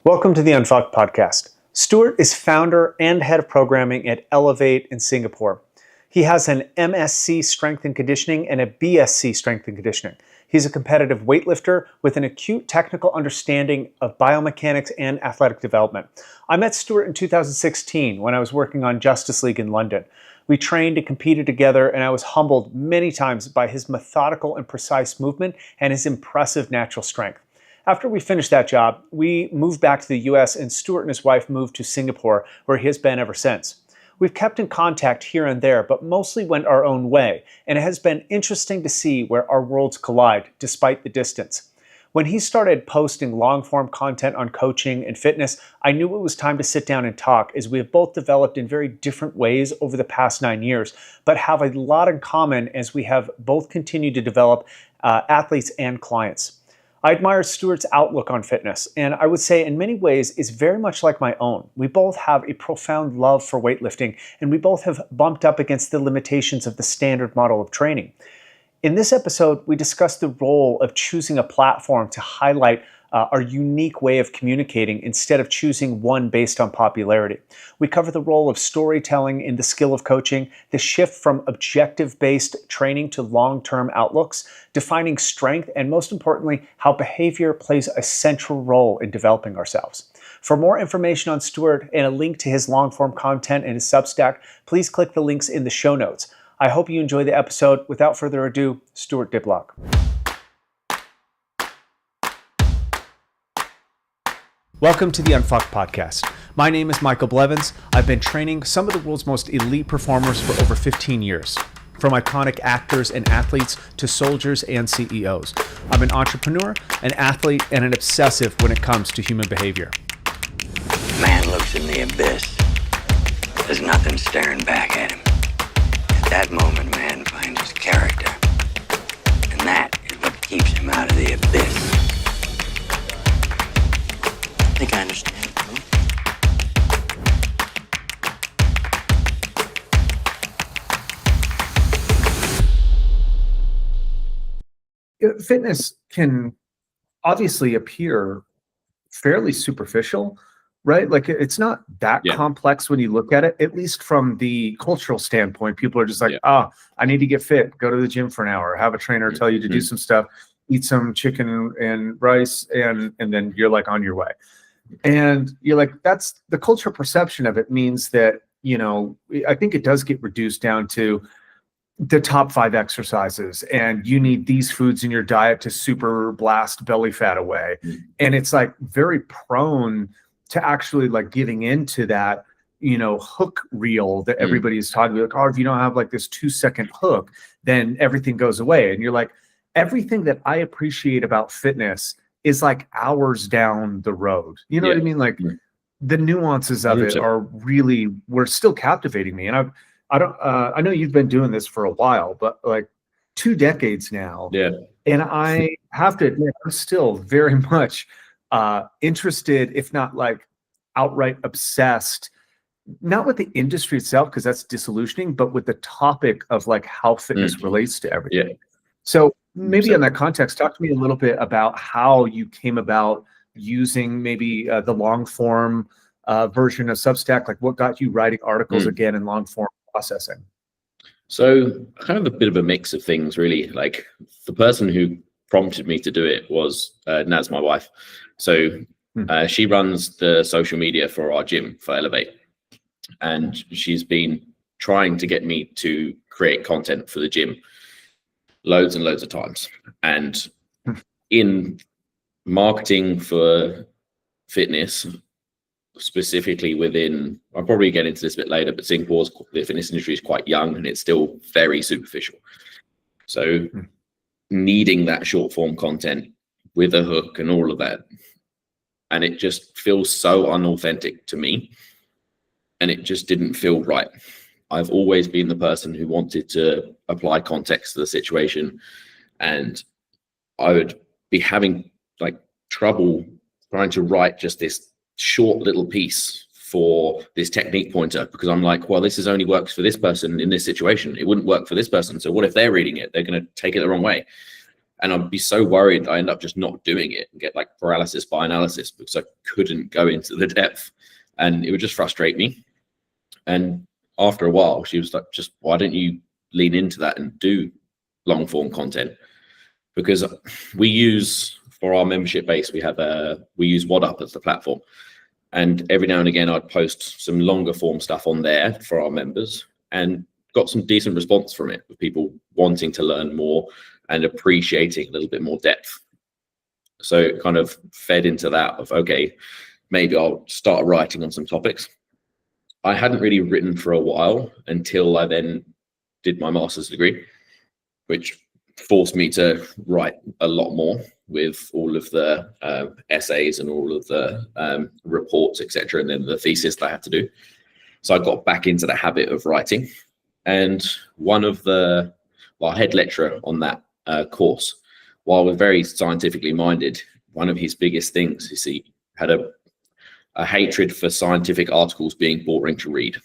Welcome to the Unfucked podcast. Stuart is founder and head of programming at Elevate in Singapore. He has an MSc Strength and Conditioning and a BSc Strength and Conditioning. He's a competitive weightlifter with an acute technical understanding of biomechanics and athletic development. I met Stuart in 2016 when I was working on Justice League in London. We trained and competed together, and I was humbled many times by his methodical and precise movement and his impressive natural strength. After we finished that job, we moved back to the US, and Stuart and his wife moved to Singapore, where he has been ever since. We've kept in contact here and there, but mostly went our own way, and it has been interesting to see where our worlds collide, despite the distance. When he started posting long-form content on coaching and fitness, I knew it was time to sit down and talk, as we have both developed in very different ways over the past 9 years, but have a lot in common as we have both continued to develop athletes and clients. I admire Stuart's outlook on fitness, and I would say in many ways is very much like my own. We both have a profound love for weightlifting, and we both have bumped up against the limitations of the standard model of training. In this episode, we discuss the role of choosing a platform to highlight our unique way of communicating instead of choosing one based on popularity. We cover the role of storytelling in the skill of coaching, the shift from objective-based training to long-term outlooks, defining strength, and most importantly, how behavior plays a central role in developing ourselves. For more information on Stuart and a link to his long-form content and his Substack, please click the links in the show notes. I hope you enjoy the episode. Without further ado, Stuart Diplock. Welcome to the Unfucked podcast. My name is Michael Blevins. I've been training some of the world's most elite performers for over 15 years, from iconic actors and athletes to soldiers and CEOs. I'm an entrepreneur, an athlete, and an obsessive when it comes to human behavior. Man looks in the abyss. There's nothing staring back at him. At that moment, man finds his character. And that is what keeps him out of the abyss. I think I understand. Fitness can obviously appear fairly superficial, right? Like it's not that complex when you look at it, at least from the cultural standpoint. People are just like, I need to get fit, go to the gym for an hour, have a trainer tell you to do some stuff, eat some chicken and rice, and then you're like on your way. And you're like, that's the cultural perception of it means that, you know, I think it does get reduced down to the top 5 exercises, and you need these foods in your diet to super blast belly fat away. And it's like very prone to actually like giving into that, you know, hook reel that everybody's talking about. Like, oh, if you don't have like this 2-second hook, then everything goes away. And you're like, everything that I appreciate about fitness is like hours down the road. You know what I mean? Like the nuances of it are really, were still captivating me. And I know you've been doing this for a while, but like 2 decades now. Yeah. And I have to admit, I'm still very much interested, if not like outright obsessed, not with the industry itself, because that's disillusioning, but with the topic of like how fitness relates to everything. Yeah. So maybe in that context, talk to me a little bit about how you came about using maybe the long form version of Substack. Like what got you writing articles again in long form processing? So kind of a bit of a mix of things, really. Like the person who prompted me to do it was Naz, my wife. So she runs the social media for our gym, for Elevate. And she's been trying to get me to create content for the gym loads and loads of times. And in marketing for fitness, specifically within, I'll probably get into this a bit later, but Singapore's, the fitness industry is quite young and it's still very superficial. So needing that short form content with a hook and all of that, and it just feels so unauthentic to me, and it just didn't feel right. I've always been the person who wanted to apply context to the situation, and I would be having like trouble trying to write just this short little piece for this technique pointer, because I'm like, well, this is only works for this person in this situation. It wouldn't work for this person. So what if they're reading it? They're going to take it the wrong way. And I'd be so worried I end up just not doing it and get like paralysis by analysis because I couldn't go into the depth, and it would just frustrate me. And after a while, she was like, just why don't you lean into that and do long form content? Because we use, for our membership base, we use WhatUp as the platform. And every now and again, I'd post some longer form stuff on there for our members and got some decent response from it, with people wanting to learn more and appreciating a little bit more depth. So it kind of fed into that of, okay, maybe I'll start writing on some topics. I hadn't really written for a while until I then did my master's degree, which forced me to write a lot more with all of the essays and all of the reports, etc., and then the thesis that I had to do. So I got back into the habit of writing. And one of the head lecturer on that course, while we're very scientifically minded, one of his biggest things is he had a hatred for scientific articles being boring to read.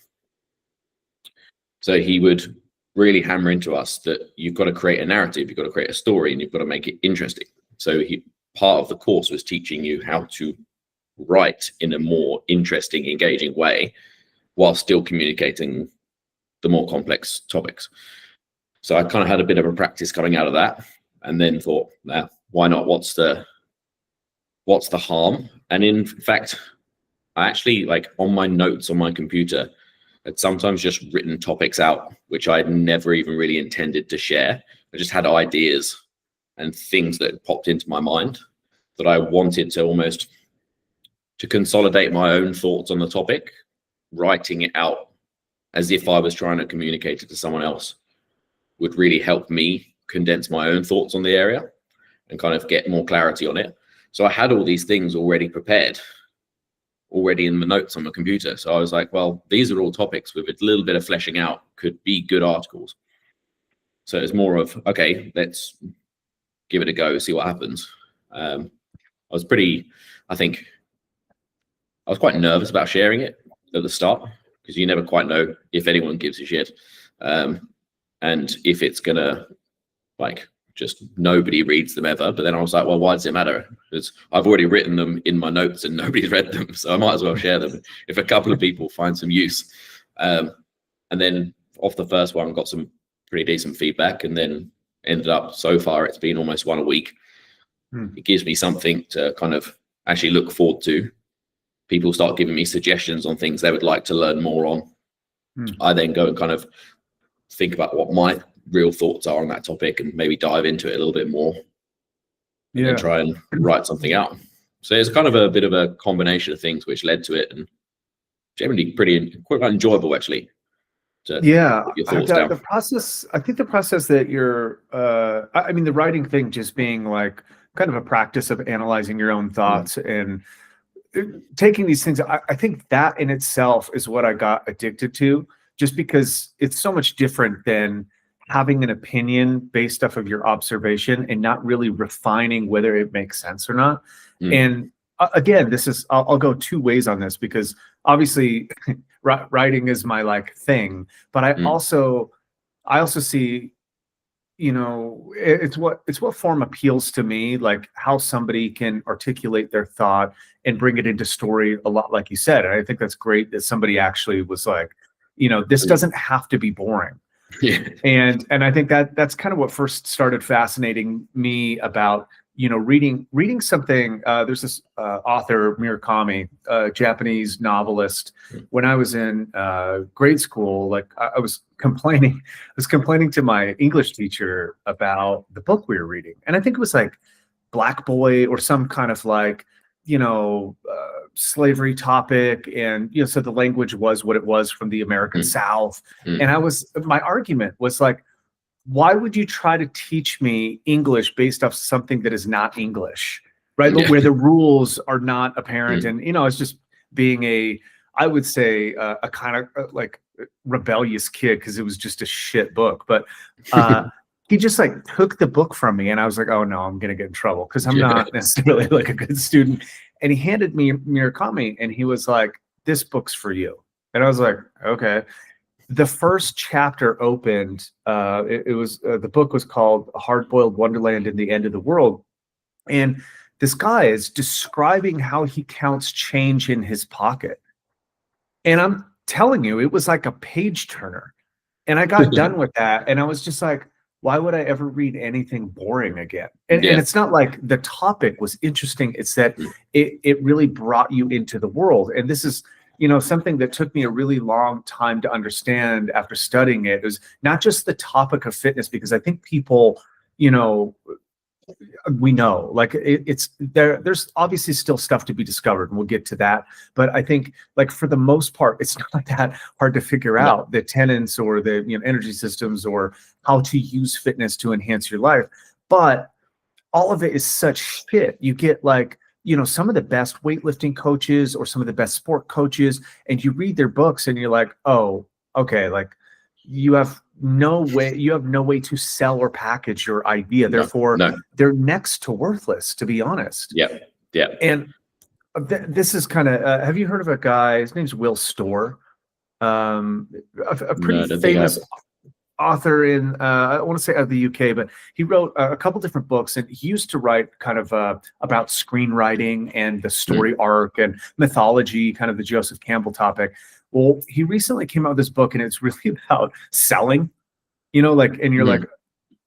So he would really hammer into us that you've got to create a narrative, you've got to create a story, and you've got to make it interesting. So part of the course was teaching you how to write in a more interesting, engaging way while still communicating the more complex topics. So I kind of had a bit of a practice coming out of that, and then thought, nah, why not? What's the harm? And in fact, I actually, like, on my notes on my computer, had sometimes just written topics out, which I'd never even really intended to share. I just had ideas and things that popped into my mind that I wanted to almost to consolidate my own thoughts on the topic, writing it out as if I was trying to communicate it to someone else would really help me condense my own thoughts on the area and kind of get more clarity on it. So I had all these things already prepared, already in the notes on the computer. So I was like, well, these are all topics with a little bit of fleshing out could be good articles. So it's more of, okay, let's give it a go, see what happens. I was quite nervous about sharing it at the start, because you never quite know if anyone gives a shit. And if it's gonna, like, just nobody reads them ever. But then I was like, well, why does it matter? Because I've already written them in my notes and nobody's read them, so I might as well share them if a couple of people find some use. And then off the first one, got some pretty decent feedback, and then ended up, so far it's been almost one a week. It gives me something to kind of actually look forward to. People start giving me suggestions on things they would like to learn more on. I then go and kind of think about what my real thoughts are on that topic and maybe dive into it a little bit more, and then try and write something out. So it's kind of a bit of a combination of things which led to it, and generally quite enjoyable actually. The process, I think the process that you're I mean, the writing thing just being like kind of a practice of analyzing your own thoughts and taking these things, I think that in itself is what I got addicted to, just because it's so much different than having an opinion based off of your observation and not really refining whether it makes sense or not. And again, I'll go two ways on this, because obviously writing is my like thing, but I also see, you know, it's what form appeals to me, like how somebody can articulate their thought and bring it into story a lot, like you said. And I think that's great that somebody actually was like, you know, this doesn't have to be boring. Yeah. And I think that's kind of what first started fascinating me about, you know, reading something. There's this author, Murakami, a Japanese novelist. When I was in grade school, like I was complaining to my English teacher about the book we were reading. And I think it was like Black Boy or some kind of like, you know, slavery topic. And, you know, so the language was what it was from the American South. And my argument was like, why would you try to teach me English based off something that is not English, right? Yeah. Where the rules are not apparent. And, you know, it's just being I would say a kind of like rebellious kid, because it was just a shit book. But he just like took the book from me, and I was like, oh no, I'm going to get in trouble because I'm not necessarily like a good student. And he handed me Murakami, and he was like, this book's for you. And I was like, okay. the first chapter opened, it was the book was called Hard-Boiled Wonderland in the End of the World. And this guy is describing how he counts change in his pocket. And I'm telling you, it was like a page turner. And I got done with that. And I was just like, why would I ever read anything boring again? And it's not like the topic was interesting. It's that it really brought you into the world. And this is, something that took me a really long time to understand after studying it. It was not just the topic of fitness, because I think people, we know like it's there. There's obviously still stuff to be discovered, and we'll get to that. But I think, like, for the most part, it's not that hard to figure out the tenets or the energy systems or how to use fitness to enhance your life. But all of it is such shit. You get like some of the best weightlifting coaches or some of the best sport coaches, and you read their books, and you're like, oh, okay, like you have no way to sell or package your idea. Therefore, they're next to worthless, to be honest. Yeah. And this is kind of, have you heard of a guy? His name's Will Storr, a pretty famous author in, I want to say out of the UK, but he wrote a couple different books, and he used to write kind of about screenwriting and the story arc and mythology, kind of the Joseph Campbell topic. Well, he recently came out with this book, and it's really about selling, and you're like,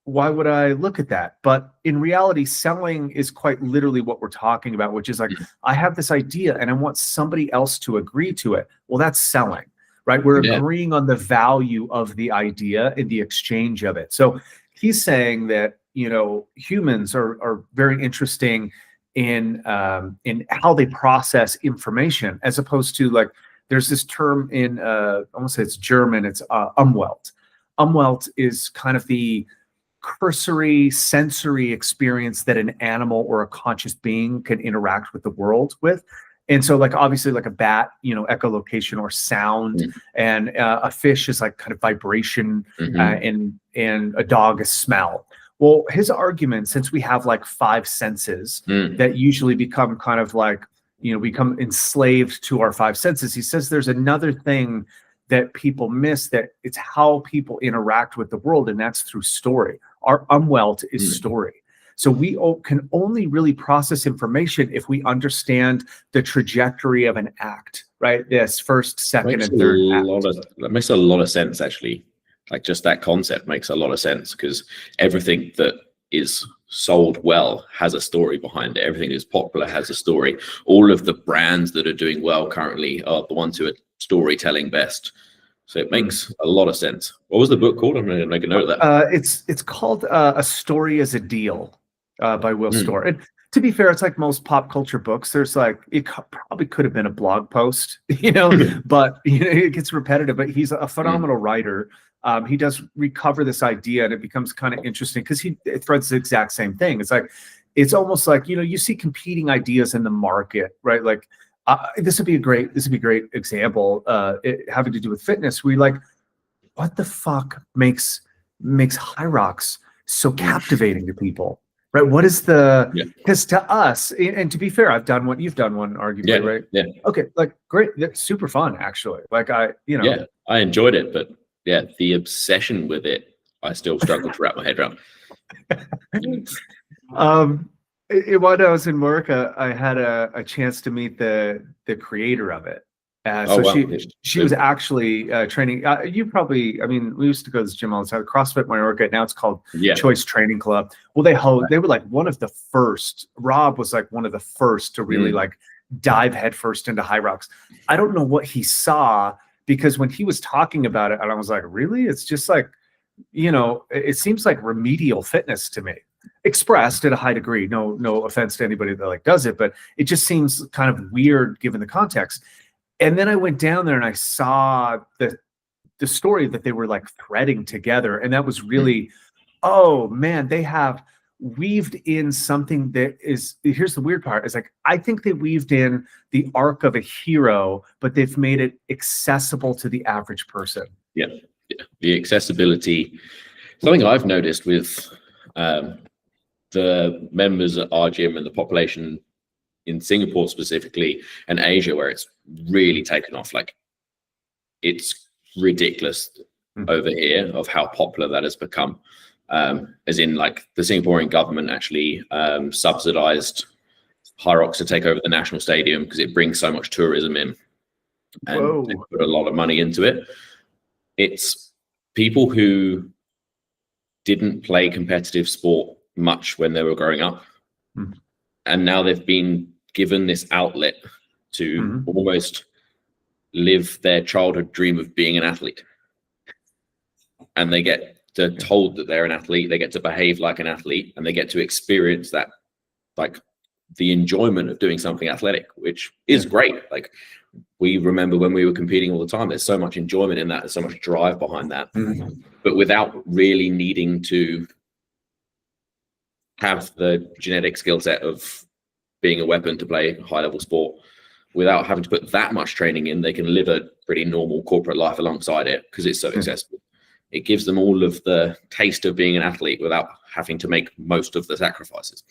why would I look at that? But in reality, selling is quite literally what we're talking about, which is like, I have this idea and I want somebody else to agree to it. Well, that's selling, right? We're agreeing on the value of the idea in the exchange of it. So he's saying that, humans are very interesting in how they process information, as opposed to, like, there's this term in, I want to say it's German, it's Umwelt. Umwelt is kind of the cursory sensory experience that an animal or a conscious being can interact with the world with. And so, like, obviously, like a bat, echolocation or sound, and a fish is like kind of vibration, and a dog is smell. Well, his argument, since we have like 5 senses that usually become kind of like, become enslaved to our 5 senses, he says there's another thing that people miss, that it's how people interact with the world, and that's through story. Our Umwelt is story. So we can only really process information if we understand the trajectory of an act, right? This first, second, and third act. That makes a lot of sense, actually. Like, just that concept makes a lot of sense, because everything that is sold well has a story behind it. Everything that's popular has a story. All of the brands that are doing well currently are the ones who are storytelling best. So it makes a lot of sense. What was the book called? I'm going to make a note of that. It's called A Story is a Deal by Will Storr. And to be fair, it's like most pop culture books. There's like, it probably could have been a blog post, but it gets repetitive. But he's a phenomenal writer. He does recover this idea, and it becomes kind of interesting because it threads the exact same thing. It's like, it's almost like, you see competing ideas in the market, right? Like, this would be a great example, having to do with fitness. We like, what the fuck makes high rocks so captivating to people, right? What is because to us, and to be fair, I've done one, you've done one, arguably, right? Yeah. Okay, like, great, that's super fun, actually. Like, I enjoyed it, but the obsession with it, I still struggle to wrap my head around. When I was in America, I had a chance to meet the creator of it. She was actually training. You probably, we used to go to this gym all the time, CrossFit Mallorca. Now it's called Choice Training Club. Well, they were like one of the first. Rob was like one of the first to really like dive headfirst into high rocks. I don't know what he saw, because when he was talking about it, and I was like, really? It's just like, it seems like remedial fitness to me, expressed at a high degree. No offense to anybody that like does it, but it just seems kind of weird given the context. And then I went down there and I saw the story that they were like threading together. And that was really, oh man, they have weaved in something that is, here's the weird part, is like, I think they weaved in the arc of a hero, but they've made it accessible to the average person. Yeah. The accessibility, something I've noticed with the members at our gym and the population in Singapore specifically, and Asia, where it's really taken off. Like, it's ridiculous over here of how popular that has become. As in, like, the Singaporean government actually subsidized Hyrox to take over the national stadium because it brings so much tourism in, and they put a lot of money into it. It's people who didn't play competitive sport much when they were growing up, and now they've been given this outlet to almost live their childhood dream of being an athlete, and they get told that they're an athlete, they get to behave like an athlete, and they get to experience that, like, the enjoyment of doing something athletic, which is great. Like, we remember when we were competing all the time, there's so much enjoyment in that, there's so much drive behind that, but without really needing to have the genetic skill set of being a weapon to play high level sport. Without having to put that much training in, they can live a pretty normal corporate life alongside it because it's so accessible. It gives them all of the taste of being an athlete without having to make most of the sacrifices.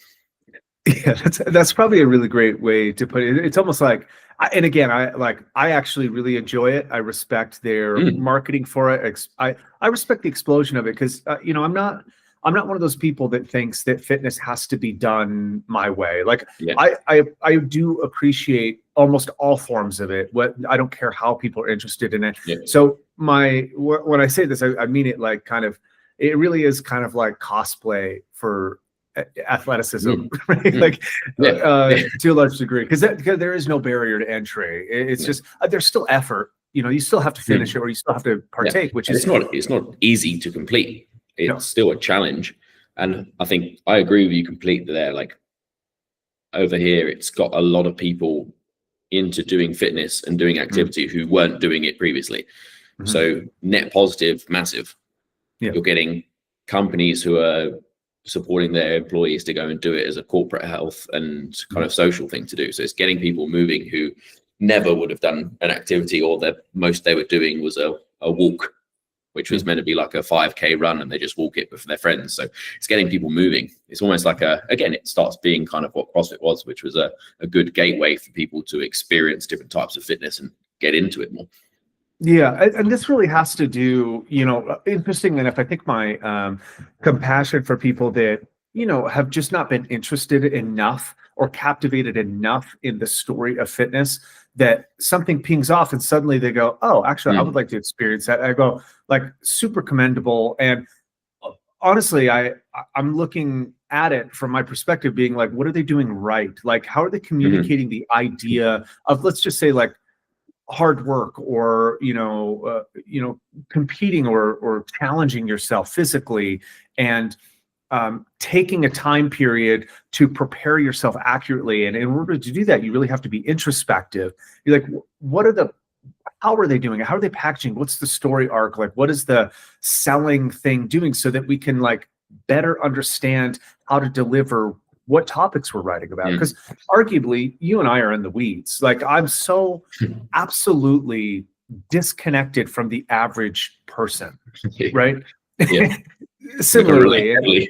Yeah, that's probably a really great way to put it. It's almost like, and again, I actually really enjoy it. I respect their marketing for it. I respect the explosion of it because I'm not one of those people that thinks that fitness has to be done my way. Like, I do appreciate almost all forms of it. I don't care how people are interested in it. So when I say this, I mean it like kind of, it really is kind of like cosplay for athleticism, right? Like to a large degree, because there is no barrier to entry. It's just there's still effort. You still have to finish it, or you still have to partake. Which is it's not easy to complete. It's still a challenge, and I think I agree with you completely there. Like, over here, it's got a lot of people into doing fitness and doing activity who weren't doing it previously. So net positive, massive. You're getting companies who are supporting their employees to go and do it as a corporate health and kind of social thing to do. So it's getting people moving who never would have done an activity, or the most they were doing was a walk, which was meant to be like a 5K run, and they just walk it with their friends. So it's getting people moving. It's almost like again, it starts being kind of what CrossFit was, which was a good gateway for people to experience different types of fitness and get into it more. Yeah, and this really has to do, interesting enough, I think my compassion for people that, have just not been interested enough or captivated enough in the story of fitness, that something pings off and suddenly they go, oh, actually, I would like to experience that. I go, like, super commendable. And honestly, I'm looking at it from my perspective being like, what are they doing right? Like, how are they communicating the idea of, let's just say, like, hard work, or competing or challenging yourself physically, and taking a time period to prepare yourself accurately. And in order to do that, you really have to be introspective. You're like, how are they doing it? How are they packaging? What's the story arc? Like, what is the selling thing doing, so that we can, like, better understand how to deliver what topics we're writing about? Because arguably, you and I are in the weeds. Like, I'm so absolutely disconnected from the average person, right? Similarly,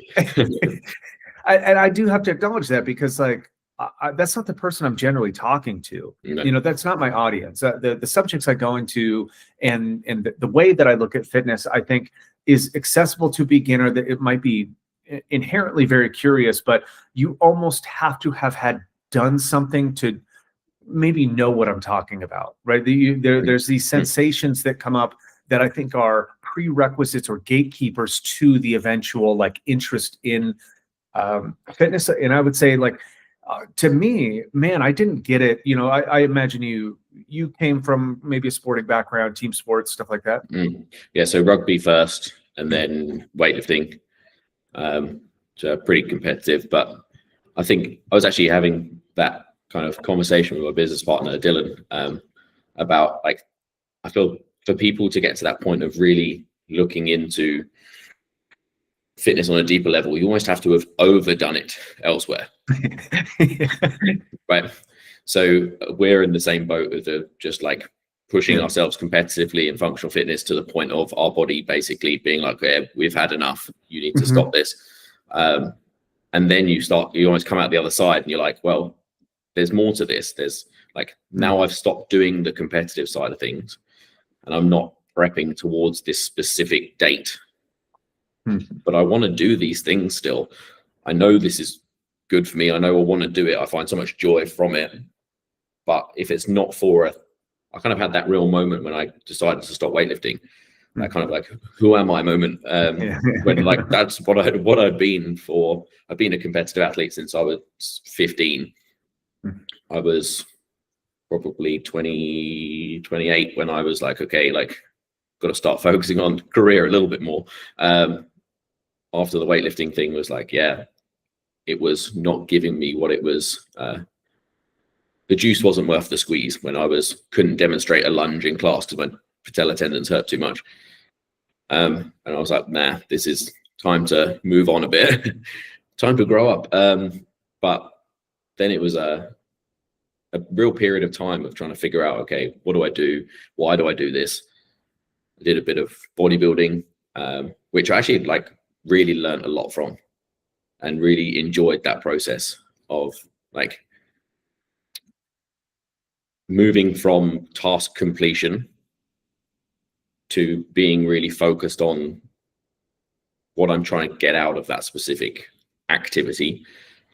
and I do have to acknowledge that, because, like, that's not the person I'm generally talking to. That's not my audience. The subjects I go into, and the way that I look at fitness, I think, is accessible to a beginner. That it might be inherently very curious, but you almost have to have had done something to maybe know what I'm talking about, right? There's these sensations that come up that I think are prerequisites or gatekeepers to the eventual, like, interest in fitness. And I would say, like, to me, man, I didn't get it. I imagine you came from maybe a sporting background, team sports, stuff like that. Yeah, so rugby first, and then weightlifting. So pretty competitive, but I think I was actually having that kind of conversation with my business partner, Dylan, about, like, I feel for people to get to that point of really looking into fitness on a deeper level, you almost have to have overdone it elsewhere. Right. So we're in the same boat of just, like, pushing ourselves competitively in functional fitness to the point of our body basically being like, we've had enough, you need to stop this. And then you almost come out the other side and you're like, well, there's more to this. There's, like, now I've stopped doing the competitive side of things, and I'm not prepping towards this specific date. But I want to do these things still. I know this is good for me. I know I want to do it. I find so much joy from it. But if it's not for I kind of had that real moment when I decided to stop weightlifting. That kind of like, who am I moment? When like that's what I'd been for. I've been a competitive athlete since I was 15. I was probably 28 when I was like, okay, like got to start focusing on career a little bit more. After the weightlifting thing was like, yeah, it was not giving me what it was. The juice wasn't worth the squeeze when I couldn't demonstrate a lunge in class because my patella tendons hurt too much. And I was like, nah, this is time to move on a bit, time to grow up. But then it was a real period of time of trying to figure out, okay, what do I do? Why do I do this? I did a bit of bodybuilding, which I actually like really learned a lot from and really enjoyed that process of like moving from task completion to being really focused on what I'm trying to get out of that specific activity.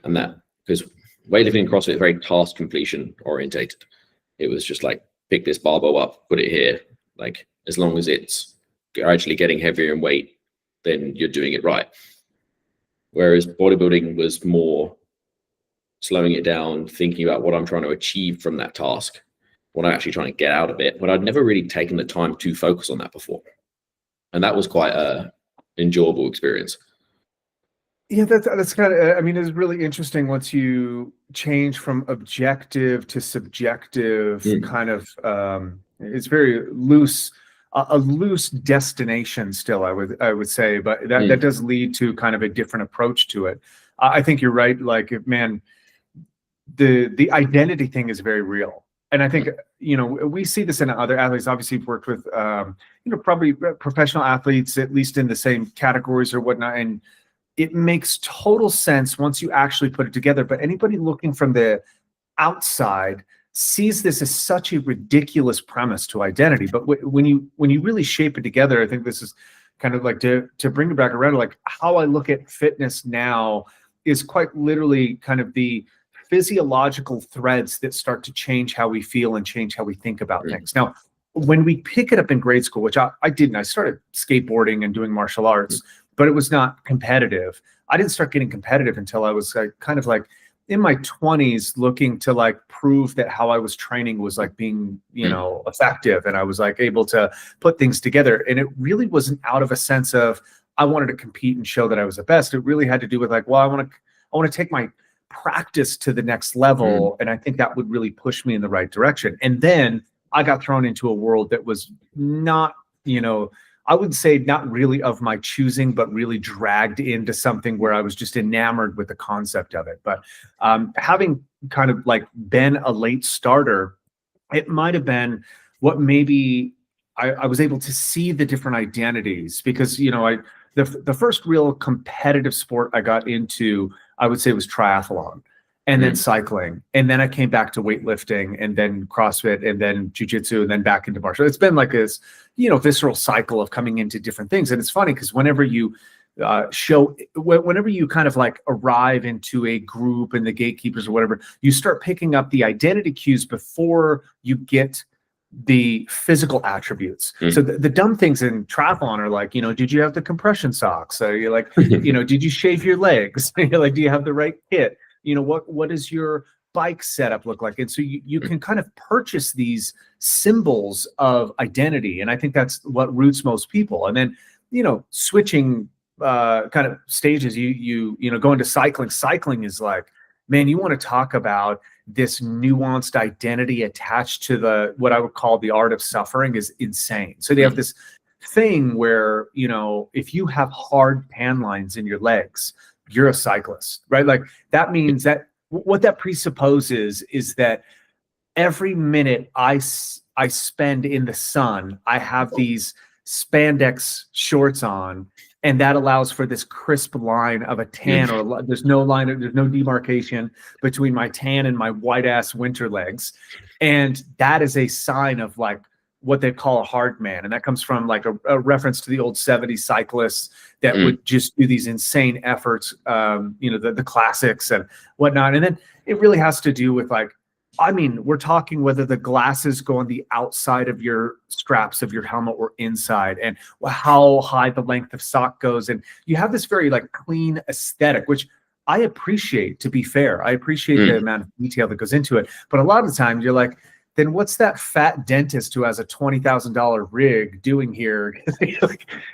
And that, because weightlifting and CrossFit is very task completion orientated. It was just like, pick this barbell up, put it here. Like, as long as it's gradually getting heavier in weight, then you're doing it right. Whereas bodybuilding was more slowing it down, thinking about what I'm trying to achieve from that task, what I'm actually trying to get out of it, when I'd never really taken the time to focus on that before. And that was quite a enjoyable experience. Yeah, that's kind of, I mean, it's really interesting once you change from objective to subjective kind of, it's very loose, a loose destination still, I would say, but that does lead to kind of a different approach to it. I think you're right. Like, man, the identity thing is very real. And I think, we see this in other athletes. Obviously, we've worked with, probably professional athletes, at least in the same categories or whatnot. And it makes total sense once you actually put it together. But anybody looking from the outside sees this as such a ridiculous premise to identity. But when you really shape it together, I think this is kind of like to bring it back around, like how I look at fitness now is quite literally kind of the physiological threads that start to change how we feel and change how we think about things. Now, when we pick it up in grade school, which I didn't, I started skateboarding and doing martial arts, but it was not competitive. I didn't start getting competitive until I was kind of like in my 20s, looking to like prove that how I was training was like being, effective. And I was like able to put things together. And it really wasn't out of a sense of, I wanted to compete and show that I was the best. It really had to do with like, well, I want to take my practice to the next level. And I think that would really push me in the right direction. And then I got thrown into a world that was not, I would say not really of my choosing, but really dragged into something where I was just enamored with the concept of it. But having kind of like been a late starter, it might have been what maybe I was able to see the different identities, because, the first real competitive sport I got into, I would say, was triathlon, and then cycling. And then I came back to weightlifting, and then CrossFit, and then jujitsu, and then back into martial. It's been like this, visceral cycle of coming into different things. And it's funny because whenever you whenever you kind of like arrive into a group and the gatekeepers or whatever, you start picking up the identity cues before you get the physical attributes. So the dumb things in triathlon are like, did you have the compression socks? So you're like, did you shave your legs? You're like, do you have the right kit? What does your bike setup look like? And so you can kind of purchase these symbols of identity. And I think that's what roots most people. And then, switching kind of stages, you go into cycling. Cycling is like, man, you want to talk about this nuanced identity attached to what I would call the art of suffering is insane. So they have this thing where, if you have hard tan lines in your legs, you're a cyclist, right? Like that means that what that presupposes is that every minute I spend in the sun, I have these spandex shorts on, and that allows for this crisp line of a tan, or there's no demarcation between my tan and my white ass winter legs. And that is a sign of like what they call a hard man. And that comes from like a reference to the old 70s cyclists that would just do these insane efforts, the classics and whatnot. And then it really has to do with like, I mean, we're talking whether the glasses go on the outside of your straps of your helmet or inside, and how high the length of sock goes. And you have this very like clean aesthetic, which I appreciate, to be fair. I appreciate the amount of detail that goes into it. But a lot of the time you're like, then what's that fat dentist who has a $20,000 rig doing here? Because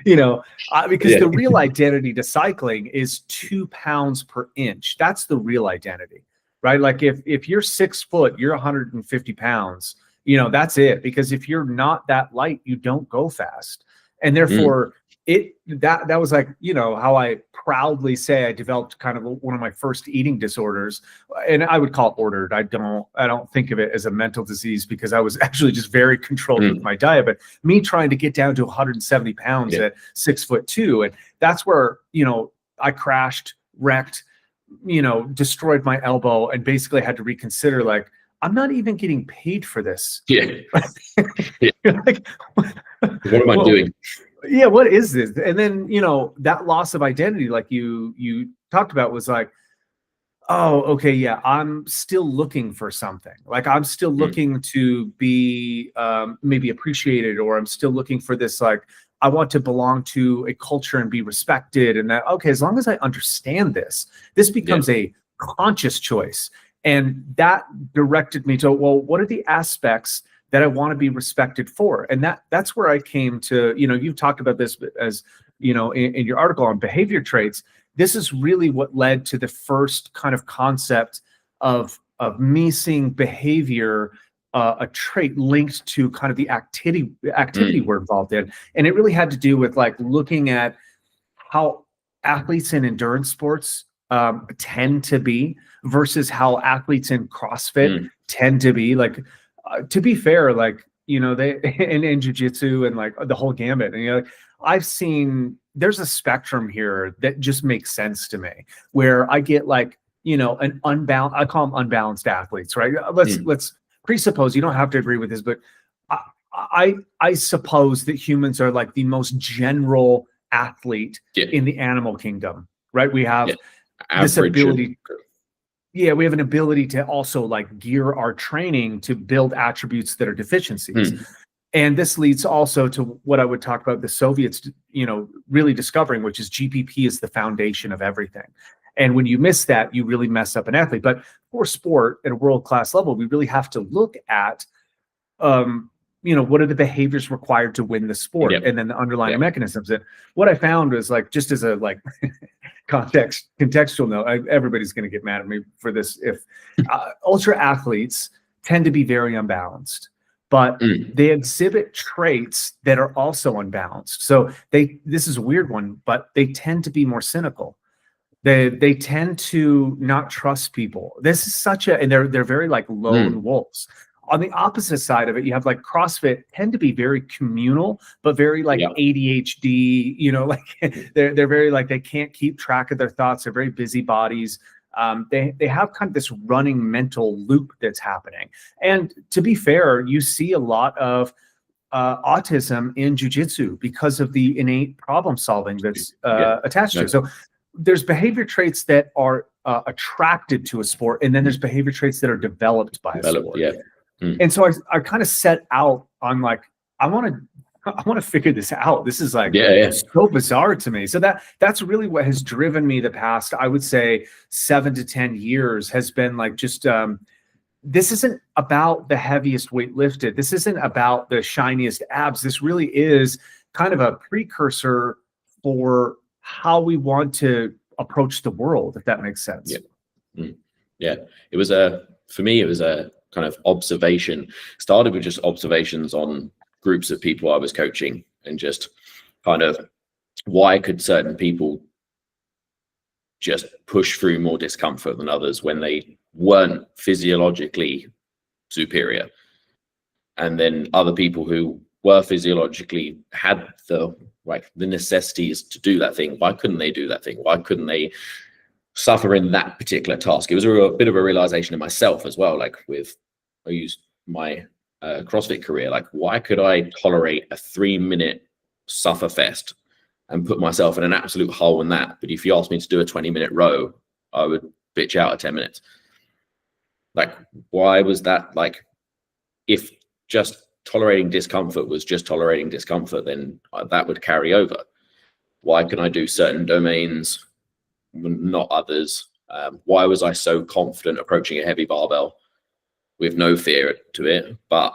the real identity to cycling is 2 pounds per inch. That's the real identity. Right? Like if you're 6 foot, you're 150 pounds, that's it. Because if you're not that light, you don't go fast. And therefore that was like, how I proudly say I developed kind of one of my first eating disorders, and I would call it ordered. I don't think of it as a mental disease, because I was actually just very controlled with my diet, but me trying to get down to 170 pounds at 6'2". And that's where, I crashed, wrecked, destroyed my elbow, and basically had to reconsider, like, I'm not even getting paid for this. Like, what am I doing? Yeah, what is this? And then, that loss of identity, like you talked about, was like, oh, okay, yeah, I'm still looking for something. Like, I'm still looking to be maybe appreciated, or I'm still looking for this, like, I want to belong to a culture and be respected. And that, okay, as long as I understand this becomes a conscious choice. And that directed me to, well, what are the aspects that I want to be respected for? And that's where I came to, you've talked about this as, in your article on behavior traits. This is really what led to the first kind of concept of me seeing behavior, a trait linked to kind of the activity we're involved in. And it really had to do with like looking at how athletes in endurance sports tend to be versus how athletes in CrossFit tend to be. Like, to be fair, like, they in jiu-jitsu and like the whole gambit. And I've seen there's a spectrum here that just makes sense to me, where I get like, an unbalanced, I call them unbalanced athletes, right? Let's presuppose, you don't have to agree with this, but I suppose that humans are like the most general athlete in the animal kingdom, right? We have this ability. We have an ability to also like gear our training to build attributes that are deficiencies. And this leads also to what I would talk about the Soviets, really discovering, which is GPP is the foundation of everything. And when you miss that, you really mess up an athlete. But for sport at a world-class level, we really have to look at, what are the behaviors required to win the sport, and then the underlying mechanisms. And what I found was, like, just as a like contextual note, everybody's going to get mad at me for this. If ultra athletes tend to be very unbalanced, but they exhibit traits that are also unbalanced. So this is a weird one, but they tend to be more cynical. They tend to not trust people. This is and they're very like lone wolves. On the opposite side of it, you have like CrossFit tend to be very communal, but very like ADHD, like they're very like, they can't keep track of their thoughts. They're very busy bodies. They have kind of this running mental loop that's happening. And to be fair, you see a lot of autism in jiu-jitsu because of the innate problem solving that's attached to it. So there's behavior traits that are attracted to a sport, and then there's behavior traits that are developed by a sport. And so I kind of set out on like, I want to figure this out. This is like so bizarre to me. So that's really what has driven me the past, I would say, 7 to 10 years, has been like, just this isn't about the heaviest weight lifted. This isn't about the shiniest abs. This really is kind of a precursor for how we want to approach the world, if that makes sense. It was for me, it was a kind of observation. Started with just observations on groups of people I was coaching, and just kind of why could certain people just push through more discomfort than others when they weren't physiologically superior, and then other people who were physiologically had the necessities to do that thing. Why couldn't they do that thing? Why couldn't they suffer in that particular task? It was a bit of a realization in myself as well. Like I used my CrossFit career, like why could I tolerate a 3-minute suffer fest and put myself in an absolute hole in that? But if you asked me to do a 20-minute row, I would bitch out at 10 minutes. Like, why was that? Like, if just tolerating discomfort was just tolerating discomfort, then that would carry over. Why can I do certain domains, not others? Why was I so confident approaching a heavy barbell with no fear to it, but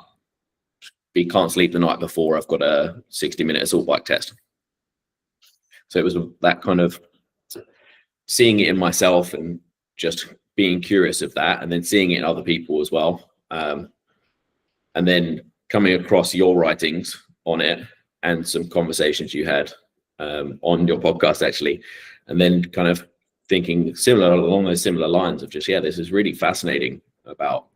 can't sleep the night before I've got a 60-minute assault bike test? So it was that kind of seeing it in myself and just being curious of that, and then seeing it in other people as well. And then coming across your writings on it and some conversations you had on your podcast, actually, and then kind of thinking along those similar lines of just, this is really fascinating about,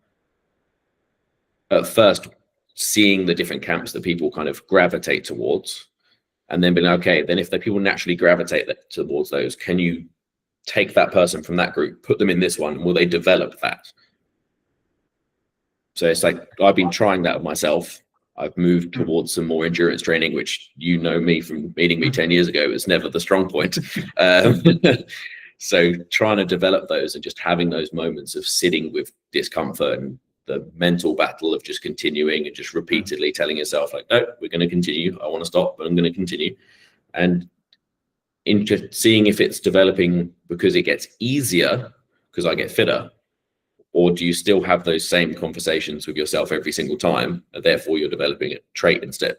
at first, seeing the different camps that people kind of gravitate towards, and then being okay, then if the people naturally gravitate towards those, can you take that person from that group, put them in this one, will they develop that? So it's like, I've been trying that myself. I've moved towards some more endurance training, which, you know me from meeting me 10 years ago, was never the strong point. So trying to develop those and just having those moments of sitting with discomfort and the mental battle of just continuing and just repeatedly telling yourself, like, no, we're going to continue. I want to stop, but I'm going to continue. And in just seeing if it's developing because it gets easier because I get fitter, or do you still have those same conversations with yourself every single time, and therefore you're developing a trait instead?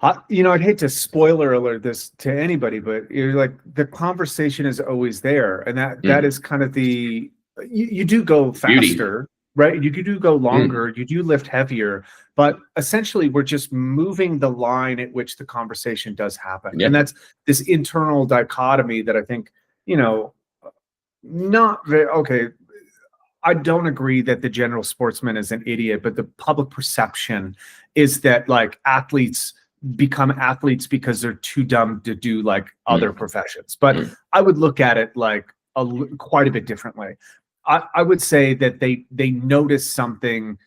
I'd hate to spoiler alert this to anybody, but you're like, the conversation is always there. And that is kind of you do go faster, right? You do go longer, you do lift heavier, but essentially we're just moving the line at which the conversation does happen. And that's this internal dichotomy that I think, not very, okay. I don't agree that the general sportsman is an idiot, but the public perception is that like athletes become athletes because they're too dumb to do like other professions. But I would look at it like quite a bit differently. I would say that they notice something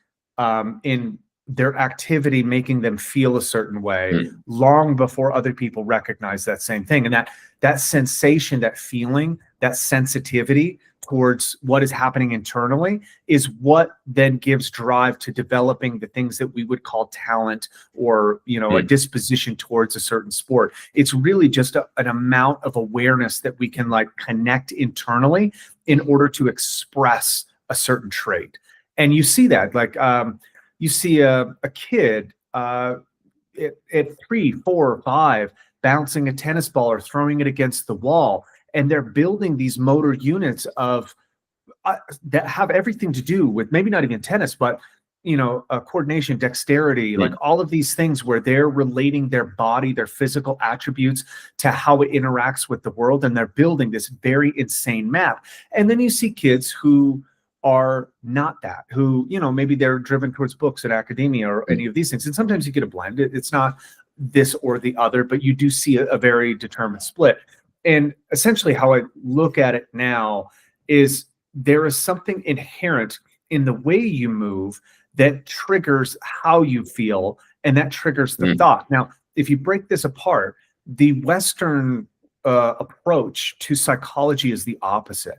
in their activity making them feel a certain way long before other people recognize that same thing. And that sensation, that feeling, that sensitivity towards what is happening internally is what then gives drive to developing the things that we would call talent or, a disposition towards a certain sport. It's really just an amount of awareness that we can like connect internally in order to express a certain trait. And you see that like, you see a kid at 3, 4, 5 bouncing a tennis ball or throwing it against the wall, and they're building these motor units of that have everything to do with maybe not even tennis, but coordination, dexterity, like all of these things where they're relating their body, their physical attributes to how it interacts with the world, and they're building this very insane map. And then you see kids who are not that, who maybe they're driven towards books and academia or any of these things. And sometimes you get a blend. It's not this or the other, but you do see a very determined split. And essentially how I look at it now is there is something inherent in the way you move that triggers how you feel, and that triggers the thought. Now, if you break this apart, the Western approach to psychology is the opposite.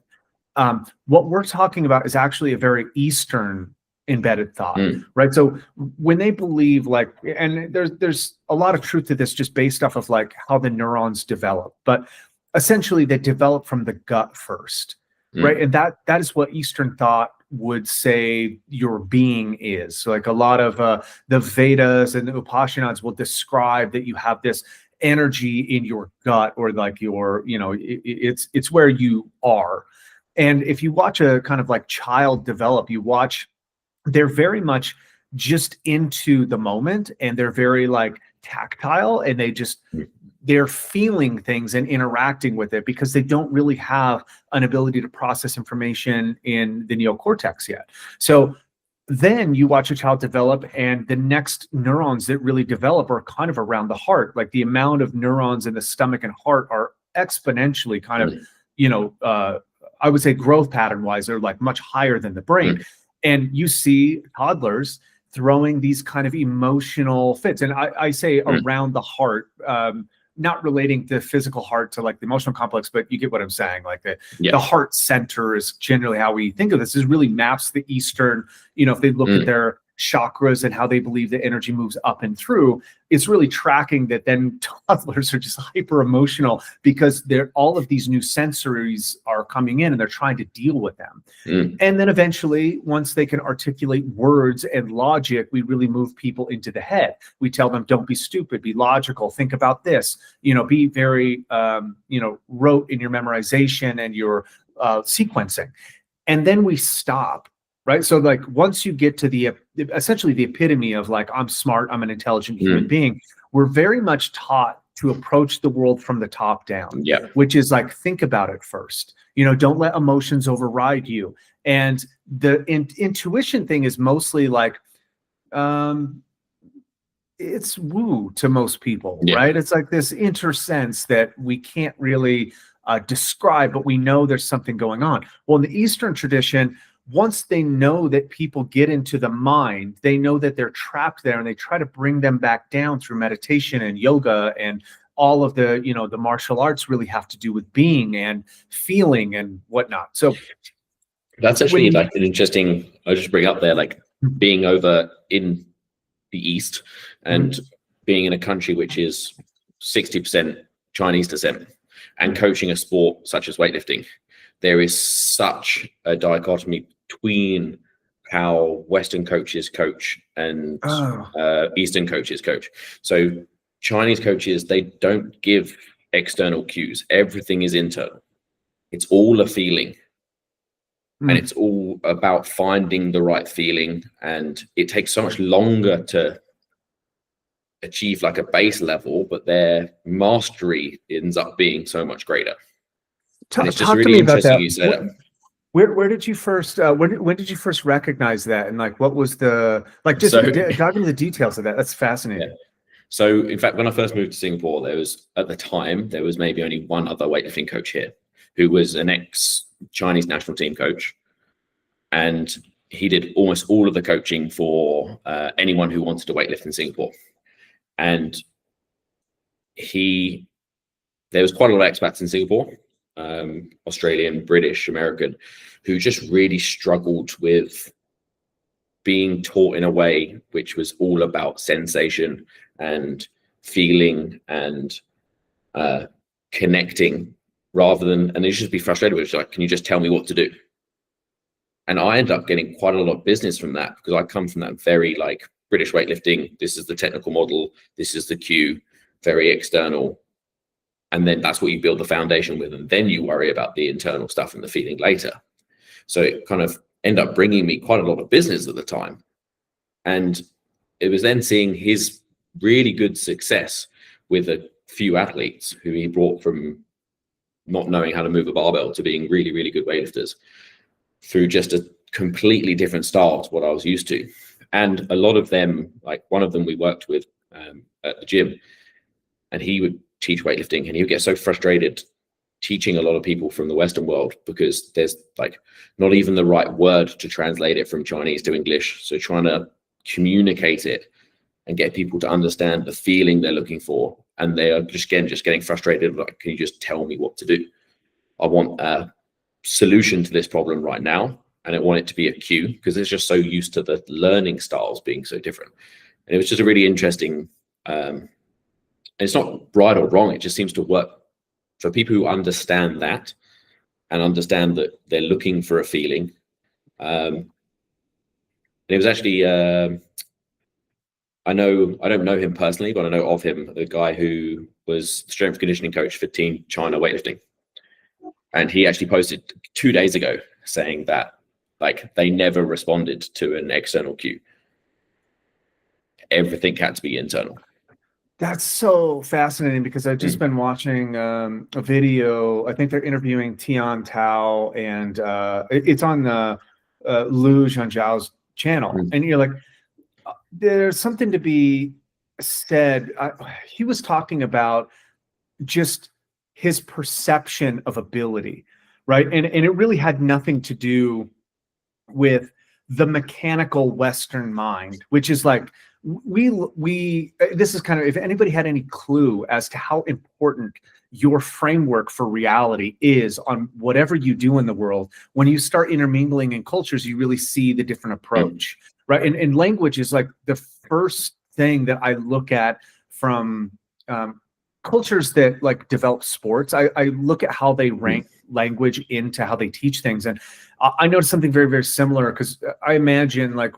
What we're talking about is actually a very Eastern embedded thought, right? So when they believe like, and there's a lot of truth to this just based off of like how the neurons develop, but essentially they develop from the gut first, right? And that is what Eastern thought would say your being is. So like a lot of the Vedas and the Upanishads will describe that you have this energy in your gut, or like your, it's where you are. And if you watch a kind of like child develop, they're very much just into the moment, and they're very like tactile, and they're feeling things and interacting with it because they don't really have an ability to process information in the neocortex yet. So then you watch a child develop, and the next neurons that really develop are kind of around the heart. Like the amount of neurons in the stomach and heart are exponentially kind of, I would say growth pattern wise, they're like much higher than the brain. And you see toddlers throwing these kind of emotional fits. And I say around the heart, not relating the physical heart to like the emotional complex, but you get what I'm saying. Like the heart center is generally how we think of this. This really maps the Eastern, if they look at their chakras and how they believe the energy moves up and through, it's really tracking that then toddlers are just hyper emotional because all of these new sensories are coming in and they're trying to deal with them. And then eventually, once they can articulate words and logic, we really move people into the head. We tell them, don't be stupid, be logical, think about this, be very, rote in your memorization and your sequencing. And then we stop. Right. So like once you get to essentially the epitome of like, I'm smart, I'm an intelligent human being, we're very much taught to approach the world from the top down, which is like, think about it first, don't let emotions override you. And the intuition thing is mostly like, it's woo to most people, right? It's like this inner sense that we can't really describe, but we know there's something going on. Well, in the Eastern tradition, once they know that people get into the mind, they know that they're trapped there and they try to bring them back down through meditation and yoga, and all of the, the martial arts really have to do with being and feeling and whatnot. So that's actually like an interesting, I'll just bring up there, like being over in the East and being in a country which is 60% Chinese descent and coaching a sport such as weightlifting. There is such a dichotomy between how Western coaches coach and Eastern coaches coach. So Chinese coaches, they don't give external cues. Everything is internal. It's all a feeling. And it's all about finding the right feeling. And it takes so much longer to achieve like a base level, but their mastery ends up being so much greater. It's just really interesting you say that. Where did you first when did you first recognize that, and like what was the dive into the details of that? That's fascinating. So in fact, when I first moved to Singapore, there was maybe only one other weightlifting coach here who was an ex-Chinese national team coach, and he did almost all of the coaching for anyone who wanted to weightlift in Singapore. And there was quite a lot of expats in Singapore, Australian, British, American, who just really struggled with being taught in a way which was all about sensation and feeling and connecting, rather than, and they just be frustrated with it, like, can you just tell me what to do? And I ended up getting quite a lot of business from that, because I come from that very like British weightlifting. This is the technical model. This is the cue, very external. And then that's what you build the foundation with. And then you worry about the internal stuff and the feeling later. So it kind of ended up bringing me quite a lot of business at the time. And it was then seeing his really good success with a few athletes who he brought from not knowing how to move a barbell to being really, really good weightlifters through just a completely different style to what I was used to. And a lot of them, like one of them we worked with at the gym, and he would teach weightlifting, and he would get so frustrated teaching a lot of people from the Western world because there's like not even the right word to translate it from Chinese to English. So trying to communicate it and get people to understand the feeling they're looking for. And they are just getting frustrated. Like, can you just tell me what to do? I want a solution to this problem right now. And I want it to be a cue, because it's just so used to the learning styles being so different. And it was just a really interesting, and it's not right or wrong. It just seems to work for people who understand that and understand that they're looking for a feeling. And it was actually, I don't know him personally, but I know of him, a guy who was the strength conditioning coach for Team China weightlifting. And he actually posted 2 days ago saying that like they never responded to an external cue. Everything had to be internal. That's so fascinating, because I've just been watching a video. I think they're interviewing Tian Tao, and it's on Lu Zhangjiao's channel. And you're like, there's something to be said. He was talking about just his perception of ability, right? And it really had nothing to do with the mechanical Western mind, which is like, this is kind of, if anybody had any clue as to how important your framework for reality is on whatever you do in the world, when you start intermingling in cultures, you really see the different approach, right? And language is like the first thing that I look at from cultures that like develop sports. I look at how they rank language into how they teach things. And I noticed something very, very similar, because I imagine like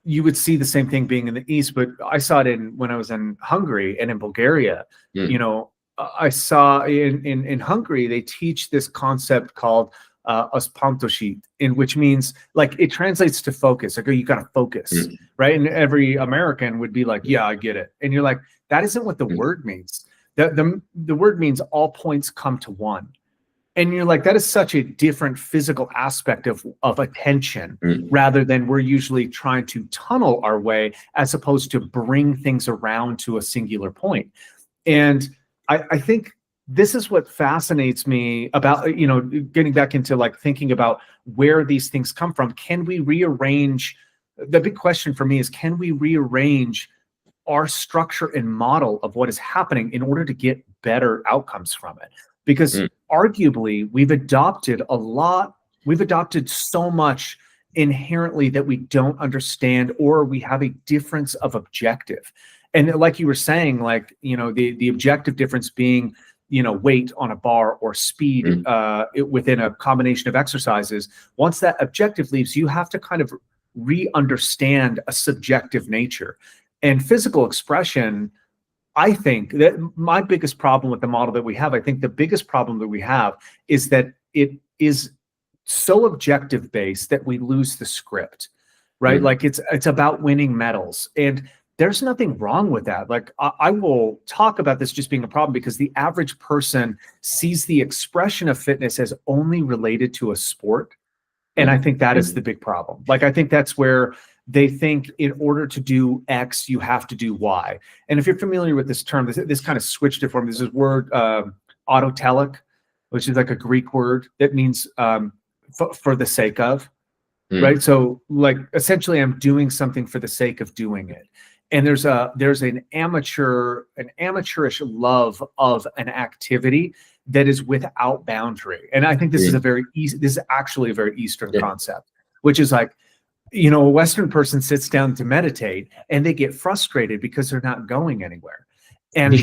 you would see the same thing being in the East, but I saw it when I was in Hungary and in Bulgaria. You know, I saw in Hungary, they teach this concept called aspantoshit, in which means like it translates to focus. Like, oh, you got to focus, right? And every American would be like, yeah, I get it. And you're like, that isn't what the word means. The word means all points come to one. And you're like, that is such a different physical aspect of attention, rather than we're usually trying to tunnel our way, as opposed to bring things around to a singular point. And I think this is what fascinates me about, you know, getting back into like thinking about where these things come from. Can we rearrange? The big question for me is, can we rearrange our structure and model of what is happening in order to get better outcomes from it? Because arguably we've adopted so much inherently that we don't understand, or we have a difference of objective. And like you were saying, like, you know, the objective difference being, you know, weight on a bar or speed within a combination of exercises. Once that objective leaves, you have to kind of re-understand a subjective nature. And physical expression, I think that my biggest problem with the model that we have, I think the biggest problem that we have is that it is so objective based that we lose the script, right? Like it's about winning medals, and there's nothing wrong with that. Like I will talk about this just being a problem, because the average person sees the expression of fitness as only related to a sport. And I think that is the big problem. Like, I think that's where they think in order to do X, you have to do Y. And if you're familiar with this term, this kind of switched it for me. There's this word, autotelic, which is like a Greek word that means for the sake of, right? So like, essentially I'm doing something for the sake of doing it. And there's an amateurish love of an activity that is without boundary. And I think this is actually a very Eastern concept, which is like, you know, a Western person sits down to meditate and they get frustrated because they're not going anywhere. And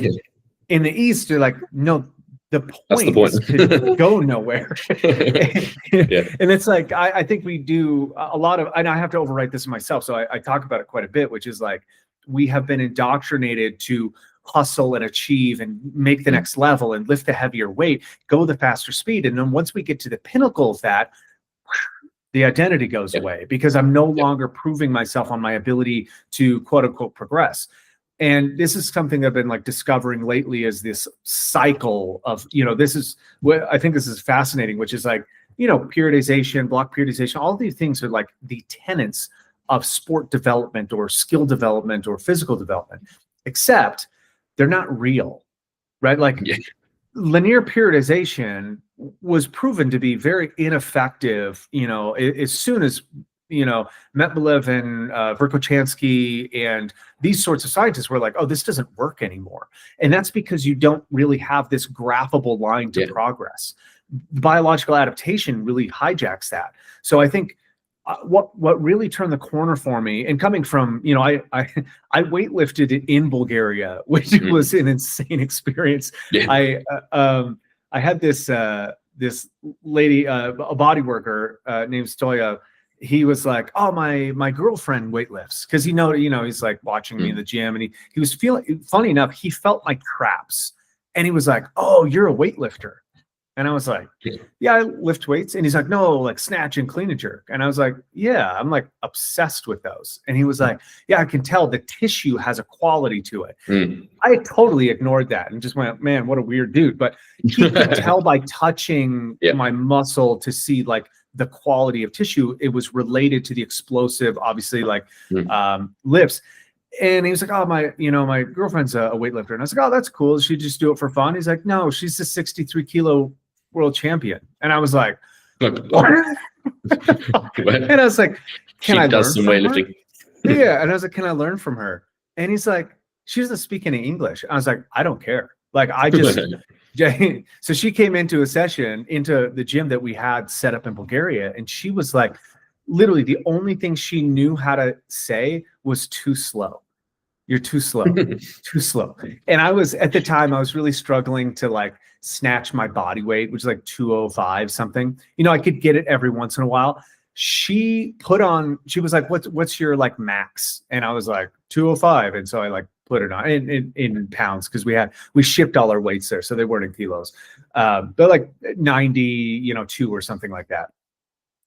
in the East, they're like, no, the point is to go nowhere. And it's like, I think we do a lot of, and I have to overwrite this myself, so I talk about it quite a bit, which is like, we have been indoctrinated to hustle and achieve and make the next level and lift the heavier weight, go the faster speed. And then once we get to the pinnacle of that, the identity goes away, because I'm no longer proving myself on my ability to quote unquote progress. And this is something I've been like discovering lately, is this cycle of, you know, this is what I think this is fascinating, which is like, you know, periodization, block periodization, all these things are like the tenets of sport development or skill development or physical development, except they're not real, right? Like linear periodization was proven to be very ineffective, you know, as soon as, you know, Metlev and Verkhochansky and these sorts of scientists were like, oh, this doesn't work anymore. And that's because you don't really have this graphable line to progress. Biological adaptation really hijacks that. So I think what really turned the corner for me, and coming from, you know, I weightlifted in Bulgaria, which was an insane experience. I had this lady, a body worker named Stoya. He was like, oh, my girlfriend weightlifts, because he's like watching me in the gym, and he was feeling, funny enough, he felt my traps, and he was like, oh, you're a weightlifter. And I was like, yeah, I lift weights. And he's like, no, like snatch and clean and jerk. And I was like, yeah, I'm like obsessed with those. And he was like, yeah, I can tell the tissue has a quality to it. I totally ignored that and just went, man, what a weird dude. But he could tell by touching my muscle to see like the quality of tissue. It was related to the explosive, obviously, like lifts. And he was like, oh, my girlfriend's a weightlifter. And I was like, oh, that's cool. Does she just do it for fun? He's like, no, she's the 63 kilo world champion. And I was like, And I was like, can I learn does some from her? weightlifting. Yeah. And I was like, can I learn from her? And he's like, she doesn't speak any English. I was like, I don't care. Like, I just, so she came into a session into the gym that we had set up in Bulgaria. And she was like, literally the only thing she knew how to say was too slow. You're too slow, too slow. And I was, at the time, I was really struggling to like snatch my body weight, which is like 205 something. You know, I could get it every once in a while. She was like, what's your like max? And I was like 205. And so I like put it on in pounds, because we shipped all our weights there. So they weren't in kilos, but like 92 or something like that.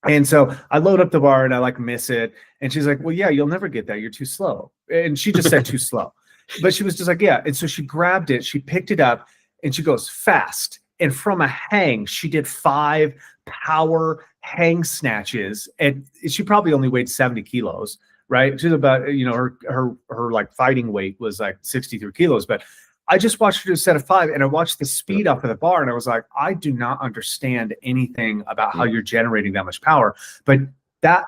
And so I load up the bar and I like miss it. And she's like, well, yeah, you'll never get that. You're too slow. And she just said too slow, but she was just like, yeah. And so she grabbed it, she picked it up and she goes fast. And from a hang, she did 5 power hang snatches. And she probably only weighed 70 kilos, right? She's about, her like fighting weight was like 63 kilos, but I just watched her do a set of 5 and I watched the speed up of the bar and I was like, I do not understand anything about how you're generating that much power. But that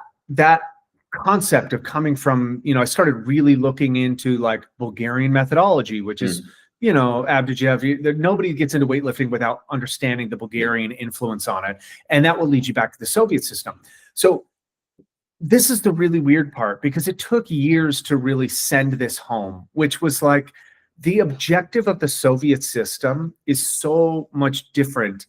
concept of coming from, I started really looking into like Bulgarian methodology, which is, Abdijev, nobody gets into weightlifting without understanding the Bulgarian influence on it. And that will lead you back to the Soviet system. So this is the really weird part, because it took years to really send this home, which was like, the objective of the Soviet system is so much different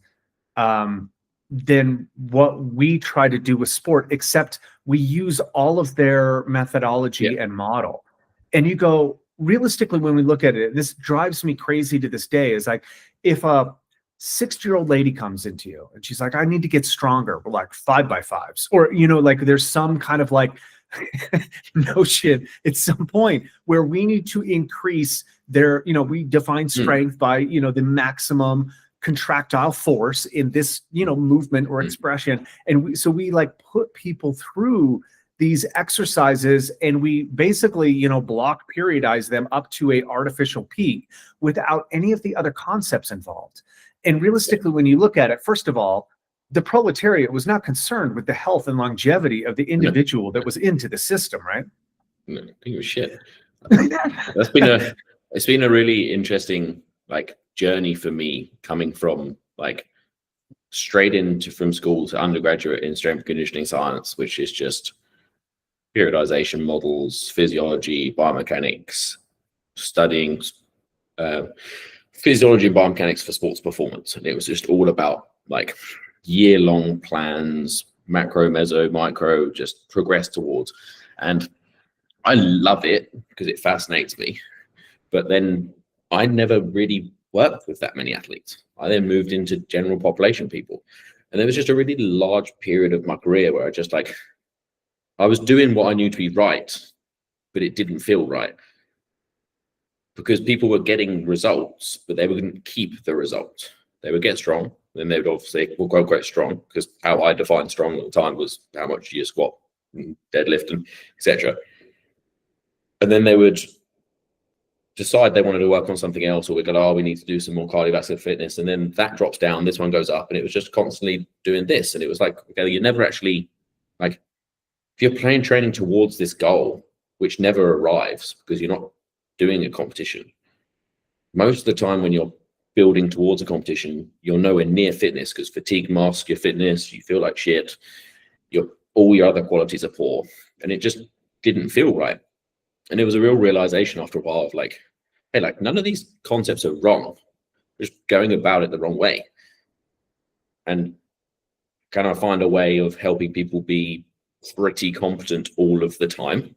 than what we try to do with sport, except we use all of their methodology and model. And you go, realistically, when we look at it, this drives me crazy to this day, is like, if a 60-year-old lady comes into you and she's like, I need to get stronger, we're like 5x5s, or, like there's some kind of like notion at some point where we need to increase their, we define strength by, the maximum contractile force in this, movement or expression. And we like put people through these exercises and we basically, block periodize them up to a artificial peak without any of the other concepts involved. And realistically, when you look at it, first of all, the proletariat was not concerned with the health and longevity of the individual that was into the system, right? No, I think it was shit. It's been a really interesting like journey for me, coming from like straight from school to undergraduate in strength and conditioning science, which is just periodization models, physiology, biomechanics, studying physiology and biomechanics for sports performance. And it was just all about like year-long plans, macro, meso, micro, just progress towards. And I love it because it fascinates me. But then I never really worked with that many athletes. I then moved into general population people. And there was just a really large period of my career where I was doing what I knew to be right, but it didn't feel right. Because people were getting results, but they wouldn't keep the result. They would get strong, then they would obviously go quite strong, because how I defined strong at the time was how much you squat and deadlift and etc. And then they would decide they wanted to work on something else, or we go, we need to do some more cardiovascular fitness, and then that drops down, this one goes up, and it was just constantly doing this. And it was like, okay, you're never actually like, if you're training towards this goal, which never arrives because you're not doing a competition, most of the time when you're building towards a competition, you're nowhere near fitness, because fatigue masks your fitness, you feel like shit, all your other qualities are poor, and it just didn't feel right. And it was a real realization after a while of like, hey, like none of these concepts are wrong, just going about it the wrong way. And can I find a way of helping people be pretty competent all of the time,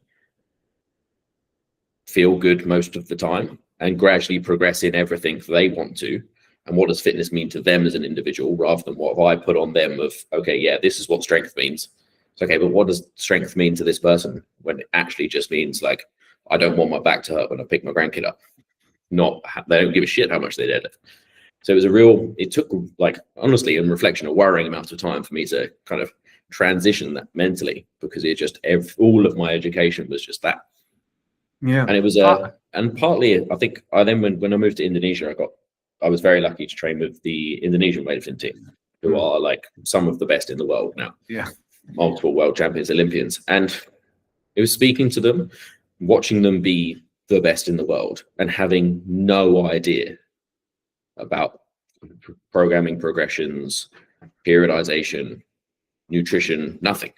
feel good most of the time, and gradually progress in everything they want to? And what does fitness mean to them as an individual, rather than what have I put on them of, okay, yeah, this is what strength means. It's okay, but what does strength mean to this person, when it actually just means like, I don't want my back to hurt when I pick my grandkid up. They don't give a shit how much they deadlift. So it took like, honestly, in reflection, a worrying amount of time for me to kind of transition that mentally, because it just, all of my education was just that. Yeah. And it was, and partly, I think when I moved to Indonesia, I was very lucky to train with the Indonesian weightlifting team. who are like some of the best in the world now. Yeah. Multiple world champions, Olympians. And it was speaking to them, watching them be the best in the world and having no idea about programming progressions, periodization, nutrition, nothing.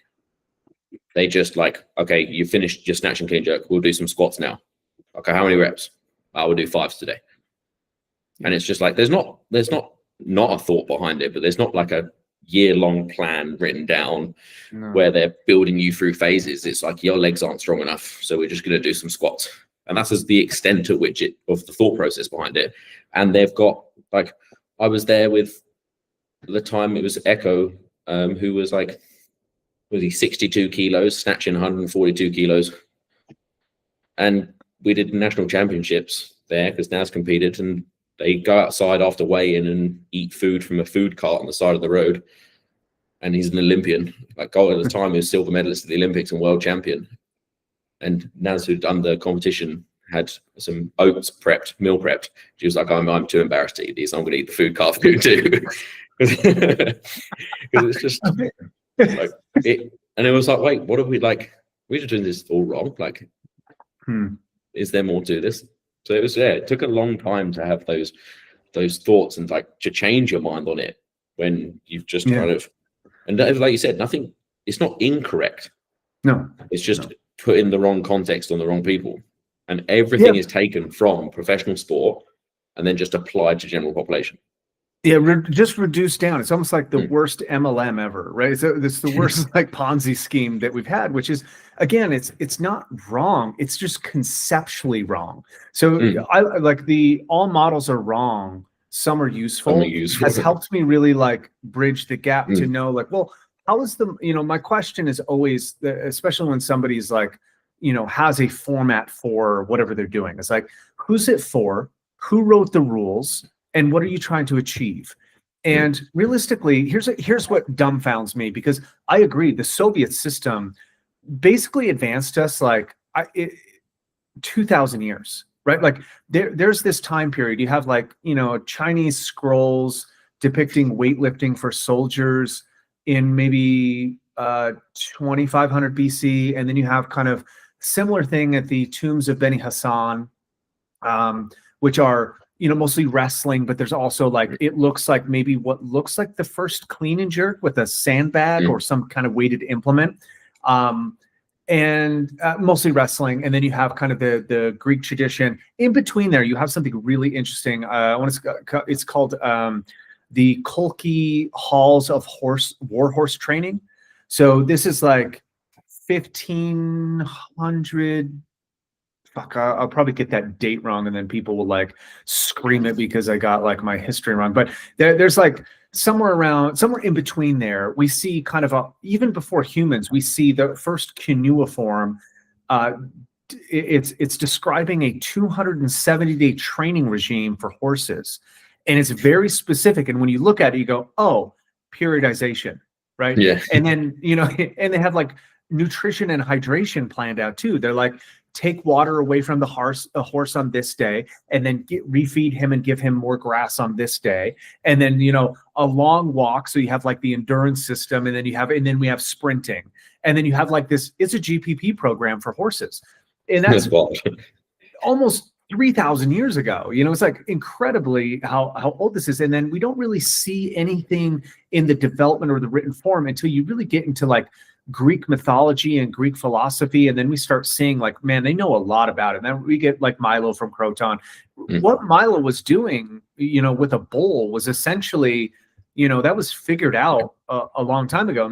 They just like, okay, you finished your snatch and clean jerk. We'll do some squats now. Okay, how many reps? I will do 5s today. And it's just like, there's not a thought behind it, but there's not like a year-long plan written down where they're building you through phases. It's like your legs aren't strong enough, so we're just going to do some squats. And that's as the extent to which of the thought process behind it. And they've got like, I was there with the time it was Echo, who was like, was he 62 kilos, snatching 142 kilos. And we did national championships there because Naz competed, and they go outside after weigh-in and eat food from a food cart on the side of the road. And he's an Olympian. Like, at the time, he was silver medalist at the Olympics and world champion. And Naz, who'd done the competition, had some oats meal prepped. She was like, I'm too embarrassed to eat these. I'm going to eat the food cart food too. Because it's just like it. And it was like, wait, what are we like? We're just doing this all wrong. Like, is there more to this? So it was, it took a long time to have those thoughts and like to change your mind on it when you've just kind of, and like you said, nothing, it's not incorrect. No, it's just put in the wrong context on the wrong people. And everything is taken from professional sport and then just applied to general population. Yeah, just reduced down. It's almost like the worst MLM ever, right? So it's the worst like Ponzi scheme that we've had, which is, again, it's not wrong. It's just conceptually wrong. So I like all models are wrong. Some are useful. Has helped me really like bridge the gap to know like, well, how is my question is always, especially when somebody's like, has a format for whatever they're doing. It's like, who's it for? Who wrote the rules? And what are you trying to achieve? And realistically, here's what dumbfounds me, because I agree, the Soviet system basically advanced us like 2,000 years, right? Like there's this time period. You have like, Chinese scrolls depicting weightlifting for soldiers in maybe 2500 BC. And then you have kind of similar thing at the tombs of Beni Hassan, which are, mostly wrestling, but there's also like, it looks like maybe what looks like the first clean and jerk with a sandbag or some kind of weighted implement, and mostly wrestling. And then you have kind of the Greek tradition. In between there, you have something really interesting. It's called the Kolki Halls of War Horse Training. So this is like 1500. I'll probably get that date wrong, and then people will like scream it because I got like my history wrong. But there's like somewhere in between there, we see kind of even before humans, we see the first cuneiform. It's describing a 270-day training regime for horses, and it's very specific. And when you look at it, you go, oh, periodization, right? Yeah. And then and they have like nutrition and hydration planned out too. They're like, take water away from the horse on this day, and then refeed him and give him more grass on this day. And then, a long walk. So you have like the endurance system, and then we have sprinting. And then you have like this, it's a GPP program for horses. And that's almost 3,000 years ago. It's like incredibly how old this is. And then we don't really see anything in the development or the written form until you really get into like Greek mythology and Greek philosophy. And then we start seeing like, man, they know a lot about it. And then we get like Milo from Croton. What Milo was doing, with a bull was essentially, that was figured out a long time ago.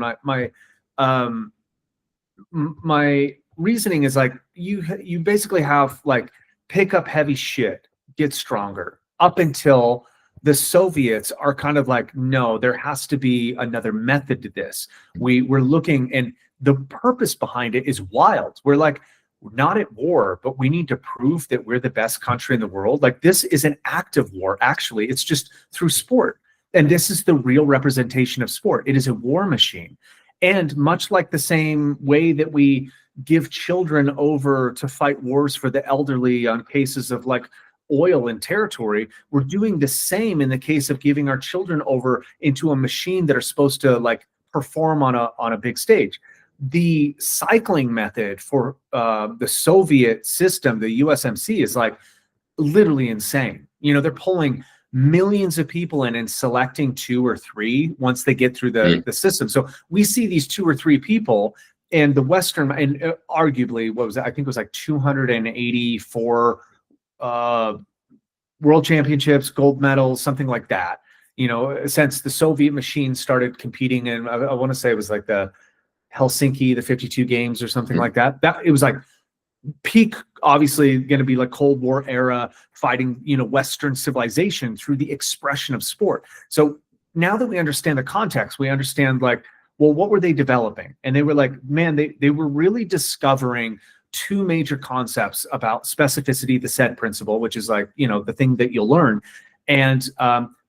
My reasoning is like, you basically have like, pick up heavy shit, get stronger, up until the Soviets are kind of like, no, there has to be another method to this. We're looking, and the purpose behind it is wild. We're like, we're not at war, but we need to prove that we're the best country in the world. Like, this is an active war. Actually, it's just through sport. And this is the real representation of sport. It is a war machine. And much like the same way that we give children over to fight wars for the elderly on cases of like oil and territory, we're doing the same in the case of giving our children over into a machine that are supposed to like perform on a big stage. The cycling method for the Soviet system, the USMC, is like literally insane. You know, they're pulling millions of people in and selecting 2 or 3 once they get through the system. So we see these 2 or 3 people, and the Western, and arguably, what was it? I think it was like 284 world championships, gold medals, something like that. You know, since the Soviet machine started competing, and I want to say it was like the Helsinki, the 52 games or something like that. That it was like peak, obviously going to be like Cold War era fighting, you know, Western civilization through the expression of sport. So now that we understand the context, we understand like, well, what were they developing? And they were like, man, they were really discovering 2 major concepts about specificity, the SAID principle, which is like, you know, the thing that you'll learn. And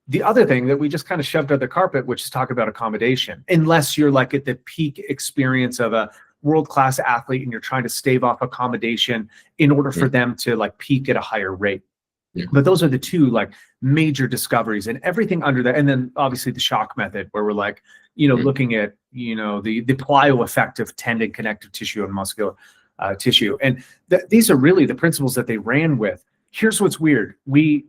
the other thing that we just kind of shoved under the carpet, which is talk about accommodation, unless you're like at the peak experience of a world-class athlete and you're trying to stave off accommodation in order for them to like peak at a higher rate. But those are the 2 like major discoveries, and everything under that. And then obviously the shock method, where we're like, you know, looking at, you know, the plyo effect of tendon, connective tissue, and muscular tissue. And these are really the principles that they ran with. Here's what's weird. We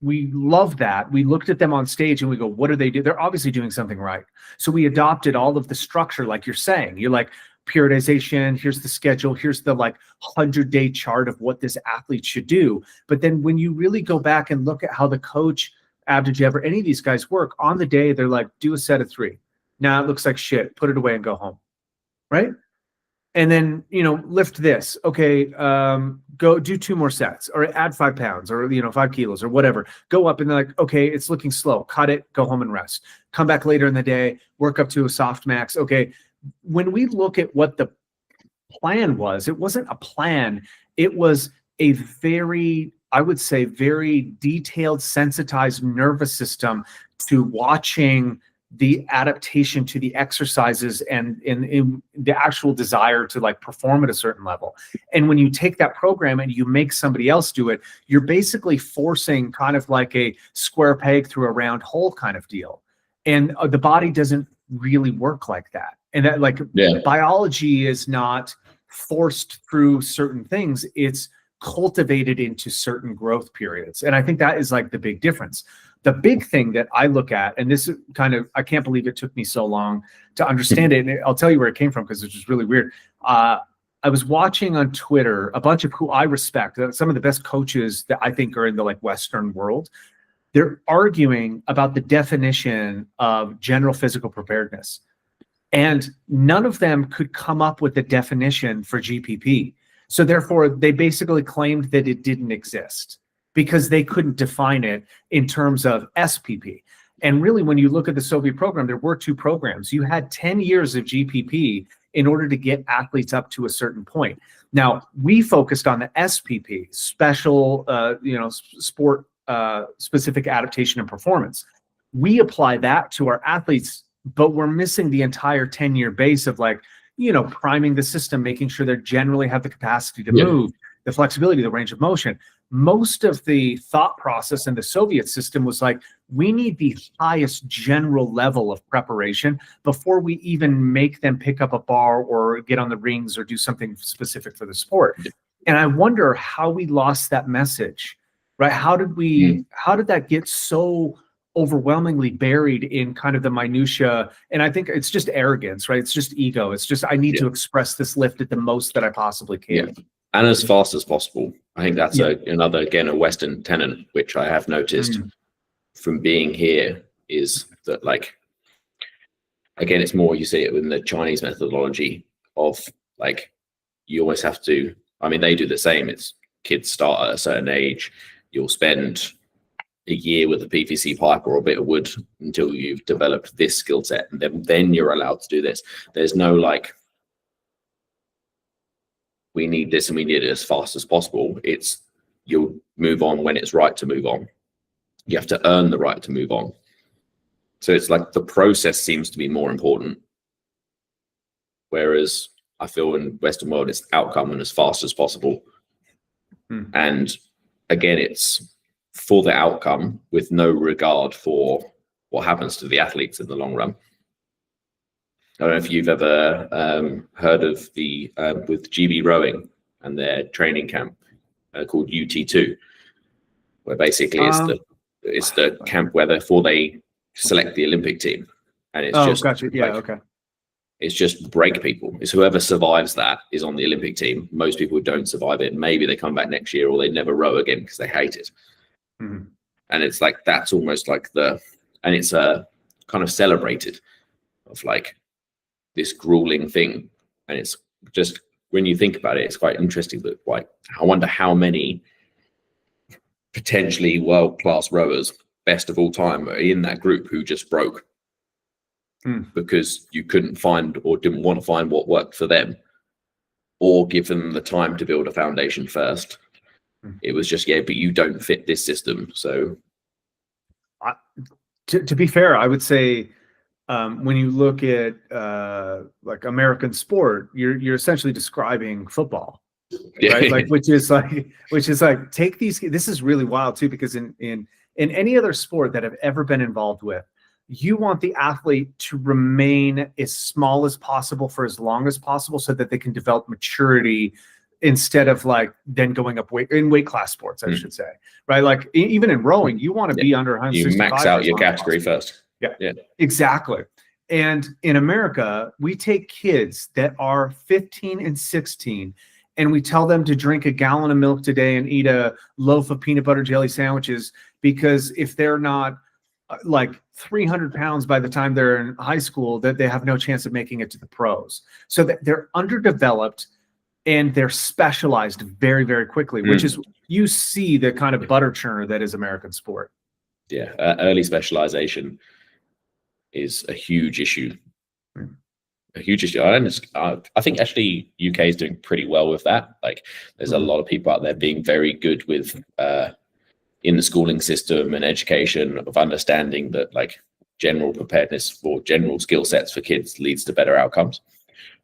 love that. We looked at them on stage and we go, what do they do? They're obviously doing something right. So we adopted all of the structure, like you're saying. You're like, periodization, here's the schedule, here's the like 100-day chart of what this athlete should do. But then when you really go back and look at how the coach, Abdijev, or any of these guys work, on the day, they're like, do a set of 3. Now it looks like shit, put it away and go home, right? And then, you know, lift this. Okay, go do 2 more sets, or add 5 pounds, or, you know, 5 kilos, or whatever. Go up and they're like, okay, it's looking slow. Cut it, go home and rest. Come back later in the day, work up to a soft max. Okay, when we look at what the plan was, it wasn't a plan. It was a very, I would say, very detailed, sensitized nervous system to watching the adaptation to the exercises and in the actual desire to like perform at a certain level. And when you take that program and you make somebody else do it, you're basically forcing kind of like a square peg through a round hole kind of deal. And the body doesn't really work like that. And that, like, biology is not forced through certain things. It's cultivated into certain growth periods. And I think that is like the big difference. The big thing that I look at, and this is kind of, I can't believe it took me so long to understand it. And I'll tell you where it came from, because it's just really weird. I was watching on Twitter a bunch of who I respect, some of the best coaches that I think are in the like Western world. They're arguing about the definition of general physical preparedness. And none of them could come up with a definition for GPP. So therefore, they basically claimed that it didn't exist because they couldn't define it in terms of SPP. And really, when you look at the Soviet program, there were 2 programs. You had 10 years of GPP in order to get athletes up to a certain point. Now, we focused on the SPP, special, you know, sport specific adaptation and performance. We apply that to our athletes, but we're missing the entire 10-year base of like, you know, priming the system, making sure they generally have the capacity to move, the flexibility, the range of motion. Most of the thought process in the Soviet system was like, we need the highest general level of preparation before we even make them pick up a bar or get on the rings or do something specific for the sport. And I wonder how we lost that message, right? How did that get so overwhelmingly buried in kind of the minutia? And I think it's just arrogance, right? It's just ego. It's just, I need to express this lift at the most that I possibly can. And as fast as possible. I think that's another, again, a Western tenet, which I have noticed from being here, is that, like, again, it's more, you see it in the Chinese methodology of like, you always have to, I mean, they do the same. It's kids start at a certain age. You'll spend a year with a PVC pipe or a bit of wood until you've developed this skill set, and then you're allowed to do this. There's no like, we need this and we need it as fast as possible. It's, you'll move on when it's right to move on. You have to earn the right to move on. So it's like the process seems to be more important. Whereas I feel in Western world, it's outcome and as fast as possible. And again, it's for the outcome with no regard for what happens to the athletes in the long run. I don't know if you've ever heard of the with GB rowing and their training camp called UT2, where basically it's the camp where they select the Olympic team, and it's gotcha. Yeah, okay. It's just break people. It's whoever survives that is on the Olympic team. Most people who don't survive it, maybe they come back next year or they never row again because they hate it. Mm-hmm. And it's like, that's almost like and it's kind of celebrated of like this grueling thing. And it's just, when you think about it, it's quite interesting that, like, I wonder how many potentially world-class rowers, best of all time, are in that group who just broke because you couldn't find or didn't want to find what worked for them, or give them the time to build a foundation first. It was just, but you don't fit this system. So to be fair, I would say when you look at like American sport, you're essentially describing football, right? Like which is like take these. This is really wild too, because in any other sport that I've ever been involved with, you want the athlete to remain as small as possible for as long as possible so that they can develop maturity, instead of like then going up weight class sports, I should say, right? Like even in rowing, you want to be under 165. You max out your category first. Yeah, exactly. And in America, we take kids that are 15 and 16 and we tell them to drink a gallon of milk today and eat a loaf of peanut butter jelly sandwiches, because if they're not like 300 pounds by the time they're in high school, that they have no chance of making it to the pros. So that they're underdeveloped and they're specialized very, very quickly, which is, you see the kind of butter churner that is American sport. Yeah, early specialization is a huge issue. A huge issue. I think actually UK is doing pretty well with that. Like, there's a lot of people out there being very good with in the schooling system and education, of understanding that like general preparedness or general skill sets for kids leads to better outcomes.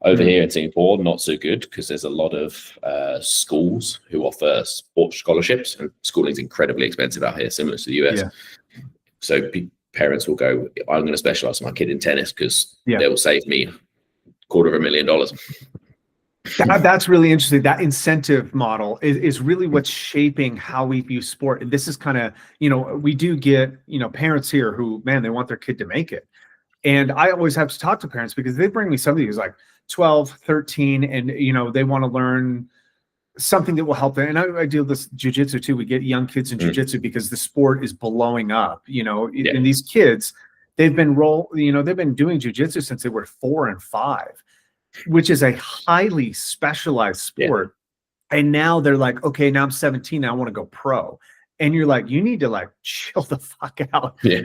Over here in Singapore, not so good, because there's a lot of schools who offer sports scholarships, and schooling is incredibly expensive out here, similar to the US. Yeah. So parents will go, I'm going to specialize my kid in tennis because they will save me $250,000. That's really interesting. That incentive model is really what's shaping how we view sport. And this is kind of, we do get, parents here who, man, they want their kid to make it. And I always have to talk to parents, because they bring me somebody who's like 12, 13, and, they want to learn something that will help them. And I deal with this jiu-jitsu too. We get young kids in jiu-jitsu because the sport is blowing up, and these kids, they've been doing jiu-jitsu since they were 4 and 5. Which is a highly specialized sport. Yeah. And now they're like, okay, now I'm 17, now I want to go pro. And you're like, you need to like chill the fuck out. Yeah.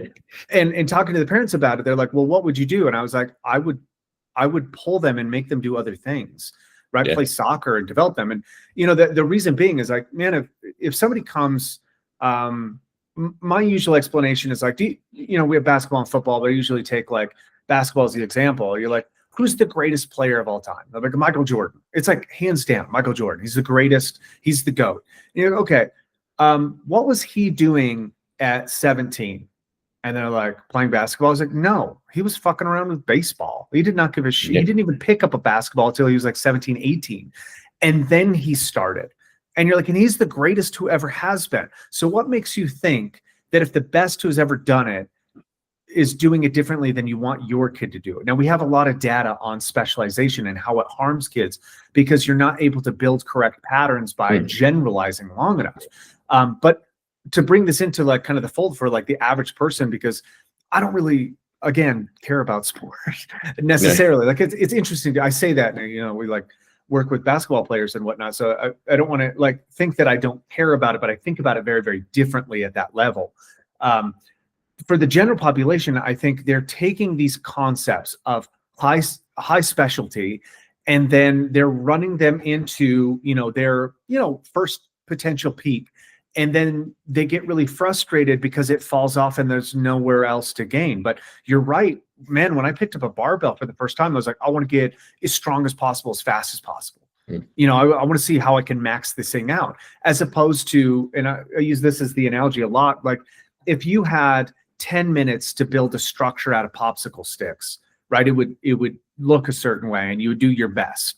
And talking to the parents about it, they're like, well, what would you do? And I was like, I would pull them and make them do other things, right? Yeah. Play soccer and develop them. And, the reason being is like, man, if somebody comes, my usual explanation is like, we have basketball and football, but I usually take like basketball as the example. You're like, who's the greatest player of all time? I'm like, Michael Jordan. It's like hands down, Michael Jordan. He's the greatest. He's the GOAT. And you're like, okay, what was he doing at 17? And they're like, playing basketball. I was like, no, he was fucking around with baseball. He did not give a shit. Yeah. He didn't even pick up a basketball until he was like 17, 18. And then he started. And you're like, and he's the greatest who ever has been. So what makes you think that if the best who's ever done it is doing it differently than you want your kid to do it? Now, we have a lot of data on specialization and how it harms kids, because you're not able to build correct patterns by generalizing long enough. But to bring this into like kind of the fold for like the average person, because I don't really, again, care about sport necessarily. Like it's interesting. I say that, and, we like work with basketball players and whatnot. So I don't want to like think that I don't care about it, but I think about it very, very differently at that level. For the general population, I think they're taking these concepts of high specialty, and then they're running them into, their, first potential peak. And then they get really frustrated because it falls off and there's nowhere else to gain. But you're right, man. When I picked up a barbell for the first time, I was like, I want to get as strong as possible, as fast as possible. You know, I want to see how I can max this thing out, as opposed to, and I use this as the analogy a lot, like if you had 10 minutes to build a structure out of popsicle sticks, right? It would look a certain way and you would do your best.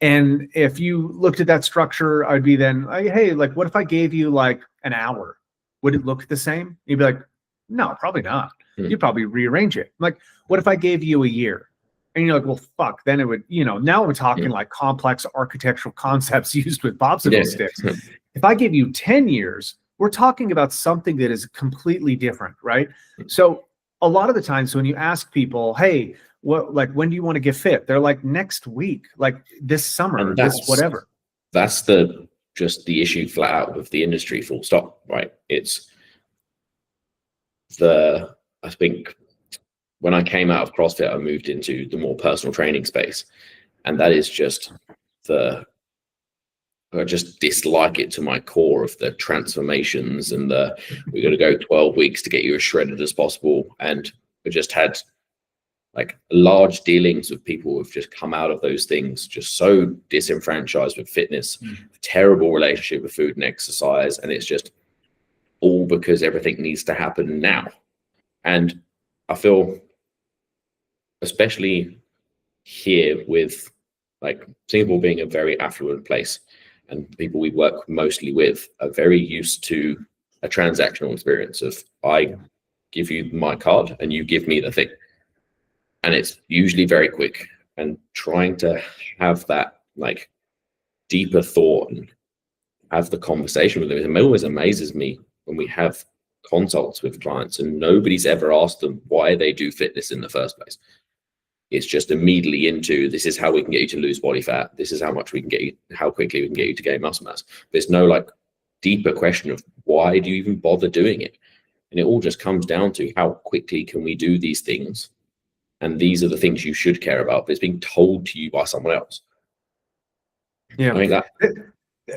And if you looked at that structure, I'd be then like, hey, like, what if I gave you like an hour? Would it look the same? You'd be like, no, probably not. You'd probably rearrange it. Like, what if I gave you a year? And you're like, well, fuck, then it would, you know, now we're talking like complex architectural concepts used with popsicle sticks. If I give you 10 years, we're talking about something that is completely different, right? So a lot of the times when you ask people, hey, what, like, when do you want to get fit? They're like, next week, like this summer, this whatever. That's just the issue flat out with the industry, full stop, right? It's I think when I came out of CrossFit, I moved into the more personal training space. And that is just I just dislike it to my core of the transformations and we're going to go 12 weeks to get you as shredded as possible. And we just had like large dealings with people who've just come out of those things just so disenfranchised with fitness, terrible relationship with food and exercise. And it's just all because everything needs to happen now. And I feel, especially here with like Singapore being a very affluent place, and people we work mostly with are very used to a transactional experience of I give you my card and you give me the thing. And it's usually very quick, and trying to have that like deeper thought and have the conversation with them. It always amazes me when we have consults with clients and nobody's ever asked them why they do fitness in the first place. It's just immediately into, this is how we can get you to lose body fat. This is how much we can get you, how quickly we can get you to gain muscle mass. There's no like deeper question of why do you even bother doing it? And it all just comes down to how quickly can we do these things? And these are the things you should care about, but it's being told to you by someone else. Yeah. I mean,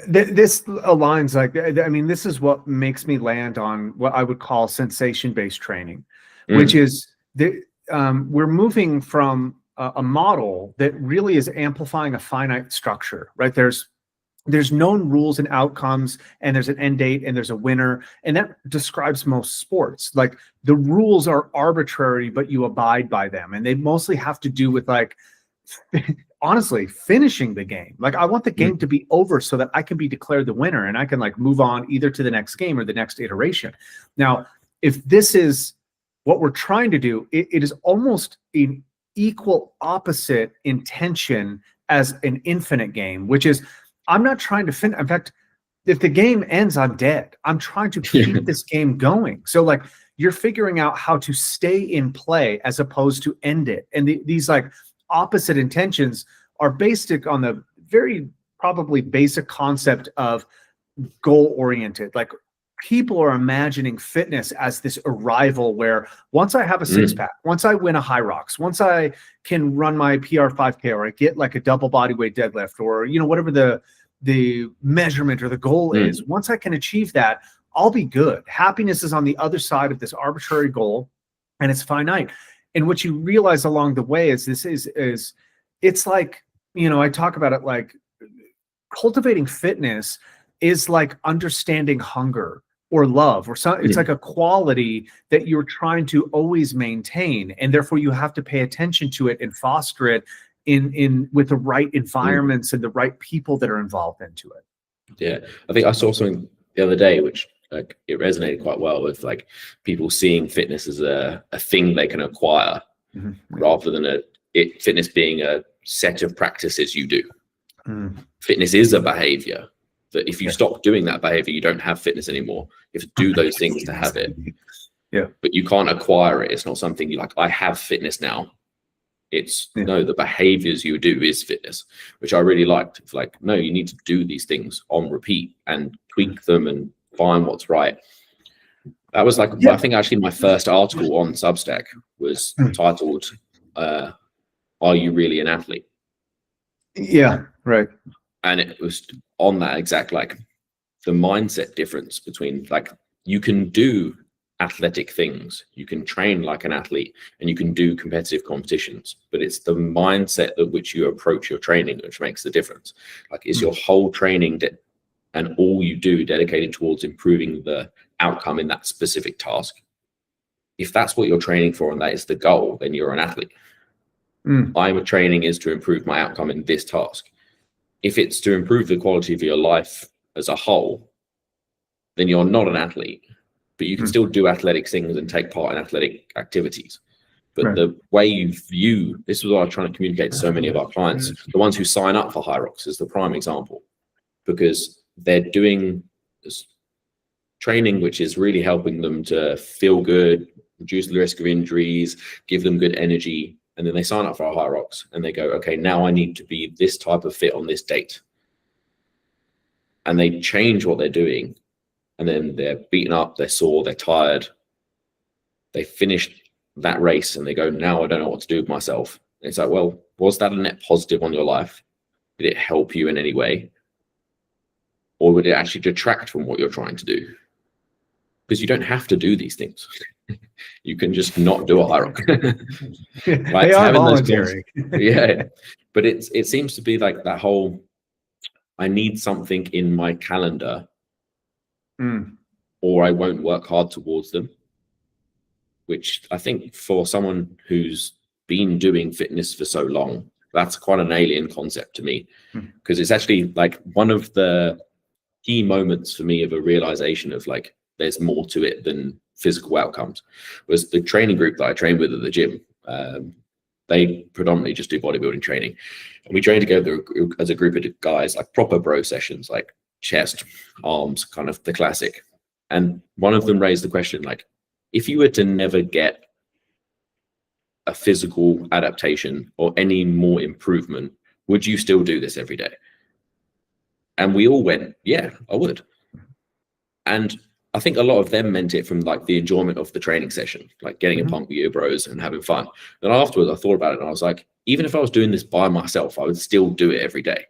this aligns, like, I mean, this is what makes me land on what I would call sensation-based training, which is we're moving from a model that really is amplifying a finite structure, right? There's known rules and outcomes, and there's an end date, and there's a winner, and that describes most sports. Like the rules are arbitrary, but you abide by them, and they mostly have to do with like, honestly, finishing the game. Like I want the game to be over so that I can be declared the winner, and I can like move on either to the next game or the next iteration. Now, if this is what we're trying to do, it is almost an equal opposite intention as an infinite game, which is, I'm not trying to finish. In fact, if the game ends, I'm dead. I'm trying to keep this game going. So like you're figuring out how to stay in play as opposed to end it. And these like opposite intentions are based on the very probably basic concept of goal-oriented. Like people are imagining fitness as this arrival where once I have a six-pack, once I win a high rocks, once I can run my PR 5K, or I get like a double body weight deadlift, or you know, whatever the measurement or the goal is, once I can achieve that, I'll be good. Happiness is on the other side of this arbitrary goal, and it's finite. And what you realize along the way is this is it's like, you know, I talk about it like cultivating fitness is like understanding hunger or love or something. It's like a quality that you're trying to always maintain, and therefore you have to pay attention to it and foster it in with the right environments and the right people that are involved into it. Yeah, I think I saw something the other day which like it resonated quite well with like people seeing fitness as a thing they can acquire rather than fitness being a set of practices you do. Fitness is a behavior that if you stop doing that behavior, you don't have fitness anymore. You have to do those things to have it. Yeah, but you can't acquire it. It's not something you like, I have fitness now. It's no, the behaviors you do is fitness, which I really liked. It's like, no, you need to do these things on repeat and tweak them and find what's right. That was like, I think actually my first article on Substack was titled, Are You Really an Athlete? Yeah, right. And it was on that exact, like the mindset difference between like, you can do athletic things. You can train like an athlete and you can do competitive competitions, but it's the mindset at which you approach your training which makes the difference. Like, is your whole training and all you do dedicated towards improving the outcome in that specific task? If that's what you're training for and that is the goal, then you're an athlete. I'm training is to improve my outcome in this task. If it's to improve the quality of your life as a whole, then you're not an athlete, but you can still do athletic things and take part in athletic activities. But the way you view, this is what I'm trying to communicate to so many of our clients, the ones who sign up for High Rocks is the prime example, because they're doing this training which is really helping them to feel good, reduce the risk of injuries, give them good energy. And then they sign up for our High Rocks and they go, okay, now I need to be this type of fit on this date. And they change what they're doing. And then they're beaten up, they're sore, they're tired. They finished that race and they go, now I don't know what to do with myself. And it's like, well, was that a net positive on your life? Did it help you in any way? Or would it actually detract from what you're trying to do? Because you don't have to do these things. You can just not do a High Rock. Right? They are voluntary. Yeah. But it seems to be like that whole, I need something in my calendar or I won't work hard towards them, which I think for someone who's been doing fitness for so long, that's quite an alien concept to me, because it's actually like one of the key moments for me of a realization of like, there's more to it than physical outcomes, was the training group that I trained with at the gym. They predominantly just do bodybuilding training. And we train together as a group of guys, like proper bro sessions, like chest, arms, kind of the classic. And one of them raised the question, like, if you were to never get a physical adaptation or any more improvement, would you still do this every day? And we all went, yeah, I would. And I think a lot of them meant it from like the enjoyment of the training session, like getting a pump with your bros and having fun. Then afterwards, I thought about it and I was like, even if I was doing this by myself, I would still do it every day.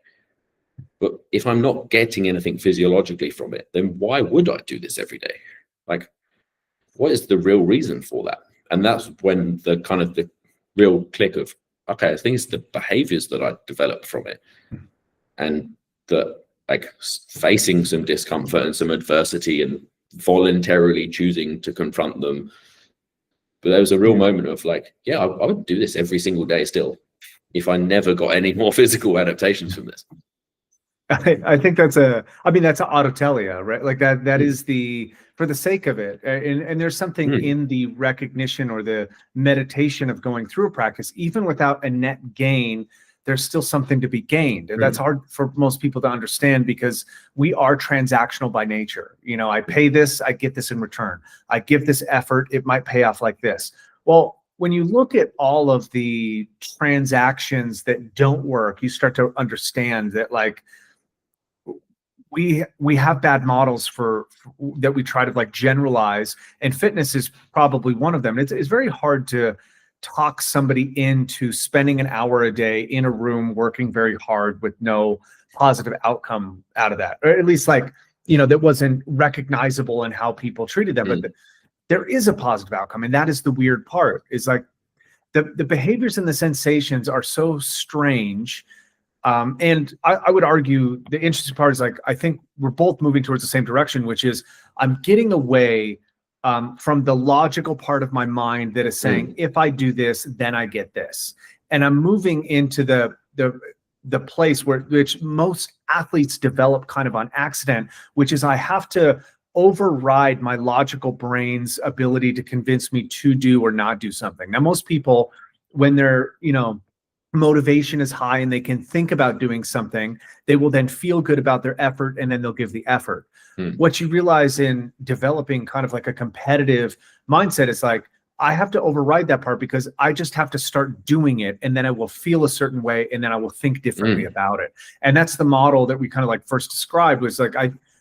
But if I'm not getting anything physiologically from it, then why would I do this every day? Like, what is the real reason for that? And that's when the kind of the real click of, okay, I think it's the behaviors that I developed from it. And that like facing some discomfort and some adversity and voluntarily choosing to confront them. But there was a real moment of like, yeah, I would do this every single day still if I never got any more physical adaptations from this. I think that's that's an autotelia, right? Like that is for the sake of it. And there's something in the recognition or the meditation of going through a practice, even without a net gain, there's still something to be gained. And that's hard for most people to understand because we are transactional by nature. You know, I pay this, I get this in return. I give this effort, it might pay off like this. Well, when you look at all of the transactions that don't work, you start to understand that like, we have bad models for that we try to like generalize, and fitness is probably one of them. It's very hard to talk somebody into spending an hour a day in a room working very hard with no positive outcome out of that, or at least like, you know, that wasn't recognizable in how people treated them. But there is a positive outcome, and that is the weird part. Is like the behaviors and the sensations are so strange. And I would argue the interesting part is like, I think we're both moving towards the same direction, which is I'm getting away from the logical part of my mind that is saying, if I do this, then I get this. And I'm moving into the place which most athletes develop kind of on accident, which is I have to override my logical brain's ability to convince me to do or not do something. Now, most people, when they're, you know, motivation is high and they can think about doing something, they will then feel good about their effort and then they'll give the effort. What you realize in developing kind of like a competitive mindset is like, I have to override that part because I just have to start doing it, and then I will feel a certain way and then I will think differently about it. And that's the model that we kind of like first described, was like,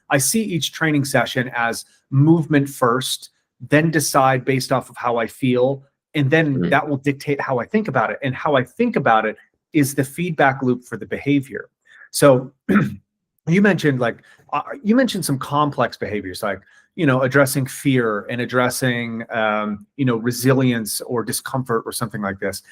I see each training session as movement first, then decide based off of how I feel, and then that will dictate how I think about it. And how I think about it is the feedback loop for the behavior. So you mentioned some complex behaviors, like, addressing fear and addressing, resilience or discomfort or something like this.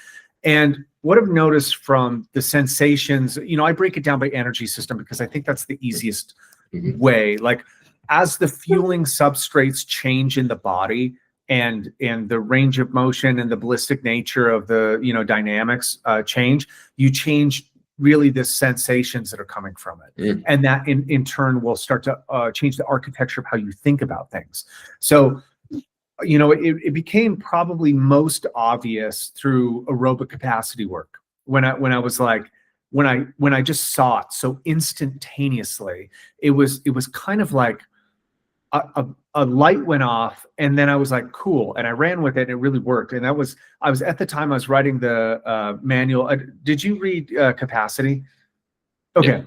And what I've noticed from the sensations, I break it down by energy system because I think that's the easiest way. Like, as the fueling substrates change in the body and the range of motion and the ballistic nature of the, dynamics change, you change really the sensations that are coming from it. And that in turn will start to change the architecture of how you think about things. So, it became probably most obvious through aerobic capacity work when I just saw it so instantaneously. It was kind of like a light went off, and then I was like, cool, and I ran with it, and it really worked. And I was at the time I was writing the manual. Did you read Capacity? Okay. Yeah.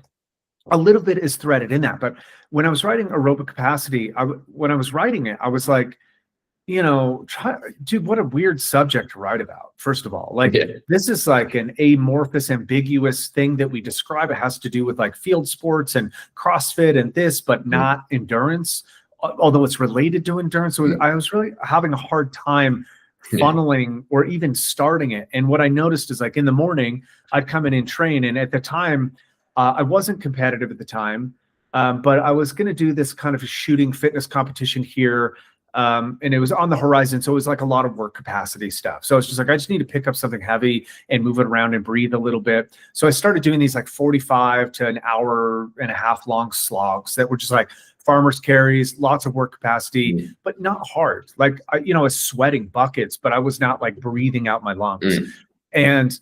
A little bit is threaded in that, but when I was writing aerobic capacity, when I was writing it, I was like, dude, what a weird subject to write about. First of all, this is like an amorphous, ambiguous thing that we describe. It has to do with like field sports and CrossFit and this, but not endurance, although it's related to endurance. So I was really having a hard time funneling or even starting it. And what I noticed is, like, in the morning, I'd come in and train. And at the time, I wasn't competitive at the time, but I was going to do this kind of a shooting fitness competition here. And it was on the horizon. So it was like a lot of work capacity stuff. So it's just like, I just need to pick up something heavy and move it around and breathe a little bit. So I started doing these like 45 to an hour and a half long slogs that were just like farmer's carries, lots of work capacity, but not hard. Like, I was sweating buckets, but I was not like breathing out my lungs. And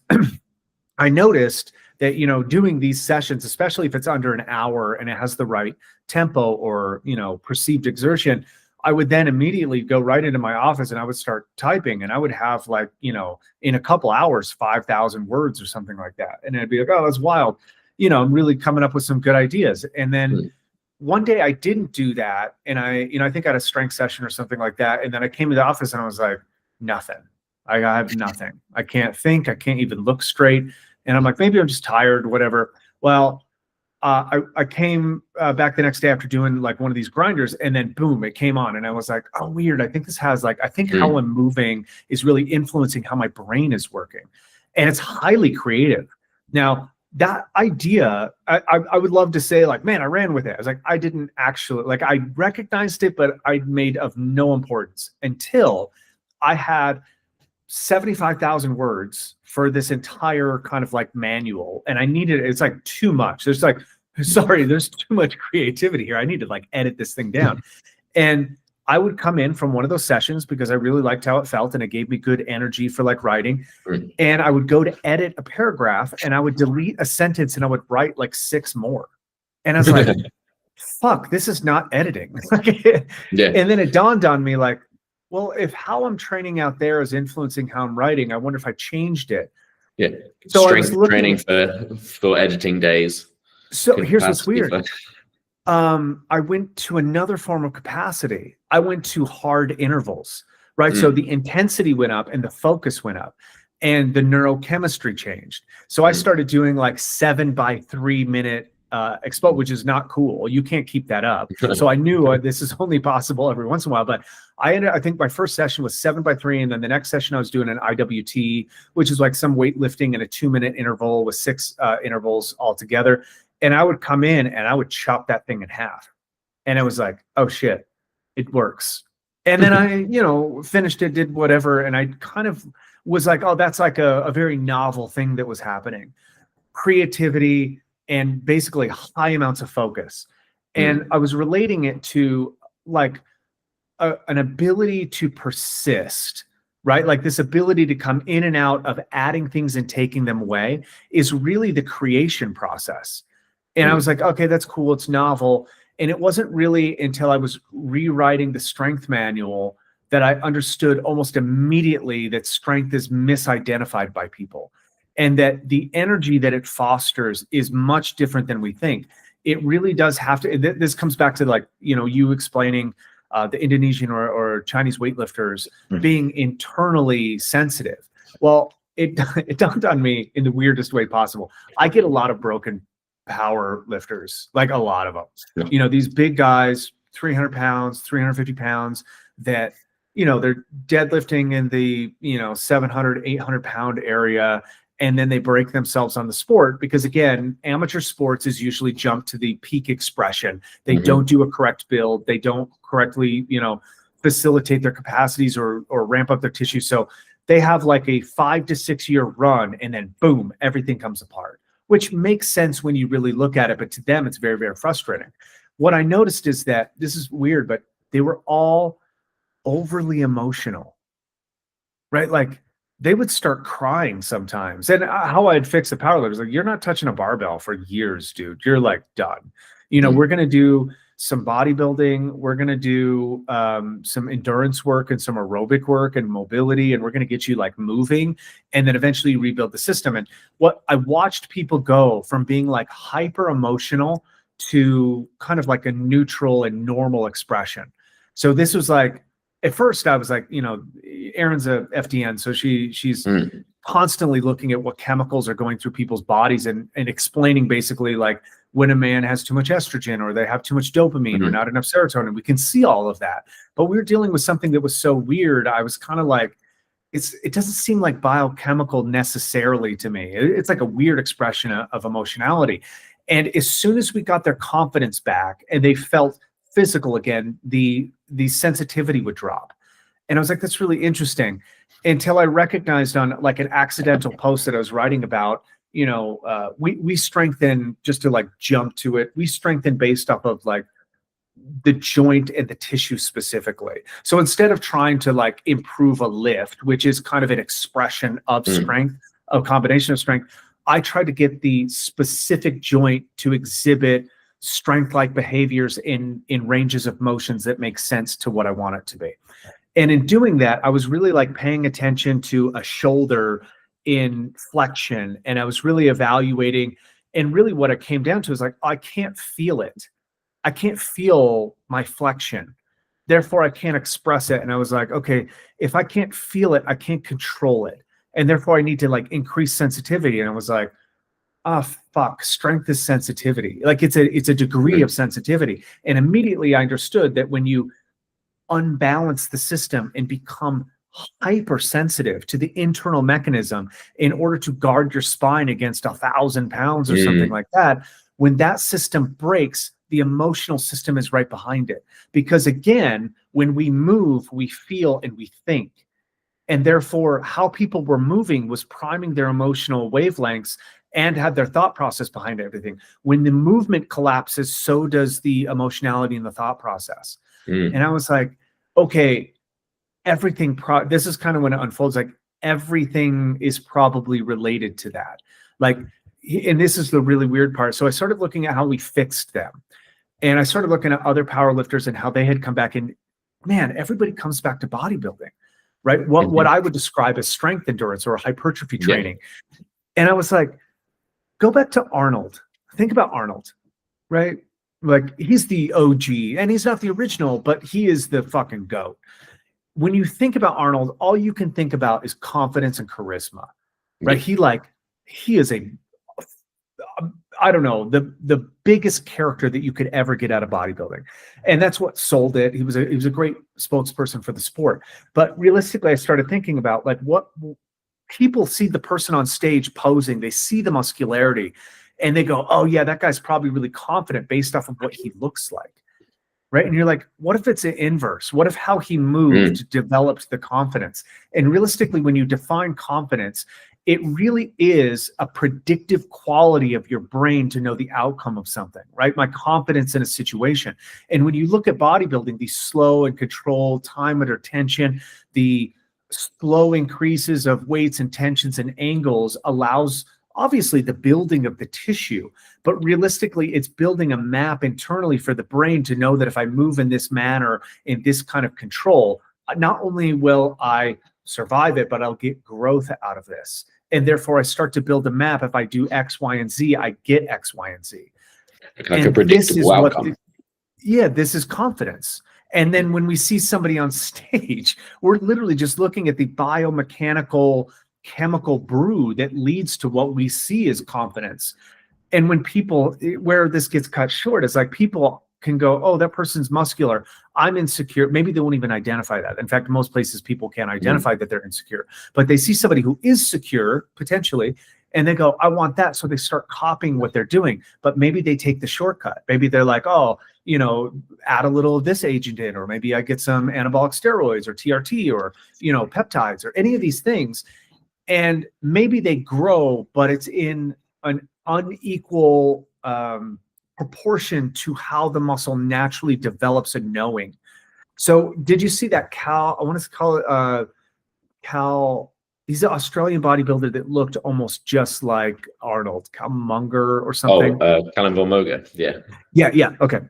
I noticed that, doing these sessions, especially if it's under an hour and it has the right tempo or, perceived exertion, I would then immediately go right into my office and I would start typing, and I would have like, in a couple hours, 5,000 words or something like that. And I'd be like, oh, that's wild. I'm really coming up with some good ideas. And then one day I didn't do that. And I think I had a strength session or something like that. And then I came to the office and I was like, nothing. I have nothing. I can't think. I can't even look straight. And I'm like, maybe I'm just tired, whatever. Well, I came back the next day after doing like one of these grinders, and then boom, it came on. And I was like, oh, weird. I think this has like, I think how I'm moving is really influencing how my brain is working. And it's highly creative. Now, that idea, I would love to say like, man, I ran with it. I was like, I didn't actually, like, I recognized it, but I made of no importance until I had 75,000 words for this entire kind of like manual. And I needed, it's like too much. There's like, there's too much creativity here. I need to like edit this thing down. And I would come in from one of those sessions because I really liked how it felt and it gave me good energy for like writing. And I would go to edit a paragraph and I would delete a sentence and I would write like 6 more. And I was like, fuck, this is not editing. And then it dawned on me like, well, if how I'm training out there is influencing how I'm writing, I wonder if I changed it. Yeah. So strength training for editing days. So here's what's weird. I went to another form of capacity. I went to hard intervals, right? So the intensity went up and the focus went up and the neurochemistry changed. So I started doing like 7 by 3 minute expo, which is not cool. You can't keep that up. So I knew this is only possible every once in a while, but I think my first session was 7 by 3. And then the next session I was doing an IWT, which is like some weightlifting in a 2-minute interval with 6 intervals all together. And I would come in and I would chop that thing in half. And it was like, oh shit, it works. And then I, finished it, did whatever. And I kind of was like, oh, that's like a very novel thing that was happening. Creativity and basically high amounts of focus. And I was relating it to like an ability to persist, right? Like this ability to come in and out of adding things and taking them away is really the creation process. And I was like, okay, that's cool. It's novel. And it wasn't really until I was rewriting the strength manual that I understood almost immediately that strength is misidentified by people and that the energy that it fosters is much different than we think. It really does have to, this comes back to like, you explaining the Indonesian or Chinese weightlifters being internally sensitive. Well, it dawned on me in the weirdest way possible. I get a lot of broken power lifters, like a lot of them, these big guys, 300 pounds, 350 pounds that, you know, they're deadlifting in the, you know, 700, 800 pound area. And then they break themselves on the sport because, again, amateur sports is usually jump to the peak expression. They don't do a correct build. They don't correctly, you know, facilitate their capacities or ramp up their tissue. So they have like a 5 to 6 year run and then boom, everything comes apart, which makes sense when you really look at it. But to them, it's very, very frustrating. What I noticed is that this is weird, but they were all overly emotional, right? Like they would start crying sometimes. And how I'd fix the powerlifters, like, you're not touching a barbell for years, dude. You're like done. You know, we're going to do some bodybuilding. We're going to do some endurance work and some aerobic work and mobility. And we're going to get you like moving and then eventually rebuild the system. And what I watched people go from being like hyper emotional to kind of like a neutral and normal expression. So this was like, at first I was like, you know, Erin's a FDN. So she's constantly looking at what chemicals are going through people's bodies and explaining basically like when a man has too much estrogen or they have too much dopamine or not enough serotonin. We can see all of that, but we were dealing with something that was so weird. I was kind of like, it doesn't seem like biochemical necessarily to me. It's like a weird expression of emotionality. And as soon as we got their confidence back and they felt physical again, the sensitivity would drop. And I was like, that's really interesting, until I recognized on like an accidental post that I was writing about, you know, we strengthen, just to like jump to it, we strengthen based off of like the joint and the tissue specifically. So instead of trying to like improve a lift, which is kind of an expression of strength, a combination of strength, I tried to get the specific joint to exhibit strength-like behaviors in ranges of motions that make sense to what I want it to be. And in doing that, I was really like paying attention to a shoulder in flexion, and I was really evaluating, and really what it came down to is like, I can't feel it. I can't feel my flexion. Therefore, I can't express it. And I was like, okay, if I can't feel it, I can't control it. And therefore I need to like increase sensitivity. And I was like, oh, fuck, strength is sensitivity. Like it's a degree of sensitivity. And immediately I understood that when you unbalance the system and become hypersensitive to the internal mechanism in order to guard your spine against 1,000 pounds or something like that, when that system breaks, the emotional system is right behind it. Because again, when we move, we feel and we think. And therefore, how people were moving was priming their emotional wavelengths and had their thought process behind everything. When the movement collapses, so does the emotionality and the thought process. And I was like, okay, everything, this is kind of when it unfolds, like everything is probably related to that. Like, and this is the really weird part. So I started looking at how we fixed them. And I started looking at other powerlifters and how they had come back, and man, everybody comes back to bodybuilding, right? What I would describe as strength endurance or hypertrophy training. And I was like, go back to Arnold. Think about Arnold, right? Like he's the OG, and he's not the original, but he is the fucking GOAT. When you think about Arnold, all you can think about is confidence and charisma, right? He is a, I don't know, the biggest character that you could ever get out of bodybuilding. And that's what sold it. He was a great spokesperson for the sport. But realistically, I started thinking about like what people see the person on stage posing, they see the muscularity, and they go, oh yeah, that guy's probably really confident based off of what he looks like, right? And you're like, what if it's an inverse? What if how he moved developed the confidence? And realistically, when you define confidence, it really is a predictive quality of your brain to know the outcome of something, right? My confidence in a situation. And when you look at bodybuilding, the slow and controlled time under tension, the slow increases of weights and tensions and angles allows obviously the building of the tissue, but realistically it's building a map internally for the brain to know that if I move in this manner, in this kind of control, not only will I survive it, but I'll get growth out of this. And therefore I start to build a map. If I do X, Y, and Z, I get X, Y, and Z. Like a predictable outcome. This is confidence. And then when we see somebody on stage, we're literally just looking at the biomechanical chemical brew that leads to what we see as confidence. And when people, where this gets cut short is like people can go, oh, that person's muscular, I'm insecure. Maybe they won't even identify that. In fact, most places people can't identify that they're insecure, but they see somebody who is secure potentially, and they go, I want that. So they start copying what they're doing, but maybe they take the shortcut. Maybe they're like, oh, you know, add a little of this agent in, or maybe I get some anabolic steroids or TRT or, you know, peptides or any of these things. And maybe they grow, but it's in an unequal proportion to how the muscle naturally develops a knowing. So did you see that Cal, I want to call it Cal, he's an Australian bodybuilder that looked almost just like Arnold, Cal Munger or something. Callum von Moger, yeah. Yeah, okay.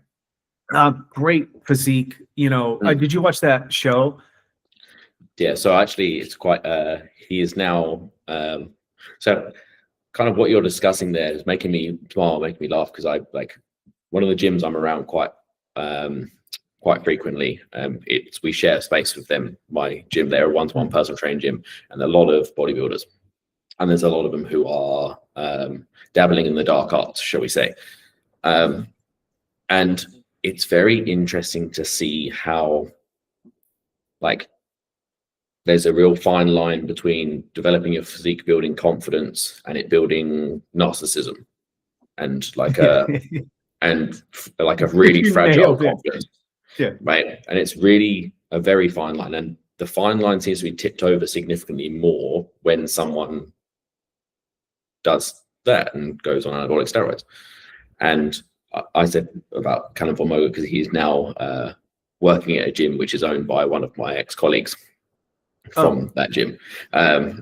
Great physique, you know. Did you watch that show? Yeah, so actually it's quite, he is now, so kind of what you're discussing there is making me smile, making me laugh, because I like one of the gyms I'm around quite frequently. We share space with them. My gym, they're a one-to-one personal training gym, and a lot of bodybuilders, and there's a lot of them who are dabbling in the dark arts, shall we say. And it's very interesting to see how, like, there's a real fine line between developing your physique, building confidence, and it building narcissism, and like a really fragile confidence. Yeah. Right. And it's really a very fine line, and the fine line seems to be tipped over significantly more when someone does that and goes on anabolic steroids. And I said about Callum von Moger because he's now working at a gym which is owned by one of my ex-colleagues from that gym.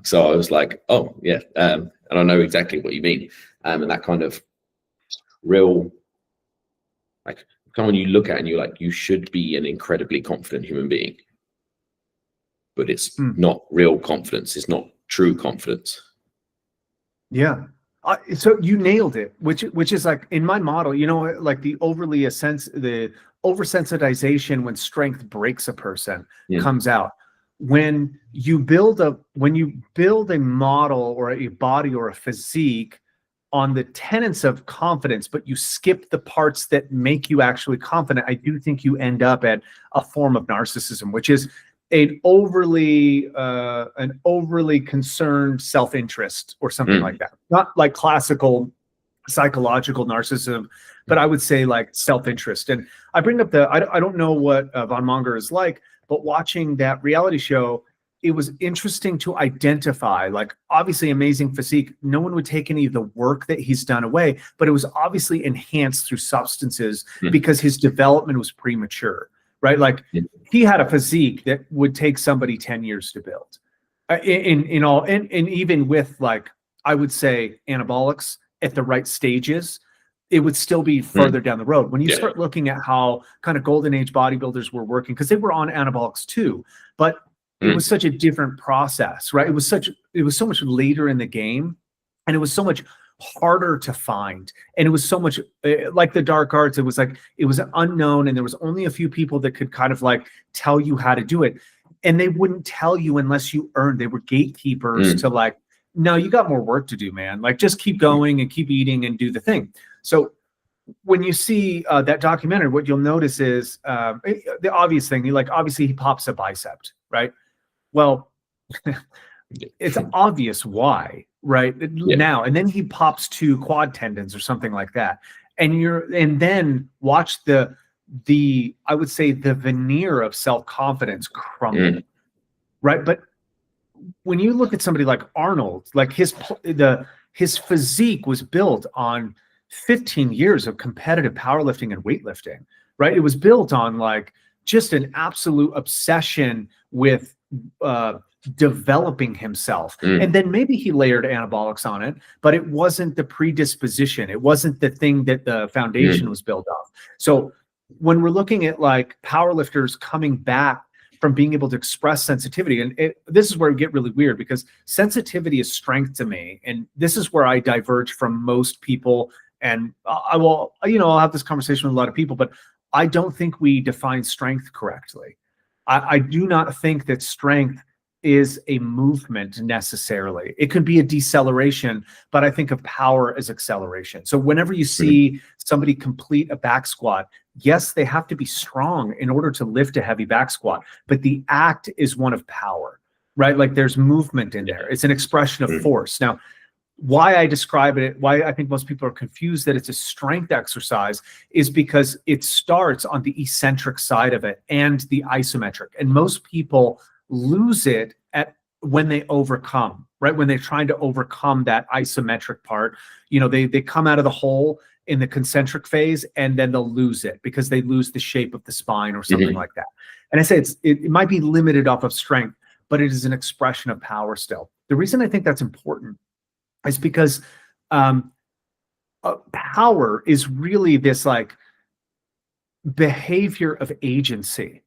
So I was like, oh yeah, and I know exactly what you mean. And that kind of real, like, kind of when you look at it and you're like, you should be an incredibly confident human being, but it's not real confidence. It's not true confidence. Yeah. So you nailed it, which is like in my model, you know, like the oversensitization when strength breaks a person comes out. When you build a model or a body or a physique on the tenets of confidence, but you skip the parts that make you actually confident, I do think you end up at a form of narcissism, which is an overly concerned self-interest or something like that. Not like classical psychological narcissism, but I would say like self-interest. And I bring up I don't know what von Monger is like, but watching that reality show, it was interesting to identify, like, obviously amazing physique. No one would take any of the work that he's done away, but it was obviously enhanced through substances because his development was premature, right? Like he had a physique that would take somebody 10 years to build and even with, like, I would say anabolics at the right stages, it would still be further down the road. When you start looking at how kind of golden age bodybuilders were working, because they were on anabolics too, but it was such a different process, right? It was so much later in the game, and it was so much harder to find. And it was so much like the dark arts. It was unknown, and there was only a few people that could kind of like tell you how to do it. And they wouldn't tell you unless you earned. They were gatekeepers to like, no, you got more work to do, man. Like, just keep going and keep eating and do the thing. So when you see that documentary, what you'll notice is the obvious thing. Obviously he pops a bicep, right? Well, it's obvious why, right? Now, and then he pops 2 quad tendons or something like that. And then watch the I would say the veneer of self-confidence crumble, right? But when you look at somebody like Arnold, like his physique was built on 15 years of competitive powerlifting and weightlifting, right? It was built on like just an absolute obsession with developing himself. And then maybe he layered anabolics on it, but it wasn't the predisposition. It wasn't the thing that the foundation was built off. So when we're looking at like powerlifters coming back from being able to express sensitivity, and this is where we get really weird, because sensitivity is strength to me. And this is where I diverge from most people. And I'll have this conversation with a lot of people, but I don't think we define strength correctly. I do not think that strength is a movement necessarily. It could be a deceleration, but I think of power as acceleration. So whenever you see somebody complete a back squat, yes, they have to be strong in order to lift a heavy back squat, but the act is one of power, right? Like there's movement in there. It's an expression of force. Now, why I describe it, why I think most people are confused that it's a strength exercise, is because it starts on the eccentric side of it and the isometric. And most people lose it when they overcome, right? When they're trying to overcome that isometric part, they come out of the hole in the concentric phase, and then they'll lose it because they lose the shape of the spine or something like that. And I say it might be limited off of strength, but it is an expression of power still. The reason I think that's important is because power is really this like behavior of agency,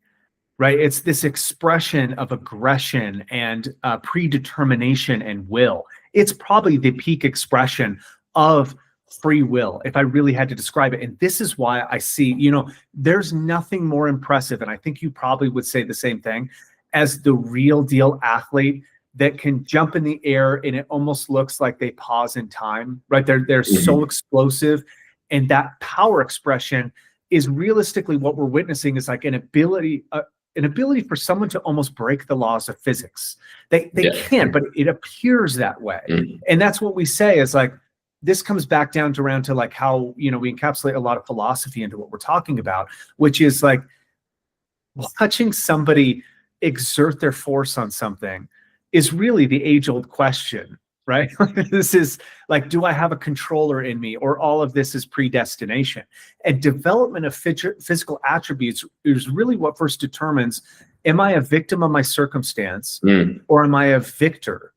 right? It's this expression of aggression and predetermination and will. It's probably the peak expression of free will, if I really had to describe it. And this is why I see, there's nothing more impressive, and I think you probably would say the same thing, as the real deal athlete that can jump in the air and it almost looks like they pause in time, right? They're so explosive. And that power expression is realistically what we're witnessing is like an ability for someone to almost break the laws of physics. They can't, but it appears that way. And that's what we say is like, this comes back down to around to like how, we encapsulate a lot of philosophy into what we're talking about, which is like watching somebody exert their force on something is really the age-old question, right? This is like, do I have a controller in me, or all of this is predestination? And development of physical attributes is really what first determines, am I a victim of my circumstance or am I a victor?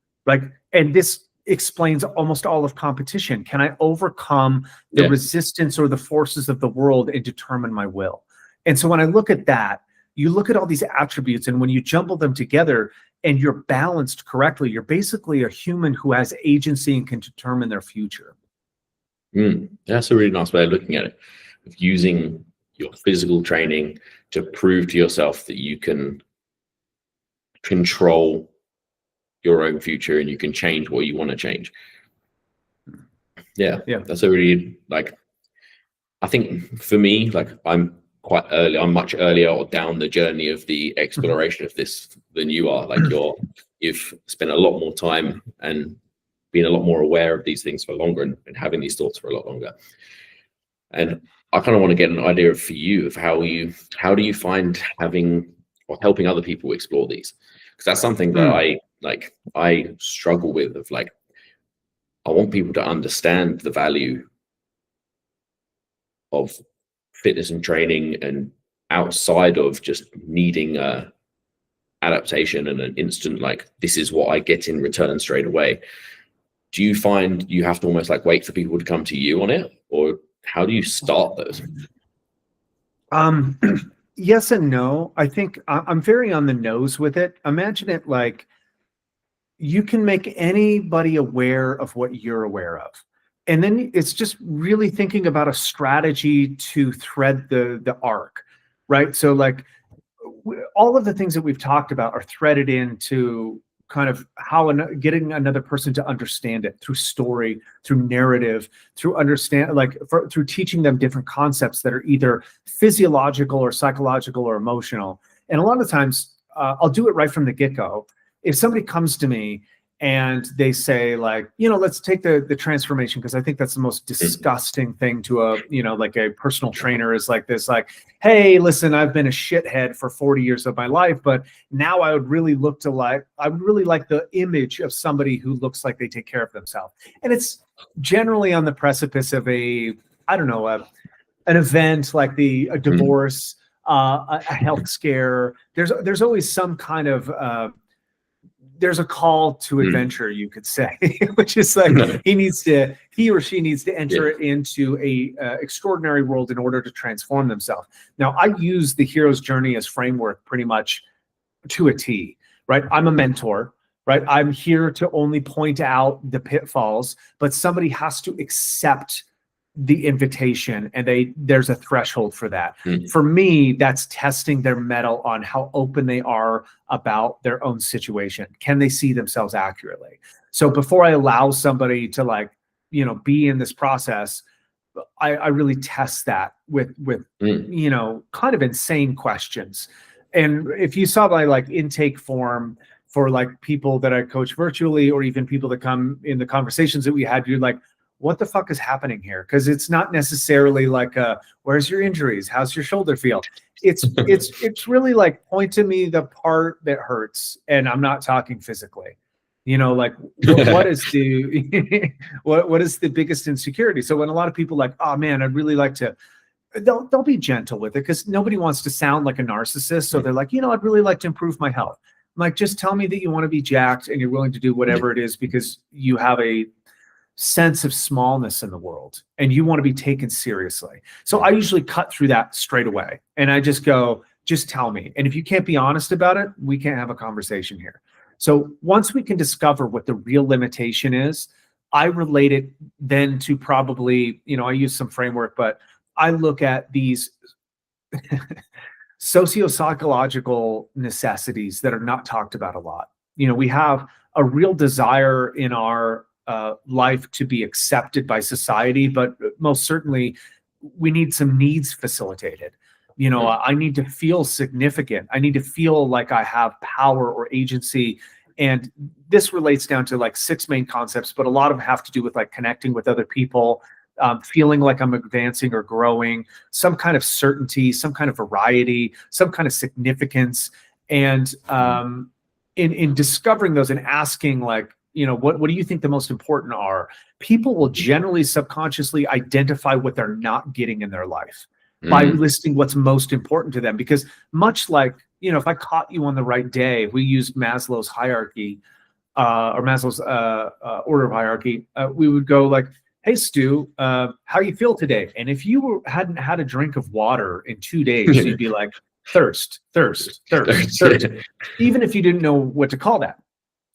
And this explains almost all of competition. Can I overcome the resistance or the forces of the world and determine my will? And so when I look at that, you look at all these attributes, and when you jumble them together and you're balanced correctly, you're basically a human who has agency and can determine their future. That's a really nice way of looking at it, of using your physical training to prove to yourself that you can control your own future and you can change what you want to change. Yeah. That's a really, I think for me, I'm quite early, I'm much earlier down the journey of the exploration of this than you are. You've spent a lot more time and been a lot more aware of these things for longer and having these thoughts for a lot longer. And I kind of want to get an idea for you of how do you find having or helping other people explore these? Because that's something that I struggle with, of I want people to understand the value of fitness and training, and outside of just needing a adaptation and an instant this is what I get in return straight away. Do you find you have to almost wait for people to come to you on it, or how do you start those? Yes and no. I think I'm very on the nose with it. Imagine it like you can make anybody aware of what you're aware of. And then it's just really thinking about a strategy to thread the arc, right? So all of the things that we've talked about are threaded into kind of how getting another person to understand it through story, through narrative, through through teaching them different concepts that are either physiological or psychological or emotional. And a lot of times I'll do it right from the get-go. If somebody comes to me and they say let's take the transformation, because I think that's the most disgusting thing to a personal trainer is hey, listen, I've been a shithead for 40 years of my life, but now I would really like the image of somebody who looks like they take care of themselves. And it's generally on the precipice of an event like a divorce, a health scare. There's always some kind of there's a call to adventure, you could say, which is he or she needs to enter into a extraordinary world in order to transform themselves. Now, I use the hero's journey as framework pretty much to a T, right? I'm a mentor, right? I'm here to only point out the pitfalls, but somebody has to accept the invitation, and there's a threshold for that. For me, that's testing their mettle on how open they are about their own situation. Can they see themselves accurately? So before I allow somebody to, like, you know, be in this process, I really test that with you know, kind of insane questions. And if you saw my like intake form for like people that I coach virtually, or even people that come in the conversations that we had, you're like, what the fuck is happening here? Because it's not necessarily like where's your injuries? How's your shoulder feel? It's really like, point to me the part that hurts, and I'm not talking physically. You know, like what is the what is the biggest insecurity? So when a lot of people like, oh man, I'd really like to, they'll be gentle with it, because nobody wants to sound like a narcissist. So they're like, you know, I'd really like to improve my health. I'm like, just tell me that you want to be jacked and you're willing to do whatever it is because you have a sense of smallness in the world and you want to be taken seriously. So I usually cut through that straight away, and I just go, just tell me. And if you can't be honest about it, we can't have a conversation here. So once we can discover what the real limitation is, I relate it then to probably, you know, I use some framework, but I look at these socio-psychological necessities that are not talked about a lot. You know, we have a real desire in our life to be accepted by society, but most certainly we need some needs facilitated. You know, I need to feel significant. I need to feel like I have power or agency. And this relates down to like 6 main concepts, but a lot of them have to do with like connecting with other people, feeling like I'm advancing or growing, some kind of certainty, some kind of variety, some kind of significance. And in discovering those and asking, like, you know, what do you think the most important are? People will generally subconsciously identify what they're not getting in their life by listing what's most important to them. Because much like, you know, if I caught you on the right day, we used Maslow's hierarchy or Maslow's order of hierarchy, we would go like, hey, Stu, how you feel today? And if you hadn't had a drink of water in 2 days, you'd be like, thirst. Even if you didn't know what to call that.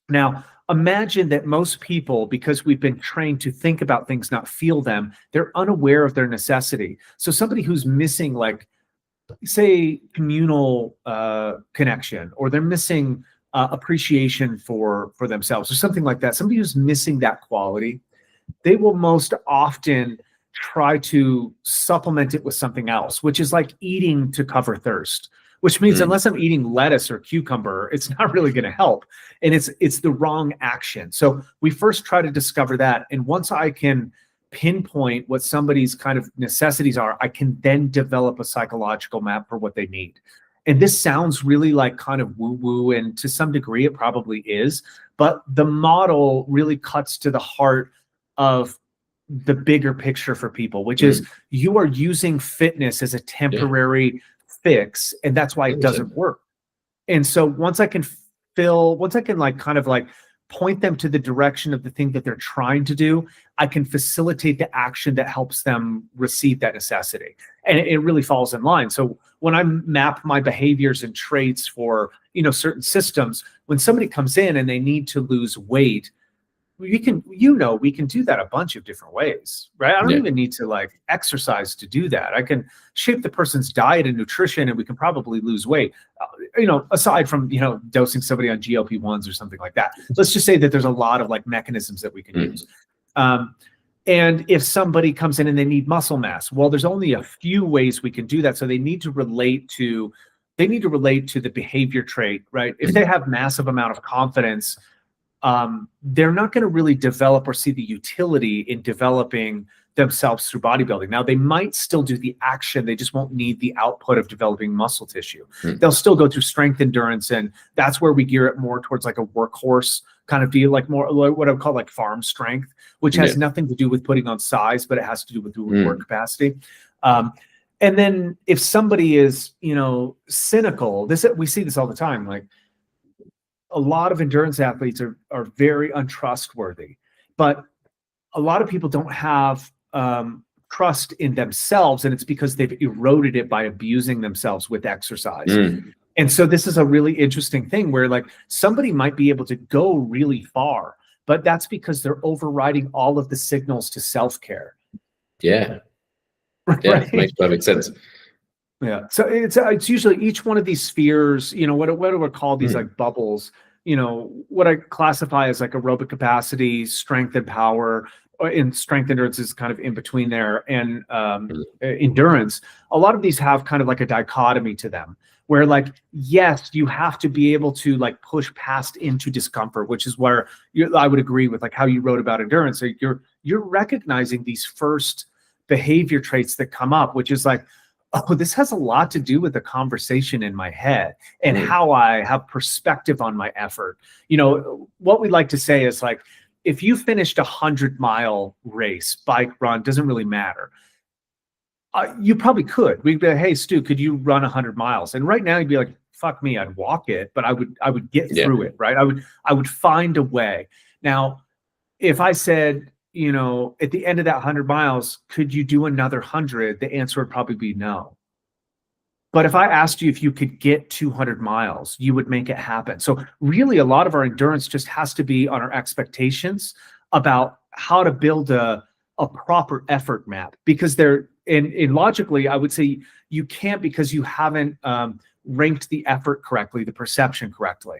Now, imagine that most people, because we've been trained to think about things, not feel them, they're unaware of their necessity. So somebody who's missing, like, say, communal connection, or they're missing appreciation for themselves or something like that, somebody who's missing that quality, they will most often try to supplement it with something else, which is like eating to cover thirst. Which means unless I'm eating lettuce or cucumber, it's not really going to help. And it's the wrong action. So we first try to discover that. And once I can pinpoint what somebody's kind of necessities are, I can then develop a psychological map for what they need. And this sounds really like kind of woo-woo, and to some degree it probably is. But the model really cuts to the heart of the bigger picture for people, which is you are using fitness as a temporary fix, and that's why it doesn't work. And so once I can like kind of like point them to the direction of the thing that they're trying to do, I can facilitate the action that helps them receive that necessity. And it really falls in line. So when I map my behaviors and traits for, you know, certain systems, when somebody comes in and they need to lose weight, we can do that a bunch of different ways, right? I don't even need to like exercise to do that. I can shape the person's diet and nutrition, and we can probably lose weight. You know, aside from, you know, dosing somebody on GLP-1s or something like that. Let's just say that there's a lot of like mechanisms that we can use. And if somebody comes in and they need muscle mass, well, there's only a few ways we can do that. So they need to relate to the behavior trait, right? If they have massive amount of confidence, they're not going to really develop or see the utility in developing themselves through bodybuilding. Now, they might still do the action, they just won't need the output of developing muscle tissue. They'll still go through strength endurance, and that's where we gear it more towards like a workhorse kind of deal, like more like what I would call like farm strength, which has nothing to do with putting on size, but it has to do with work capacity. And then if somebody is, you know, cynical, we see this all the time, like, a lot of endurance athletes are very untrustworthy, but a lot of people don't have trust in themselves, and it's because they've eroded it by abusing themselves with exercise. And so this is a really interesting thing where like somebody might be able to go really far, but that's because they're overriding all of the signals to self-care. Yeah. Right? Yeah, makes perfect sense. Yeah. So it's usually each one of these spheres, what do we call these like bubbles, what I classify as like aerobic capacity, strength and power, and strength endurance is kind of in between there, and endurance. A lot of these have kind of like a dichotomy to them where like, yes, you have to be able to like push past into discomfort, which is where I would agree with like how you wrote about endurance. So you're recognizing these first behavior traits that come up, which is like, oh, this has a lot to do with the conversation in my head and how I have perspective on my effort. What we like to say is like, if you finished a 100-mile race, bike, run, doesn't really matter. You probably could. We'd be like, hey, Stu, could you run 100 miles? And right now you'd be like, fuck me, I'd walk it, but I would get through it, right? I would find a way. Now, if I said, at the end of that 100 miles, could you do another 100? The answer would probably be no. But if I asked you if you could get 200 miles, you would make it happen. So really a lot of our endurance just has to be on our expectations about how to build a proper effort map, because and logically, I would say you can't, because you haven't ranked the effort correctly, the perception correctly.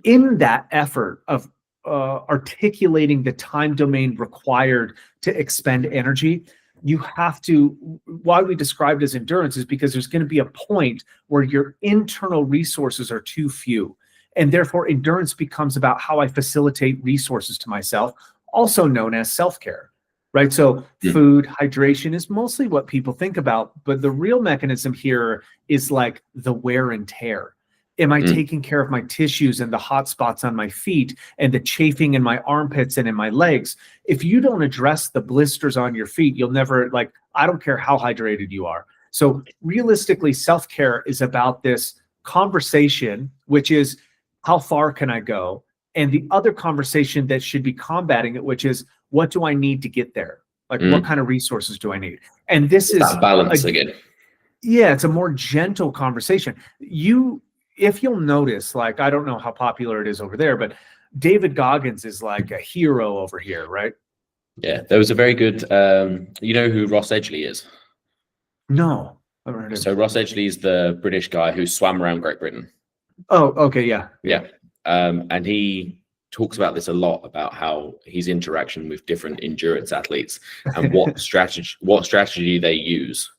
In that effort of articulating the time domain required to expend energy, you have to, why we described as endurance is because there's going to be a point where your internal resources are too few. And therefore endurance becomes about how I facilitate resources to myself, also known as self-care, right? So food, hydration is mostly what people think about, but the real mechanism here is like the wear and tear. Am I taking care of my tissues and the hot spots on my feet and the chafing in my armpits and in my legs? If you don't address the blisters on your feet, you'll never, like, I don't care how hydrated you are. So realistically, self-care is about this conversation, which is how far can I go? And the other conversation that should be combating it, which is what do I need to get there? Like what kind of resources do I need? And this is that balance again. Yeah, it's a more gentle conversation. If you'll notice, like, I don't know how popular it is over there, but David Goggins is like a hero over here, right? Yeah, there was a very good, you know who Ross Edgley is? No. I've heard of him. So Ross Edgley is the British guy who swam around Great Britain. Oh, okay, yeah. And he talks about this a lot, about how his interaction with different endurance athletes and what strategy they use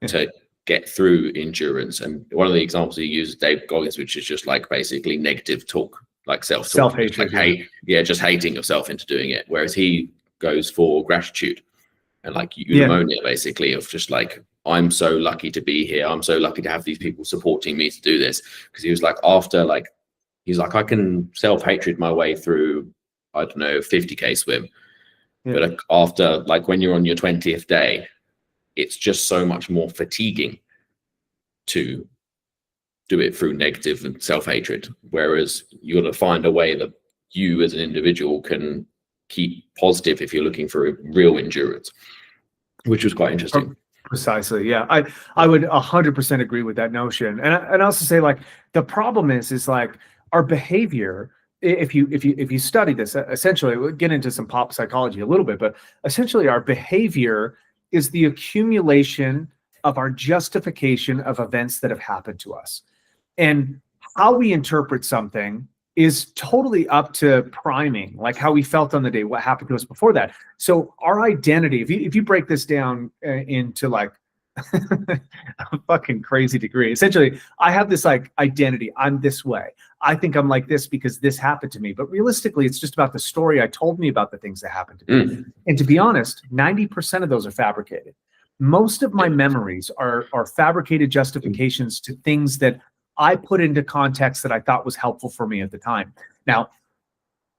to get through endurance. And one of the examples he uses, Dave Goggins, which is just like basically negative talk, like self-hatred, like just hating yourself into doing it. Whereas he goes for gratitude and like eudaimonia, basically, of just like, I'm so lucky to be here. I'm so lucky to have these people supporting me to do this. Because he was like, he's like, I can self-hatred my way through, I don't know, 50K swim. But after, like, when you're on your 20th day, it's just so much more fatiguing to do it through negative and self-hatred. Whereas you got to find a way that you as an individual can keep positive if you're looking for a real endurance, which was quite interesting. Precisely. Yeah. I would 100% agree with that notion. And I also say, like, the problem is like our behavior, if you study this, essentially, we'll get into some pop psychology a little bit, but essentially our behavior is the accumulation of our justification of events that have happened to us. And how we interpret something is totally up to priming, like how we felt on the day, what happened to us before that. So our identity, if you break this down into like a fucking crazy degree, essentially, I have this like identity. I'm this way. I think I'm like this because this happened to me. But realistically, it's just about the story I told me about the things that happened to me. And to be honest, 90% of those are fabricated. Most of my memories are fabricated justifications to things that I put into context that I thought was helpful for me at the time. Now,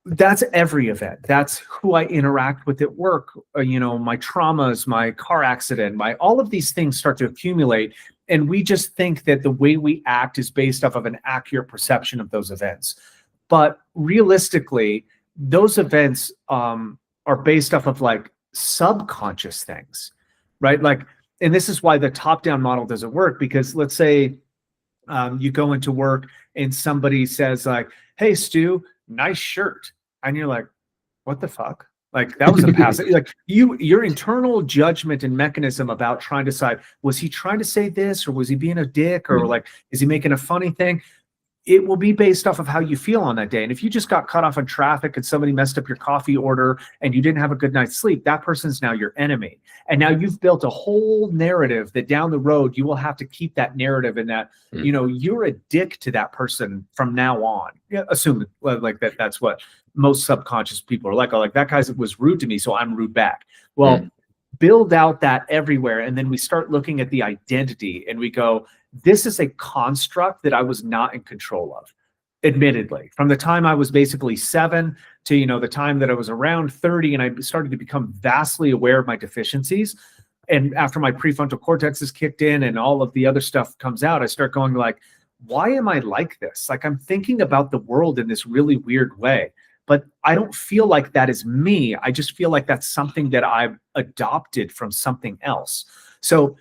that's every event. That's who I interact with at work. My traumas, my car accident, all of these things start to accumulate. And we just think that the way we act is based off of an accurate perception of those events. But realistically, those events are based off of like subconscious things, right? Like, and this is why the top-down model doesn't work, because let's say you go into work and somebody says like, hey, Stu, nice shirt. And you're like, what the fuck? Like that was a passive, like your internal judgment and mechanism about trying to decide, was he trying to say this, or was he being a dick, or like, is he making a funny thing? It will be based off of how you feel on that day. And if you just got cut off in traffic and somebody messed up your coffee order and you didn't have a good night's sleep, that person's now your enemy. And now you've built a whole narrative that down the road, you will have to keep that narrative, and that, you know, you're a dick to that person from now on. Yeah, assume like that's what most subconscious people are like. Oh, like that guy was rude to me, so I'm rude back. Well, build out that everywhere. And then we start looking at the identity and we go, this is a construct that I was not in control of, admittedly. From the time I was basically 7 to, you know, the time that I was around 30, and I started to become vastly aware of my deficiencies. And after my prefrontal cortex is kicked in and all of the other stuff comes out, I start going like, why am I like this? Like, I'm thinking about the world in this really weird way, but I don't feel like that is me. I just feel like that's something that I've adopted from something else. So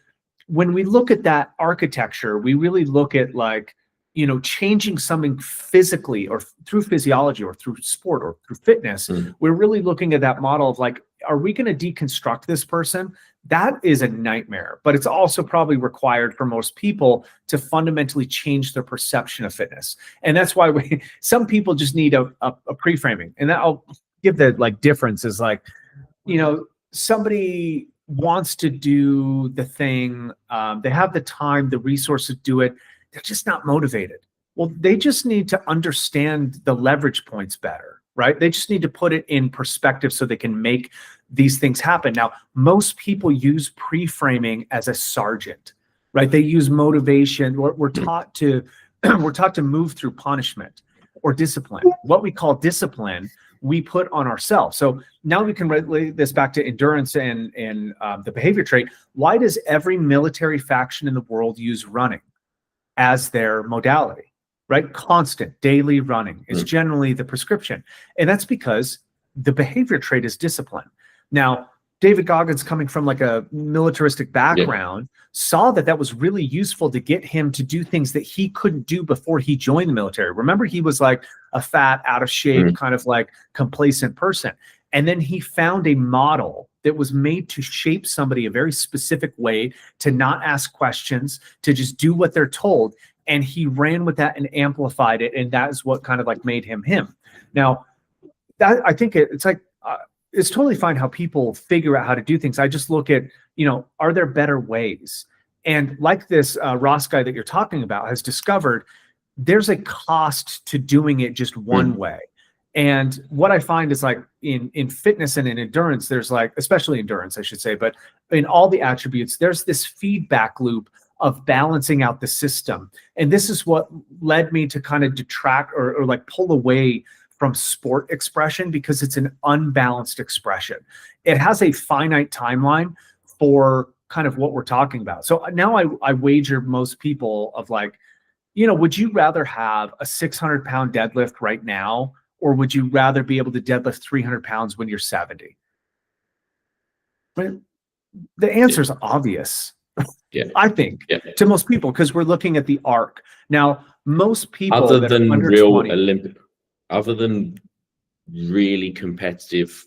when we look at that architecture, we really look at like, you know, changing something physically or through physiology or through sport or through fitness. We're really looking at that model of like, are we going to deconstruct this person? That is a nightmare, but it's also probably required for most people to fundamentally change their perception of fitness. And that's why some people just need a pre-framing. And I'll give the like difference is like, you know, somebody wants to do the thing, they have the time, the resources to do it, they're just not motivated. Well, they just need to understand the leverage points better, right? They just need to put it in perspective so they can make these things happen. Now, most people use pre-framing as a sergeant, right? They use motivation. We're taught to move through punishment or discipline. What we call discipline, we put on ourselves. So now we can relate this back to endurance and the behavior trait. Why does every military faction in the world use running as their modality, right? Constant daily running is generally the prescription. And that's because the behavior trait is discipline. Now, David Goggins, coming from like a militaristic background, saw that that was really useful to get him to do things that he couldn't do before he joined the military. Remember, he was like a fat, out of shape, kind of like complacent person. And then he found a model that was made to shape somebody a very specific way, to not ask questions, to just do what they're told. And he ran with that and amplified it. And that is what kind of like made him him. Now, that I think it's like, it's totally fine how people figure out how to do things. I just look at, you know, are there better ways? And like this Ross guy that you're talking about has discovered, there's a cost to doing it just one way. And what I find is like in fitness and in endurance, there's like, especially endurance, I should say, but in all the attributes, there's this feedback loop of balancing out the system. And this is what led me to kind of detract or like pull away from sport expression, because it's an unbalanced expression. It has a finite timeline for kind of what we're talking about. So now I wager most people of like, you know, would you rather have a 600-pound deadlift right now, or would you rather be able to deadlift 300 pounds when you're 70? But the answer is obvious, I think, to most people, because we're looking at the arc. Now, most people other than real 20, Olympic, other than really competitive,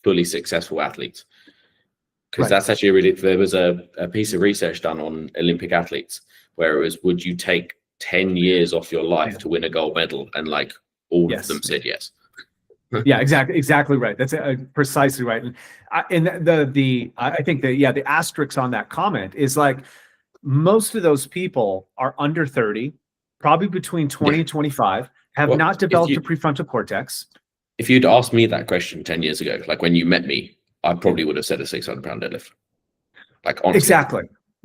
fully successful athletes, because that's actually really, there was a piece of research done on Olympic athletes where it was, would you take 10 years off your life to win a gold medal? And like all of them said yes. Yeah, exactly right. That's precisely right. And I think the asterisk on that comment is like, most of those people are under 30, probably between 20 and 25, have not developed a prefrontal cortex. If you'd asked me that question 10 years ago, like when you met me, I probably would have said a 600-pound deadlift. Like, honestly. Exactly.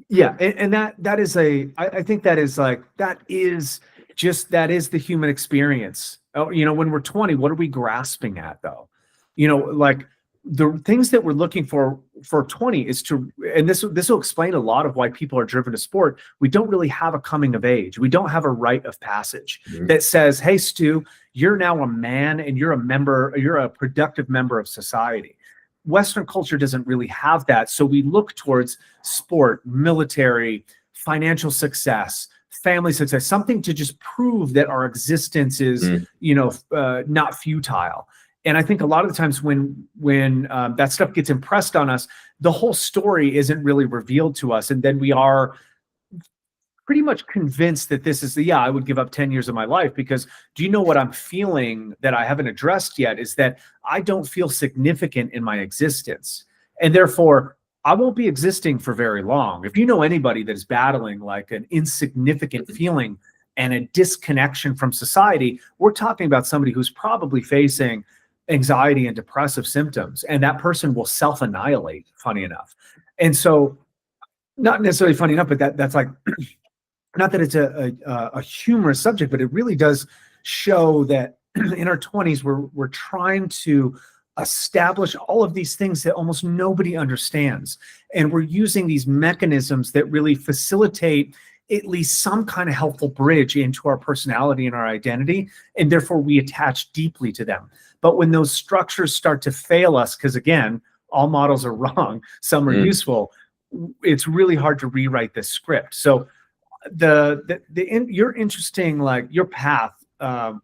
Yeah. And that is I think that is like, that is the human experience. Oh, you know, when we're 20, what are we grasping at though? You know, like the things that we're looking for 20 is to, and this will explain a lot of why people are driven to sport. We don't really have a coming of age. We don't have a rite of passage that says, hey, Stu, you're now a man and you're a productive member of society. Western culture doesn't really have that. So we look towards sport, military, financial success, family success, something to just prove that our existence is, not futile. And I think a lot of the times when that stuff gets impressed on us, the whole story isn't really revealed to us. And then we are pretty much convinced that this is I would give up 10 years of my life, because do you know what I'm feeling that I haven't addressed yet is that I don't feel significant in my existence. And therefore, I won't be existing for very long. If you know anybody that is battling like an insignificant feeling and a disconnection from society, we're talking about somebody who's probably facing anxiety and depressive symptoms, and that person will self-annihilate, funny enough. And so, not necessarily funny enough, but that's like, not that it's a humorous subject, but it really does show that in our 20s, we're trying to establish all of these things that almost nobody understands. And we're using these mechanisms that really facilitate at least some kind of helpful bridge into our personality and our identity. And therefore we attach deeply to them. But when those structures start to fail us, because again, all models are wrong, some are useful, it's really hard to rewrite this script. So you're interesting, like your path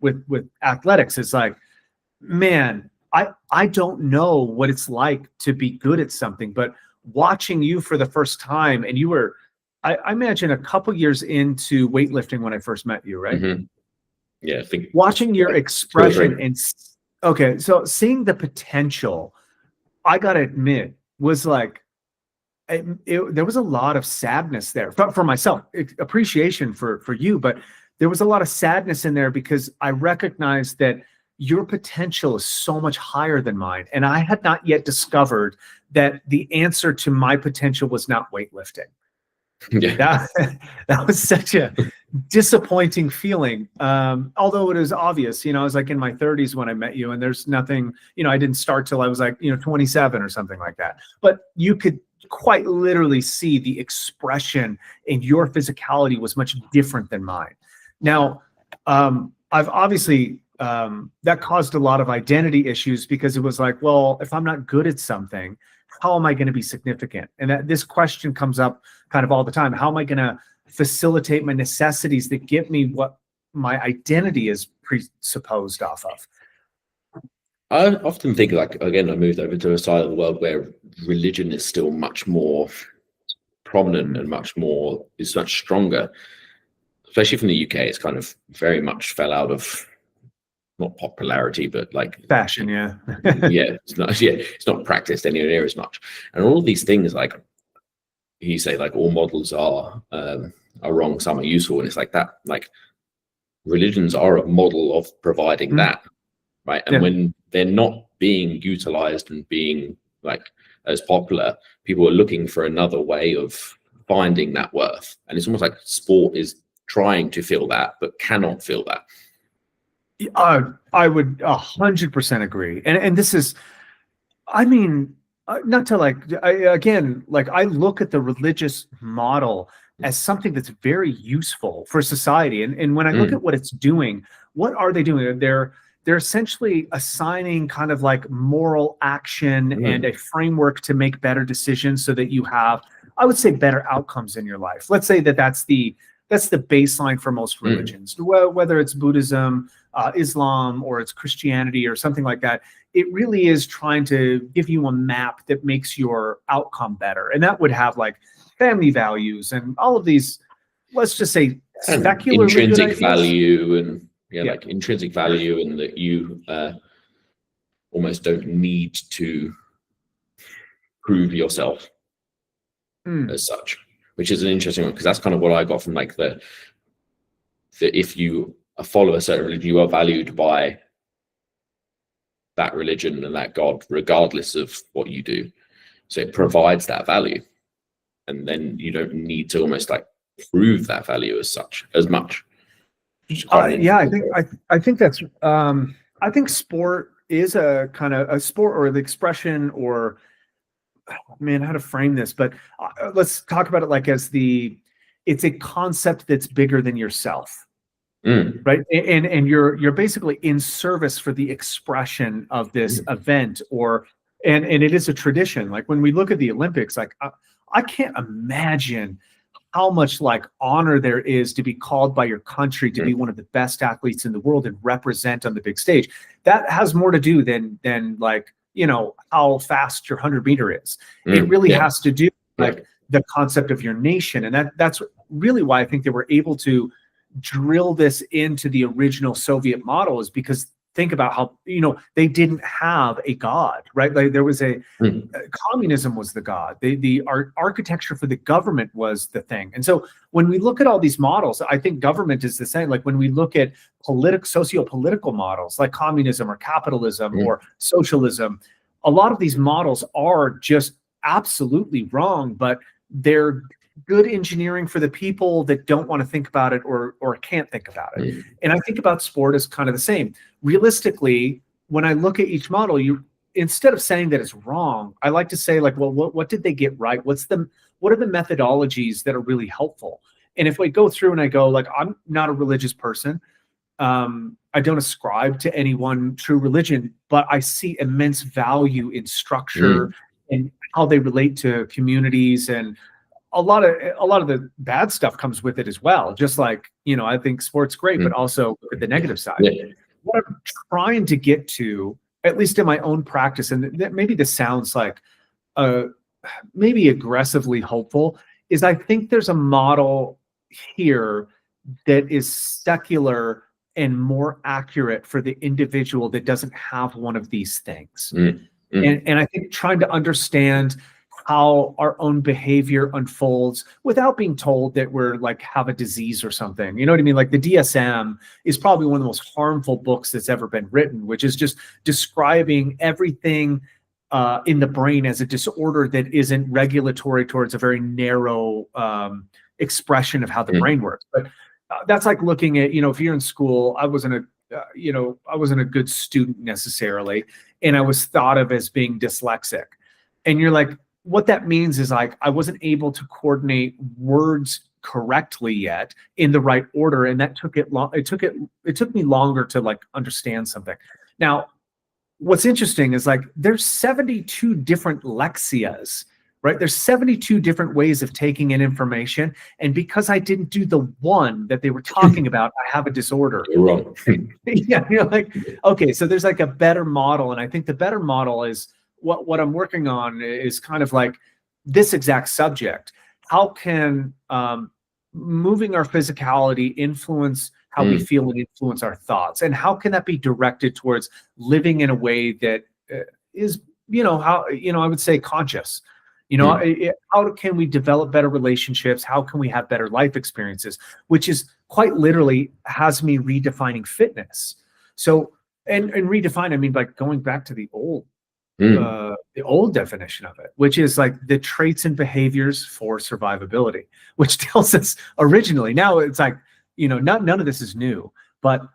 with athletics is like, man, I don't know what it's like to be good at something, but watching you for the first time, and you were, I imagine, a couple years into weightlifting when I first met you, right? Mm-hmm. Yeah, I think watching your expression and okay, so seeing the potential, I gotta admit, was like, there was a lot of sadness there for myself, appreciation for you, but there was a lot of sadness in there because I recognized that your potential is so much higher than mine. And I had not yet discovered that the answer to my potential was not weightlifting. Yeah. That was such a disappointing feeling. Although it was obvious, I was like in my 30s when I met you, and there's nothing, I didn't start till I was like, 27 or something like that. But you could quite literally see the expression in your physicality was much different than mine. Now, I've obviously, that caused a lot of identity issues, because it was like, well, if I'm not good at something, how am I going to be significant? And this question comes up kind of all the time. How am I going to facilitate my necessities that give me what my identity is presupposed off of? I often think, like, again, I moved over to a side of the world where religion is still much more prominent and much stronger, especially from the UK. It's kind of very much fell out of, not popularity, but like fashion. Yeah. It's not practiced anywhere near as much. And all of these things, like you say, like all models are wrong, some are useful. And it's like that, like religions are a model of providing that, right? And when they're not being utilized and being like as popular, people are looking for another way of finding that worth. And it's almost like sport is trying to fill that, but cannot fill that. I would 100% agree. And this is, I mean, not to like, I look at the religious model as something that's very useful for society. And when I look at what it's doing, what are they doing? They're essentially assigning kind of like moral action and a framework to make better decisions so that you have, I would say, better outcomes in your life. Let's say that's the baseline for most religions, whether it's Buddhism, Islam, or it's Christianity or something like that. It really is trying to give you a map that makes your outcome better. And that would have like family values and all of these, let's just say, secular intrinsic value and like intrinsic value, and that you almost don't need to prove yourself as such, which is an interesting one, because that's kind of what I got from like that if you follow a certain religion, you are valued by that religion and that God, regardless of what you do. So it provides that value, and then you don't need to almost like prove that value as much. I think that's I think sport is a kind of a sport, or the expression, or man, how to frame this, but let's talk about it like as it's a concept that's bigger than yourself. Right. And you're basically in service for the expression of this event, and it is a tradition. Like when we look at the Olympics, like I can't imagine how much like honor there is to be called by your country to be one of the best athletes in the world and represent on the big stage. That has more to do than like, you know, how fast your 100-meter is. It really has to do like the concept of your nation. And that's really why I think they were able to drill this into the original Soviet model, is because think about how, you know, they didn't have a god, right? Like there was communism was the god. The architecture for the government was the thing. And so when we look at all these models, I think government is the same. Like when we look at socio-political models like communism or capitalism or socialism, a lot of these models are just absolutely wrong, but they're good engineering for the people that don't want to think about it or can't think about it. And I think about sport as kind of the same. Realistically, when I look at each model, instead of saying that it's wrong, I like to say like, well, what did they get right? What are the methodologies that are really helpful? And if we go through and I go like, I'm not a religious person. I don't ascribe to any one true religion, but I see immense value in structure and how they relate to communities, and a lot of the bad stuff comes with it as well. Just like, you know, I think sport's great, but also the negative side. What I'm trying to get to, at least in my own practice, and maybe this sounds like maybe aggressively hopeful, is I think there's a model here that is secular and more accurate for the individual that doesn't have one of these things. And I think trying to understand how our own behavior unfolds without being told that we're like have a disease or something. You know what I mean? Like the DSM is probably one of the most harmful books that's ever been written, which is just describing everything in the brain as a disorder that isn't regulatory towards a very narrow expression of how the brain works. But that's like looking at, you know, if you're in school, I wasn't a good student necessarily, and I was thought of as being dyslexic. And you're like, what that means is like, I wasn't able to coordinate words correctly yet in the right order. And that took it took me longer to like understand something. Now, what's interesting is like, there's 72 different lexias, right? There's 72 different ways of taking in information. And because I didn't do the one that they were talking about, I have a disorder. You're wrong. Yeah, you're like, okay, so there's like a better model. And I think the better model is what I'm working on is kind of like this exact subject. How can moving our physicality influence how we feel and influence our thoughts? And how can that be directed towards living in a way that is, you know, how, you know, I would say conscious. You know, how can we develop better relationships? How can we have better life experiences? Which is quite literally has me redefining fitness. So, and redefine, I mean, by going back to the old definition of it, which is like the traits and behaviors for survivability, which tells us originally. Now it's like, you know, none of this is new, but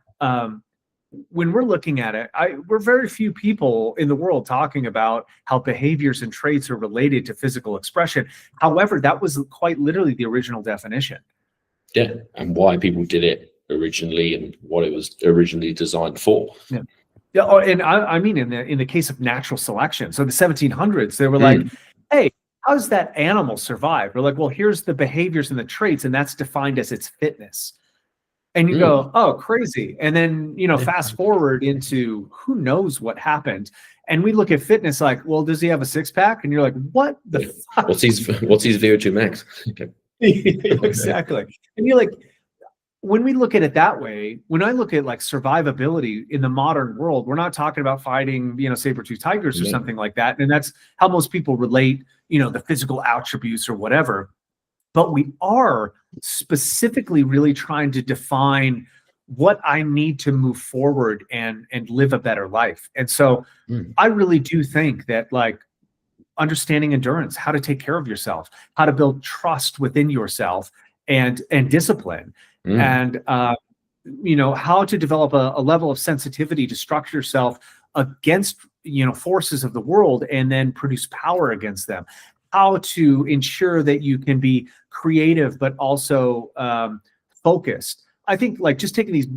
when we're looking at it, we're very few people in the world talking about how behaviors and traits are related to physical expression. However, that was quite literally the original definition. Yeah, and why people did it originally and what it was originally designed for. Yeah. Yeah, and I mean, in the case of natural selection, so the 1700s, they were like, "Hey, how does that animal survive?" We're like, "Well, here's the behaviors and the traits, and that's defined as its fitness." And you go, "Oh, crazy!" And then, you know, fast forward into who knows what happened, and we look at fitness like, "Well, does he have a six pack?" And you're like, "What the fuck? What's his VO2 max?" Okay. Exactly. And you're like, when we look at it that way, when I look at like survivability in the modern world, we're not talking about fighting, you know, saber-toothed tigers or something like that. And that's how most people relate, you know, the physical attributes or whatever. But we are specifically really trying to define what I need to move forward and live a better life. And so I really do think that like understanding endurance, how to take care of yourself, how to build trust within yourself and discipline. And, you know, how to develop a level of sensitivity to structure yourself against, you know, forces of the world and then produce power against them. How to ensure that you can be creative, but also focused. I think like just taking these,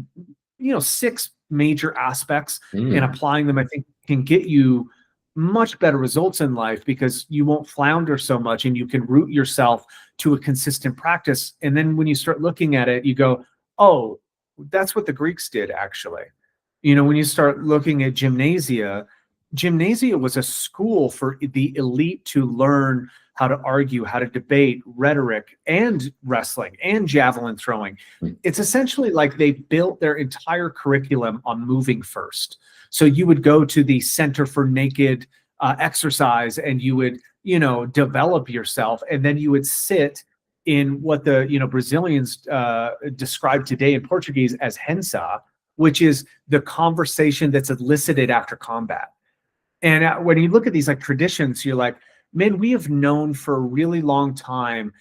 you know, 6 major aspects and applying them, I think can get you much better results in life because you won't flounder so much and you can root yourself to a consistent practice. And then when you start looking at it, you go, oh, that's what the Greeks did, actually. When you start looking at gymnasia was a school for the elite to learn how to argue, how to debate, rhetoric, and wrestling, and javelin throwing. It's essentially like they built their entire curriculum on moving first. So you would go to the Center for Naked Exercise and you would, develop yourself. And then you would sit in what the, Brazilians describe today in Portuguese as hensa, which is the conversation that's elicited after combat. And when you look at these like traditions, you're like, man, we have known for a really long time.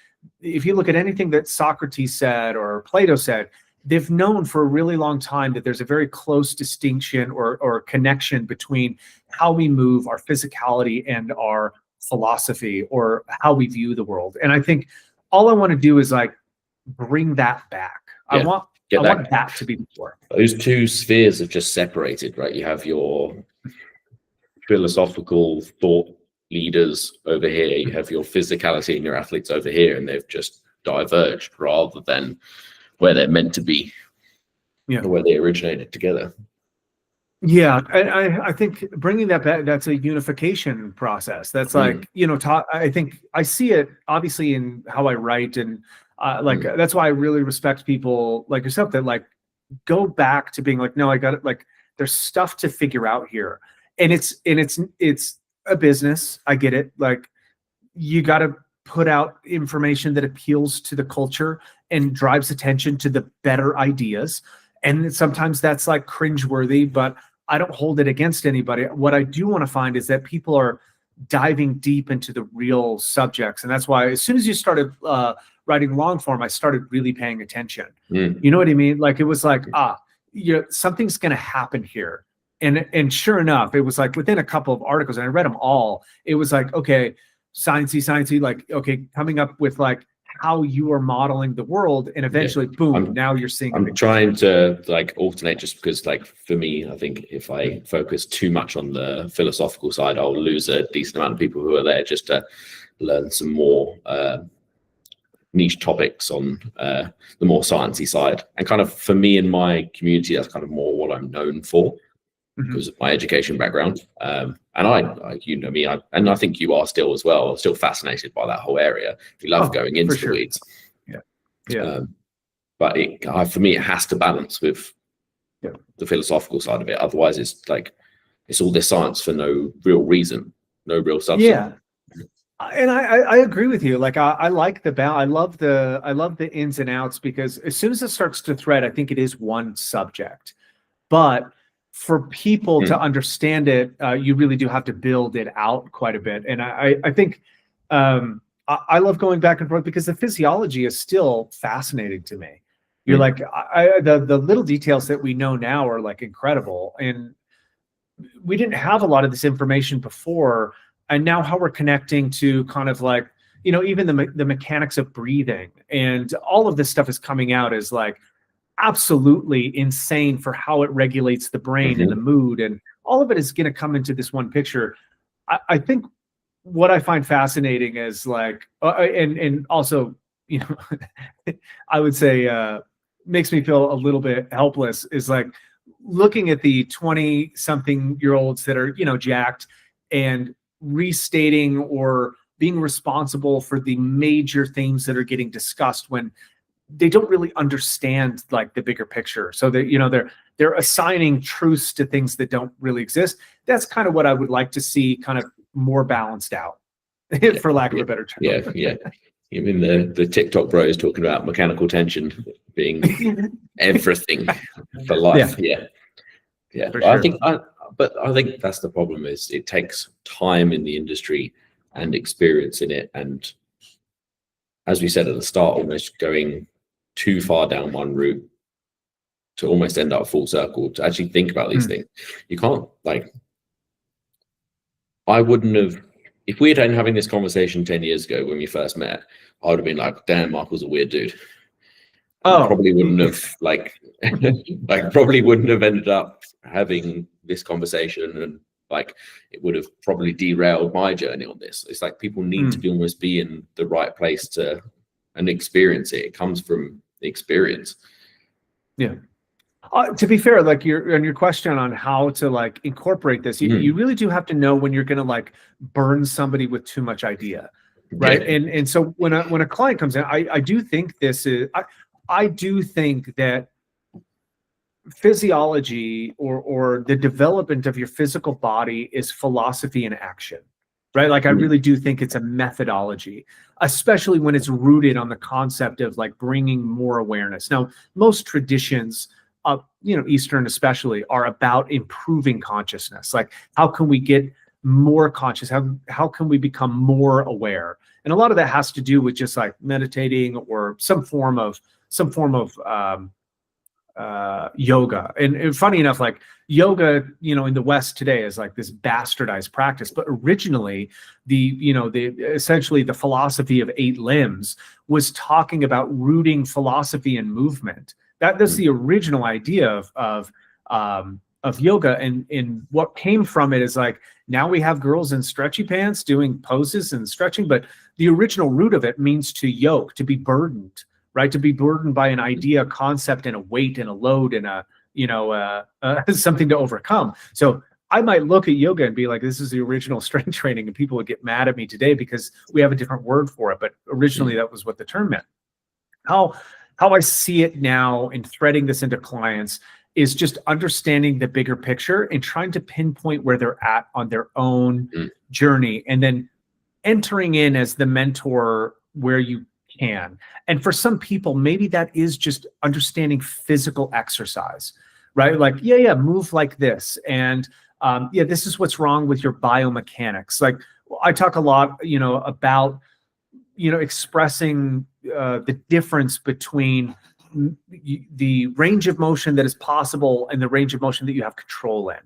If you look at anything that Socrates said or Plato said, they've known for a really long time that there's a very close distinction or connection between how we move, our physicality, and our philosophy, or how we view the world. And I think all I want to do is like bring that back. Yeah, I want that to be the core. Those two spheres have just separated, right? You have your philosophical thought leaders over here, you have your physicality and your athletes over here, and they've just diverged rather than where they're meant to be, or where they originated together. Yeah, and I think bringing that back, that's a unification process. That's like, I think I see it obviously in how I write, and that's why I really respect people like yourself that like go back to being like, no, I got it. Like there's stuff to figure out here, and it's a business. I get it. Like you got to put out information that appeals to the culture and drives attention to the better ideas. And sometimes that's like cringeworthy, but I don't hold it against anybody. What I do want to find is that people are diving deep into the real subjects. And that's why as soon as you started writing long form, I started really paying attention. You know what I mean? Like it was like, something's going to happen here. And sure enough, it was like within a couple of articles, and I read them all, it was like, okay, sciencey, like, okay, coming up with like how you are modeling the world, and eventually, boom, now you're seeing. I'm trying to like alternate, just because like for me, I think if I focus too much on the philosophical side, I'll lose a decent amount of people who are there just to learn some more niche topics on the more sciencey side. And kind of for me in my community, that's kind of more what I'm known for. Because of my education background, and I me, and I think you are still as well, still fascinated by that whole area. You love going into the weeds. But for me, it has to balance with the philosophical side of it. Otherwise, it's like it's all this science for no real reason, no real substance. Yeah, and I agree with you. Like I like the balance. I love the ins and outs, because as soon as it starts to thread, I think it is one subject, but for people to understand it, you really do have to build it out quite a bit. And I think I love going back and forth because the physiology is still fascinating to me. You're like, the little details that we know now are like incredible. And we didn't have a lot of this information before. And now how we're connecting to kind of like, even the mechanics of breathing, and all of this stuff is coming out as like, absolutely insane for how it regulates the brain and the mood, and all of it is going to come into this one picture. I think what I find fascinating is like, and also, I would say makes me feel a little bit helpless is like looking at the 20-something-year-olds that are, jacked and restating or being responsible for the major themes that are getting discussed when they don't really understand like the bigger picture. So that, they're assigning truths to things that don't really exist. That's kind of what I would like to see kind of more balanced out, for lack of a better term. Yeah. Even the TikTok bros talking about mechanical tension being everything for life. Yeah. For sure. I think that's the problem, is it takes time in the industry and experience in it. And as we said at the start, almost going too far down one route to almost end up full circle to actually think about these things. You can't, like, I wouldn't have, if we had been having this conversation 10 years ago when we first met, I would have been like, damn, Michael's a weird dude. Probably wouldn't have probably wouldn't have ended up having this conversation and like it would have probably derailed my journey on this. It's like people need to almost be in the right place to and experience it. It comes from the experience. Yeah. To be fair, like your question on how to like incorporate this, you really do have to know when you're going to like burn somebody with too much idea, right? Yeah. And so when a client comes in, I do think this is I do think that physiology or the development of your physical body is philosophy in action, right? Like I really do think it's a methodology, especially when it's rooted on the concept of like bringing more awareness. Now, most traditions, Eastern especially, are about improving consciousness. Like, how can we get more conscious? How can we become more aware? And a lot of that has to do with just like meditating or some form of yoga. And funny enough, like yoga, in the West today is like this bastardized practice, but originally essentially the philosophy of 8 limbs was talking about rooting philosophy in movement. That's the original idea of yoga, and what came from it is like, now we have girls in stretchy pants doing poses and stretching, but the original root of it means to yoke, to be burdened, right? To be burdened by an idea, a concept, and a weight and a load and something to overcome. So I might look at yoga and be like, this is the original strength training, and people would get mad at me today because we have a different word for it, but originally that was what the term meant. How I see it now in threading this into clients is just understanding the bigger picture and trying to pinpoint where they're at on their own journey, and then entering in as the mentor where you can. And for some people, maybe that is just understanding physical exercise, right? Like, move like this. And this is what's wrong with your biomechanics. Like, I talk a lot, about, expressing the difference between the range of motion that is possible and the range of motion that you have control in,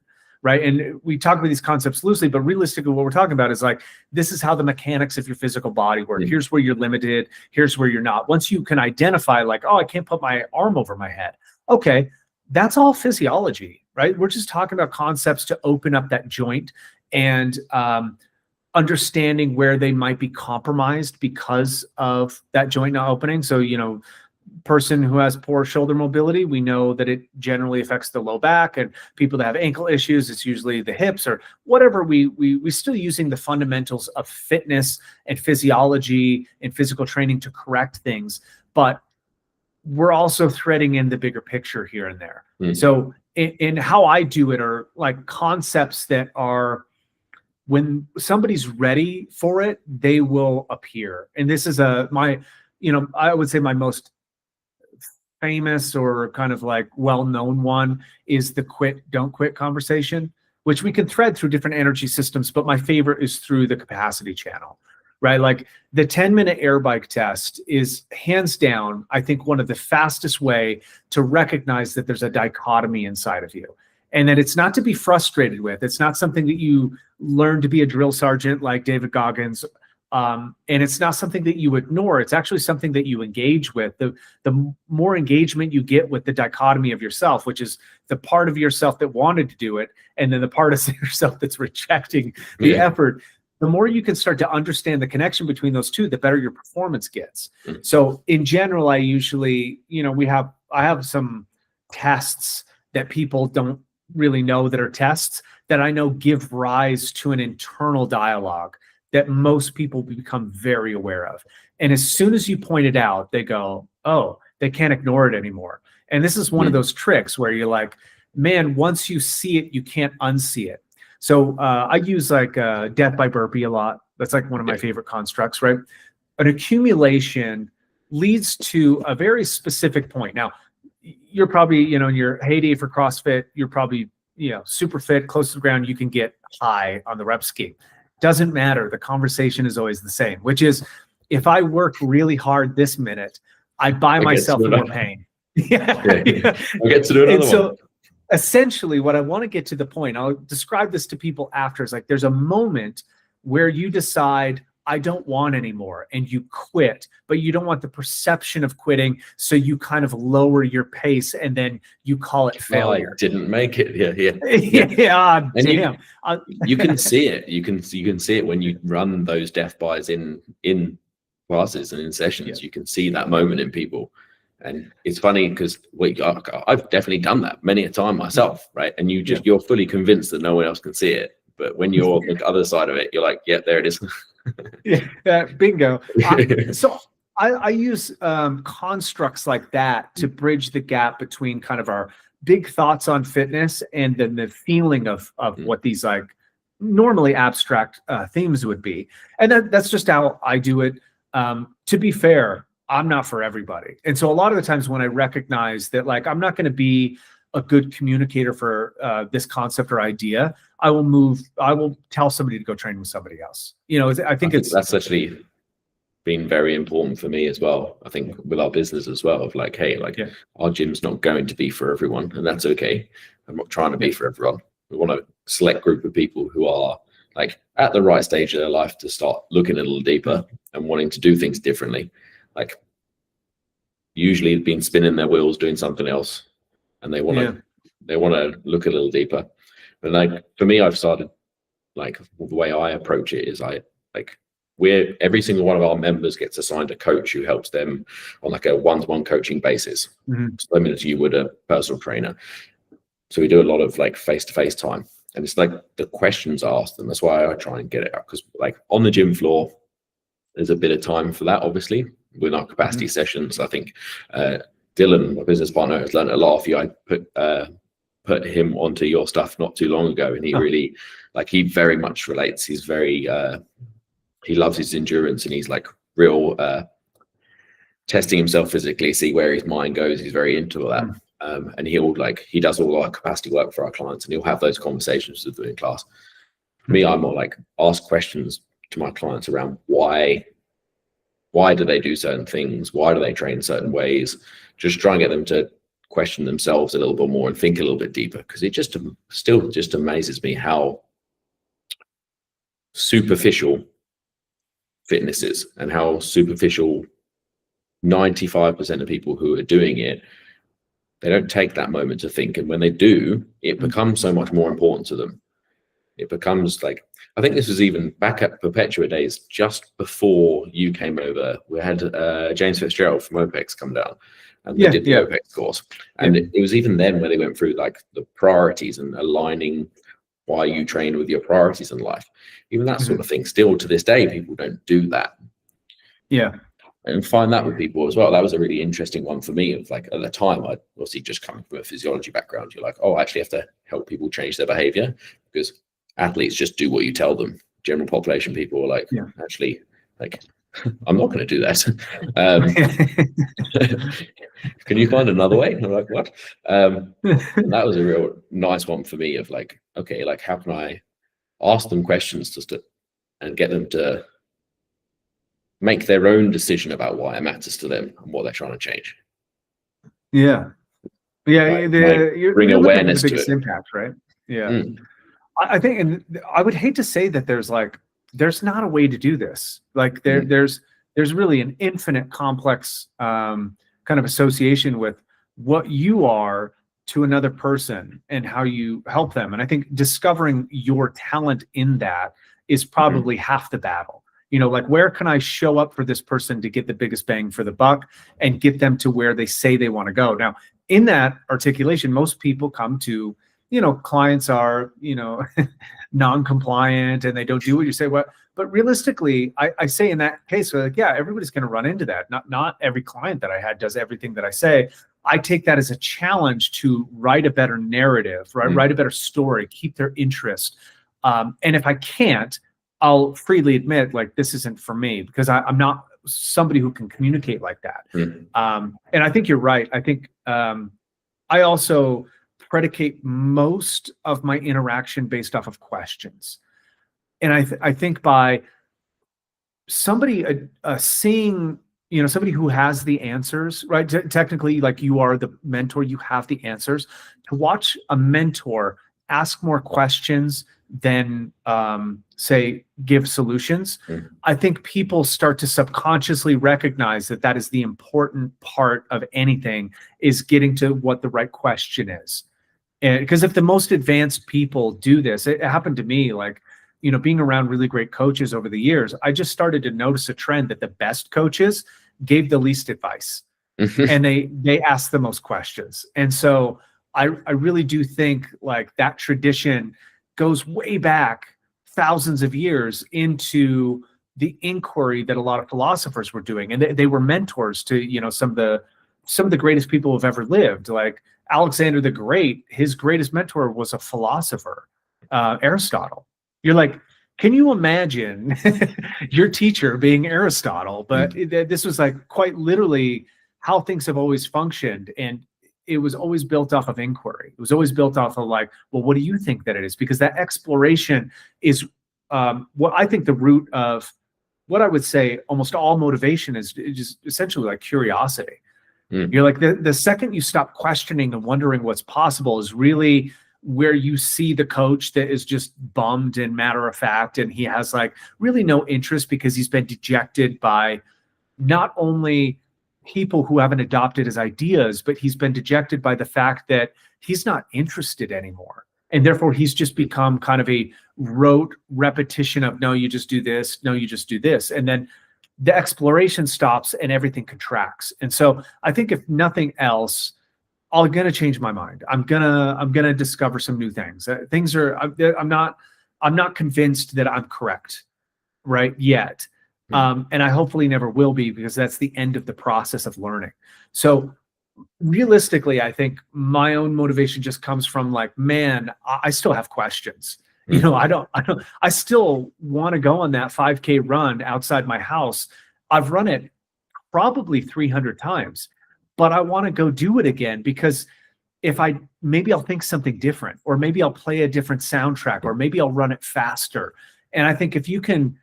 right? And we talk about these concepts loosely, but realistically what we're talking about is like, this is how the mechanics of your physical body work. Here's where you're limited. Here's where you're not. Once you can identify like, oh, I can't put my arm over my head. Okay, that's all physiology, right? We're just talking about concepts to open up that joint and understanding where they might be compromised because of that joint not opening. So, person who has poor shoulder mobility, we know that it generally affects the low back, and people that have ankle issues, it's usually the hips or whatever. We still using the fundamentals of fitness and physiology and physical training to correct things, but we're also threading in the bigger picture here and there. So in how I do it are like concepts that are, when somebody's ready for it, they will appear. And this is I would say my most famous or kind of like well-known one is the quit, don't quit conversation, which we can thread through different energy systems, but my favorite is through the capacity channel, right? Like the 10-minute air bike test is hands down, I think, one of the fastest way to recognize that there's a dichotomy inside of you, and that it's not to be frustrated with. It's not something that you learn to be a drill sergeant like David Goggins. And it's not something that you ignore. It's actually something that you engage with. The more engagement you get with the dichotomy of yourself, which is the part of yourself that wanted to do it, and then the part of yourself that's rejecting the effort, the more you can start to understand the connection between those two, the better your performance gets. So in general, I usually, I have some tests that people don't really know that are tests that I know give rise to an internal dialogue that most people become very aware of. And as soon as you point it out, they go, oh, they can't ignore it anymore. And this is one of those tricks where you're like, man, once you see it, you can't unsee it. So I use like death by burpee a lot. That's like one of my favorite constructs, right? An accumulation leads to a very specific point. Now, you're probably, in your heyday for CrossFit, you're probably, super fit, close to the ground, you can get high on the rep scheme. Doesn't matter. The conversation is always the same, which is, if I work really hard this minute, I buy myself more pain. I get to do another one. So essentially what I want to get to the point, I'll describe this to people after, is like, there's a moment where you decide, I don't want anymore, and you quit, but you don't want the perception of quitting, so you kind of lower your pace and then you call it failure. I didn't make it. Yeah. Yeah, And damn. you can see it. You can see it when you run those death buys in classes and in sessions. You can see that moment in people. And it's funny because I've definitely done that many a time myself, right? And you're fully convinced that no one else can see it. But when you're on the other side of it, you're like, yeah, there it is. Yeah, bingo. So I use constructs like that to bridge the gap between kind of our big thoughts on fitness and then the feeling of what these like normally abstract themes would be. And that's just how I do it. To be fair, I'm not for everybody. And so a lot of the times when I recognize that, like, I'm not going to be a good communicator for this concept or idea, I will tell somebody to go train with somebody else. I think that's actually been very important for me as well. I think with our business as well, of like, hey, like our gym's not going to be for everyone, and that's okay. I'm not trying to be for everyone. We want a select group of people who are like at the right stage of their life to start looking a little deeper and wanting to do things differently. Like usually been spinning their wheels doing something else, and they want to look a little deeper. But like for me, I've started, like, the way I approach it is every single one of our members gets assigned a coach who helps them on like a one-to-one coaching basis, similar to you would a personal trainer. So we do a lot of like face-to-face time, and it's like the questions asked, and that's why I try and get it out, because like on the gym floor, there's a bit of time for that, obviously, with our capacity sessions. I think Dylan, my business partner, has learned a lot of you. I put him onto your stuff not too long ago, and he really, like, he very much relates. He's very he loves his endurance, and he's like real testing himself physically, see where his mind goes. He's very into that. And he does all our capacity work for our clients, and he'll have those conversations with them in class. For me, I'm more like ask questions to my clients around why do they do certain things? Why do they train certain ways? Just try and get them to question themselves a little bit more and think a little bit deeper, because it still just amazes me how superficial fitness is, and how superficial 95% of people who are doing it, they don't take that moment to think. And when they do, it becomes so much more important to them. It becomes like, I think this was even back at Perpetua days, just before you came over. We had James Fitzgerald from OPEX come down, and they did the OPEX course. And it was even then where they went through like the priorities and aligning why you train with your priorities in life. Even that sort of thing. Still to this day, people don't do that. Yeah. And find that with people as well. That was a really interesting one for me. Of like, at the time, I obviously just coming from a physiology background, you're like, oh, I actually have to help people change their behavior, because athletes just do what you tell them. General population people are like, actually, like, I'm not going to do that. Can you find another way? And I'm like, what? And that was a real nice one for me of like, okay, like, how can I ask them questions and get them to make their own decision about why it matters to them and what they're trying to change. Yeah. Bring awareness to it. Impact, right? Yeah. I think, and I would hate to say that there's not a way to do this. Like there's really an infinite complex kind of association with what you are to another person and how you help them. And I think discovering your talent in that is probably half the battle. Like, where can I show up for this person to get the biggest bang for the buck and get them to where they say they want to go? Now, in that articulation, most people come to, clients are, non-compliant and they don't do what you say. But realistically, I say in that case, like, yeah, everybody's going to run into that. Not every client that I had does everything that I say. I take that as a challenge to write a better narrative, right? Write a better story, keep their interest. And if I can't, I'll freely admit, like, this isn't for me, because I'm not somebody who can communicate like that. And I think you're right. I think I also predicate most of my interaction based off of questions. And I think by somebody seeing, somebody who has the answers, right? Technically, like, you are the mentor, you have the answers. To watch a mentor ask more questions, than say give solutions. I think people start to subconsciously recognize that that is the important part of anything, is getting to what the right question is. And because if the most advanced people do this, it happened to me, like, you know, being around really great coaches over the years, I just started to notice a trend that the best coaches gave the least advice and they asked the most questions. And so I really do think like that tradition goes way back thousands of years into the inquiry that a lot of philosophers were doing. And they were mentors to, you know, some of the greatest people who've ever lived. Like Alexander the Great, his greatest mentor was a philosopher, Aristotle. You're like, can you imagine your teacher being Aristotle? But this was like quite literally how things have always functioned. And it was always built off of inquiry. It was always built off of like, well, what do you think that it is? Because that exploration is what I think the root of what I would say almost all motivation is just essentially like curiosity. You're like, the second you stop questioning and wondering what's possible is really where you see the coach that is just bummed and matter of fact, and he has like really no interest because he's been dejected by not only people who haven't adopted his ideas, but he's been dejected by the fact that he's not interested anymore. And therefore he's just become kind of a rote repetition of, no, you just do this. No, you just do this. And then the exploration stops and everything contracts. And so I think if nothing else, I'm going to change my mind. I'm going to discover some new things. I'm not convinced that I'm correct right yet. And I hopefully never will be, because that's the end of the process of learning. So realistically, I think my own motivation just comes from like, man, I still have questions. You know, I still want to go on that 5K run outside my house. I've run it probably 300 times, but I want to go do it again, because maybe I'll think something different, or maybe I'll play a different soundtrack, or maybe I'll run it faster. And I think if you can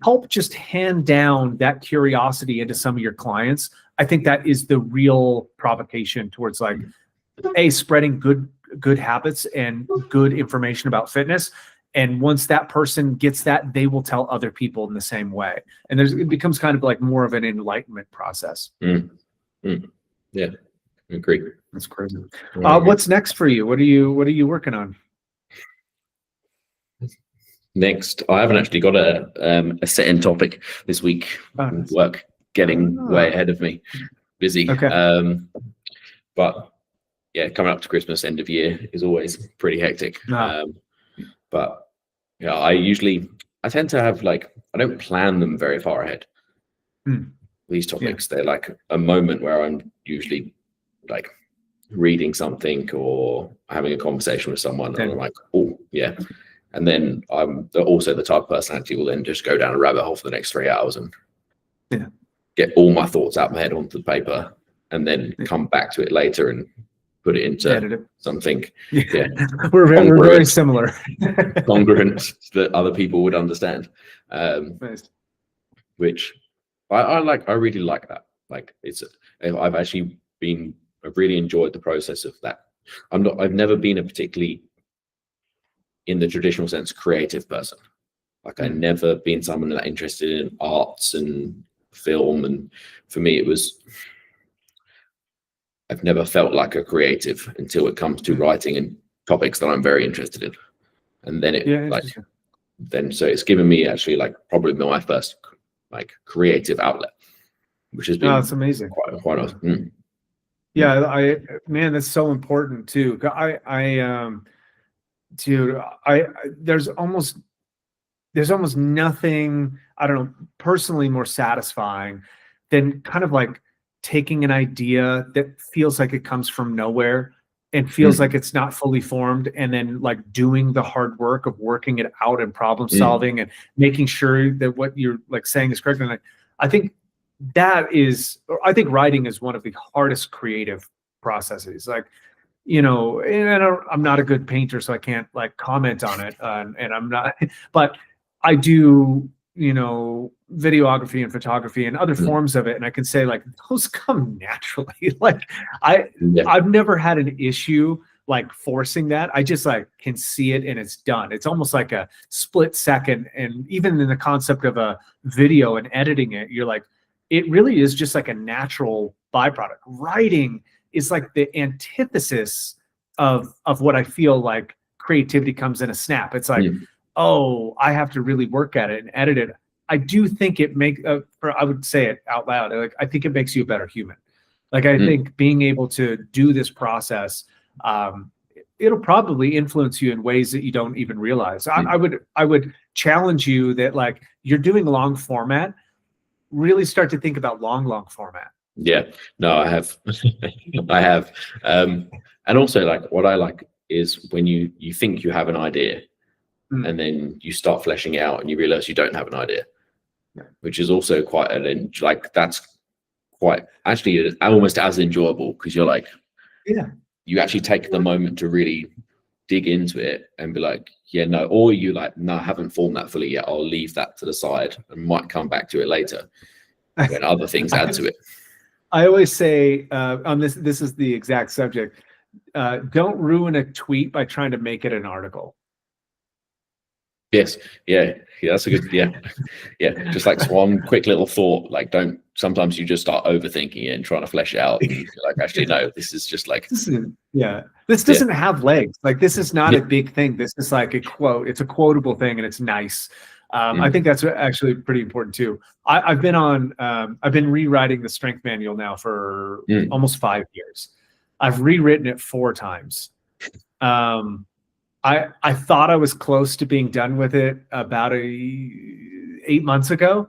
help just hand down that curiosity into some of your clients, I think that is the real provocation towards like, spreading good habits and good information about fitness. And once that person gets that, they will tell other people in the same way. And it becomes kind of like more of an enlightenment process. Yeah, I agree. That's crazy. What's next for you? What are you working on? Next, I haven't actually got a set in topic this week. Nice. Work getting way ahead of me. Busy. Okay. But yeah, coming up to Christmas, end of year is always pretty hectic. But yeah, I tend to have like, I don't plan them very far ahead. These topics, they're like a moment where I'm usually like reading something or having a conversation with someone, and I'm like, oh yeah. And then I'm also the type of personality who will then just go down a rabbit hole for the next 3 hours and get all my thoughts out of my head onto the paper, and then come back to it later and put it into something. Yeah, we're very similar. Congruent that other people would understand. Nice. Which I like. I really like that. Like I've really enjoyed the process of that. I've never been a particularly, in the traditional sense, creative person. Like I've never been someone that interested in arts and film. And for me, I've never felt like a creative until it comes to writing and topics that I'm very interested in. And then so it's given me actually like probably my first like creative outlet, which has been that's amazing. Quite awesome. Yeah, man, that's so important too. There's almost nothing, I don't know, personally more satisfying than kind of like taking an idea that feels like it comes from nowhere and feels like it's not fully formed, and then like doing the hard work of working it out and problem solving and making sure that what you're like saying is correct. And I think writing is one of the hardest creative processes. Like, you know, and I'm not a good painter, so I can't like comment on it. And I'm not, but I do, you know, videography and photography and other forms of it. And I can say like, those come naturally. Like I've never had an issue like forcing that. I just like can see it and it's done. It's almost like a split second. And even in the concept of a video and editing it, you're like, it really is just like a natural byproduct. Writing is like the antithesis of what I feel like creativity comes in a snap. It's like, oh, I have to really work at it and edit it. I do think it I would say it out loud. Like, I think it makes you a better human. Like, I think being able to do this process, it'll probably influence you in ways that you don't even realize. I would challenge you that, like, you're doing long format, really start to think about long format. Yeah, no, I have. I have. And also, like, what I like is when you think you have an idea and then you start fleshing it out and you realize you don't have an idea, which is also quite that's quite actually almost as enjoyable, because you're like, you actually take the moment to really dig into it and be like, or you like, no, I haven't formed that fully yet. I'll leave that to the side and might come back to it later when other things add to it. I always say on this is the exact subject. Don't ruin a tweet by trying to make it an article. Yes. Yeah. That's a good, yeah. Just like one quick little thought, like sometimes you just start overthinking it and trying to flesh it out. And you're like, actually, no, this is just like, this doesn't have legs. Like, this is not a big thing. This is like a quote. It's a quotable thing and it's nice. I think that's actually pretty important too. I've been rewriting the strength manual now for almost 5 years. I've rewritten it 4 times. I thought I was close to being done with it about 8 months ago,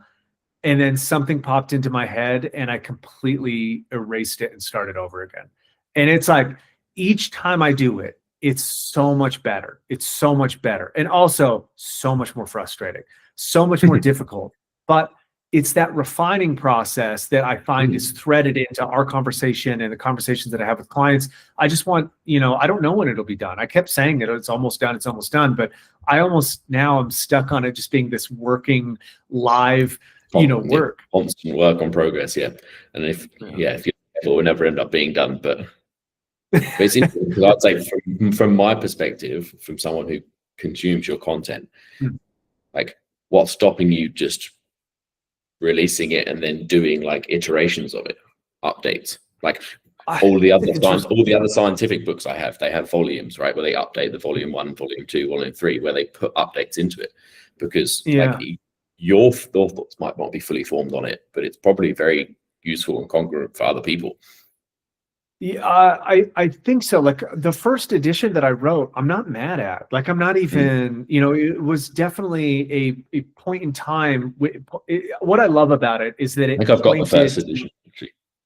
and then something popped into my head and I completely erased it and started over again. And it's like, each time I do it, it's so much better. It's so much better. And also so much more frustrating, so much more difficult. But it's that refining process that I find is threaded into our conversation and the conversations that I have with clients. I just want, I don't know when it'll be done. I kept saying it, it's almost done. But I almost now I'm stuck on it just being this working live, work. Constant work on progress. Yeah. And if you will never end up being done, but it's interesting because I'd say from my perspective, from someone who consumes your content, like, what's stopping you just releasing it and then doing like iterations of it, updates? Like all the other scientific books I have, they have volumes, right, where they update the volume 1, volume 2, volume 3, where they put updates into it, because like your thoughts might not be fully formed on it, but it's probably very useful and congruent for other people. Yeah, I think so. Like, the first edition that I wrote, I'm not mad at. Like, I'm not even, it was definitely a point in time. What I love about it is that I think I've got the first edition.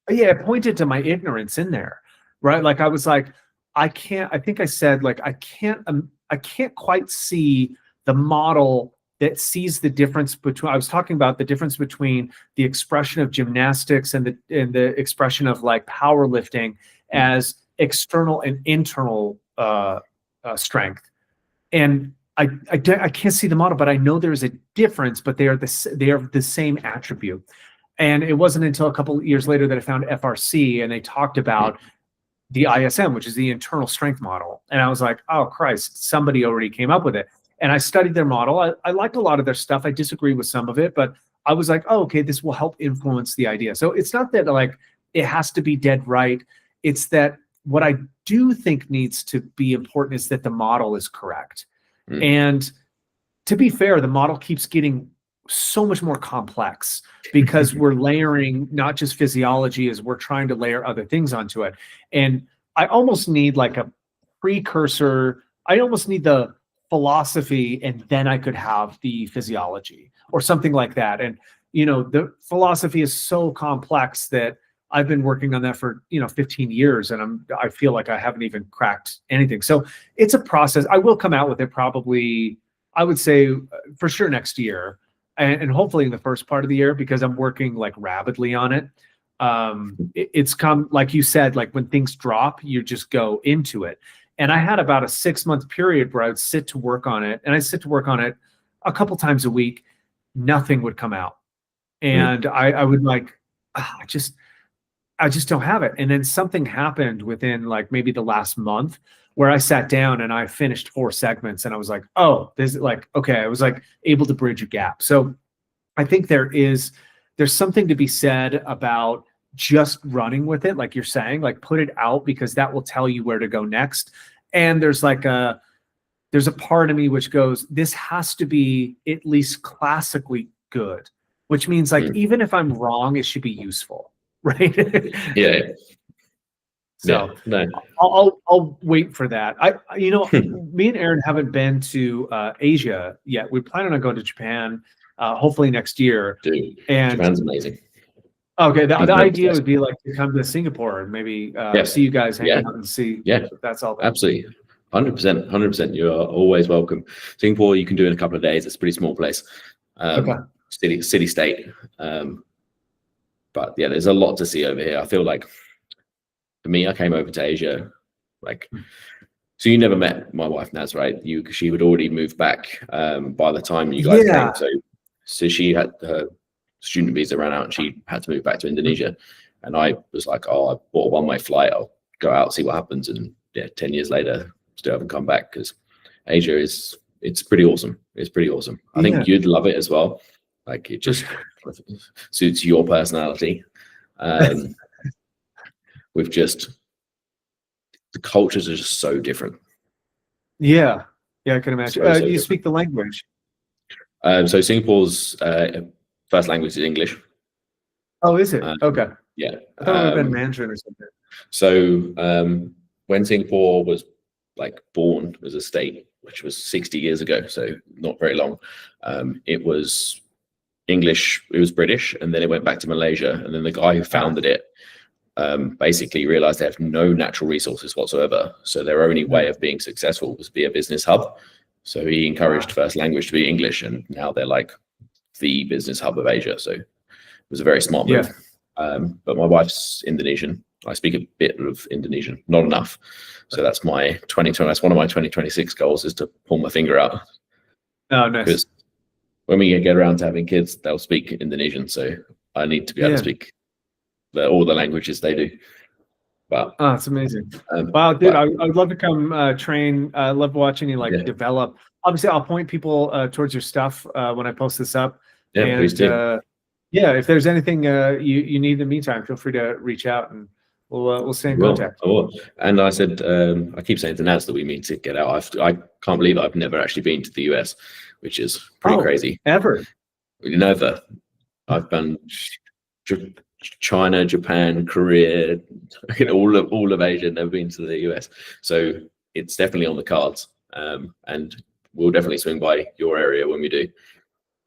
Yeah, it pointed to my ignorance in there, right? Like, I was like, I think I said, like, I can't quite see the model that sees the difference between, I was talking about the difference between the expression of gymnastics and the expression of like powerlifting as external and internal strength. And I can't see the model, but I know there's a difference, but they are the same attribute. And it wasn't until a couple of years later that I found FRC, and they talked about the ISM, which is the internal strength model. And I was like, oh Christ, somebody already came up with it. And I studied their model. I like a lot of their stuff. I disagree with some of it, but I was like, oh, okay, this will help influence the idea. So it's not that like it has to be dead right. It's that what I do think needs to be important is that the model is correct. And to be fair, the model keeps getting so much more complex because we're layering not just physiology, as we're trying to layer other things onto it. And I almost need like a precursor. I almost need the philosophy, and then I could have the physiology or something like that. And, the philosophy is so complex that I've been working on that for, 15 years, and I feel like I haven't even cracked anything. So it's a process. I will come out with it probably, I would say for sure next year, and hopefully in the first part of the year, because I'm working like rapidly on it. It's come, like you said, like when things drop, you just go into it. And I had about a 6-month period where I would sit to work on it, and I sit to work on it a couple times a week. Nothing would come out. And I would like, I just don't have it. And then something happened within like maybe the last month where I sat down and I finished 4 segments and I was like, oh, this is like, okay, I was like able to bridge a gap. So I think there's something to be said about just running with it. Like you're saying, like put it out, because that will tell you where to go next. And there's a part of me which goes, this has to be at least classically good, which means like, even if I'm wrong, it should be useful. Right. Yeah. So no. I'll wait for that. Me and Aaron haven't been to Asia yet. We're planning on going to Japan, hopefully next year. Dude, and Japan's amazing. Okay, the idea would be like to come to Singapore and maybe see you guys hang out and see. Yeah, that's all. Absolutely, 100%. You are always welcome. Singapore, you can do in a couple of days. It's a pretty small place. City state. But yeah, there's a lot to see over here. I feel like for me, I came over to Asia, like, so you never met my wife, Naz, right? She would already moved back by the time you guys came. So she had her student visa ran out and she had to move back to Indonesia. And I was like, oh, I bought a one-way flight. I'll go out, see what happens. And 10 years later, still haven't come back, because Asia it's pretty awesome. It's pretty awesome. I think you'd love it as well. Like it just suits your personality. With just the cultures are just so different. Yeah, I can imagine. Do you speak the language? So Singapore's first language is English. Oh, is it? Okay. Yeah. I thought it would have been Mandarin or something. So when Singapore was like born as a state, which was 60 years ago, so not very long, it was English, it was British, and then it went back to Malaysia. And then the guy who founded it basically realized they have no natural resources whatsoever. So their only way of being successful was be a business hub. So he encouraged first language to be English, and now they're like the business hub of Asia. So it was a very smart move. But my wife's Indonesian. I speak a bit of Indonesian, not enough. So that's my 2020. That's one of my 2026 goals, is to pull my finger out. Oh, nice. Because when we get around to having kids, they'll speak Indonesian. So I need to be able to speak all the languages they do. But it's amazing. Wow, dude, I would love to come train. I love watching you develop. Obviously, I'll point people towards your stuff when I post this up. Yeah, please do. If there's anything you need in the meantime, feel free to reach out and we'll stay in contact. I will. And I said, I keep saying to Naz that we need to get out. I can't believe I've never actually been to the US, which is pretty crazy. Ever? Never. I've done China, Japan, Korea, all of Asia, never been to the US. So it's definitely on the cards. And we'll definitely swing by your area when we do.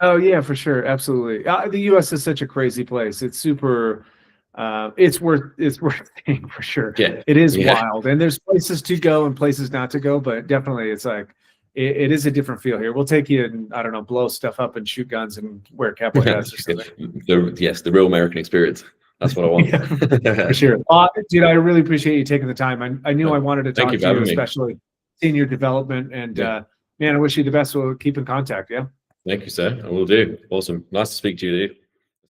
Oh yeah, for sure. Absolutely. The US is such a crazy place. It's super, it's worth seeing for sure. Yeah. It is wild. And there's places to go and places not to go, but definitely it's like, it is a different feel here. We'll take you and, I don't know, blow stuff up and shoot guns and wear cowboy hats or something. The real American experience. That's what I want. For sure. Dude, I really appreciate you taking the time. I knew I wanted to talk to you, especially seeing your development. And man, I wish you the best. We'll keep in contact. Yeah. Thank you, sir. I will do. Awesome. Nice to speak to you, dude.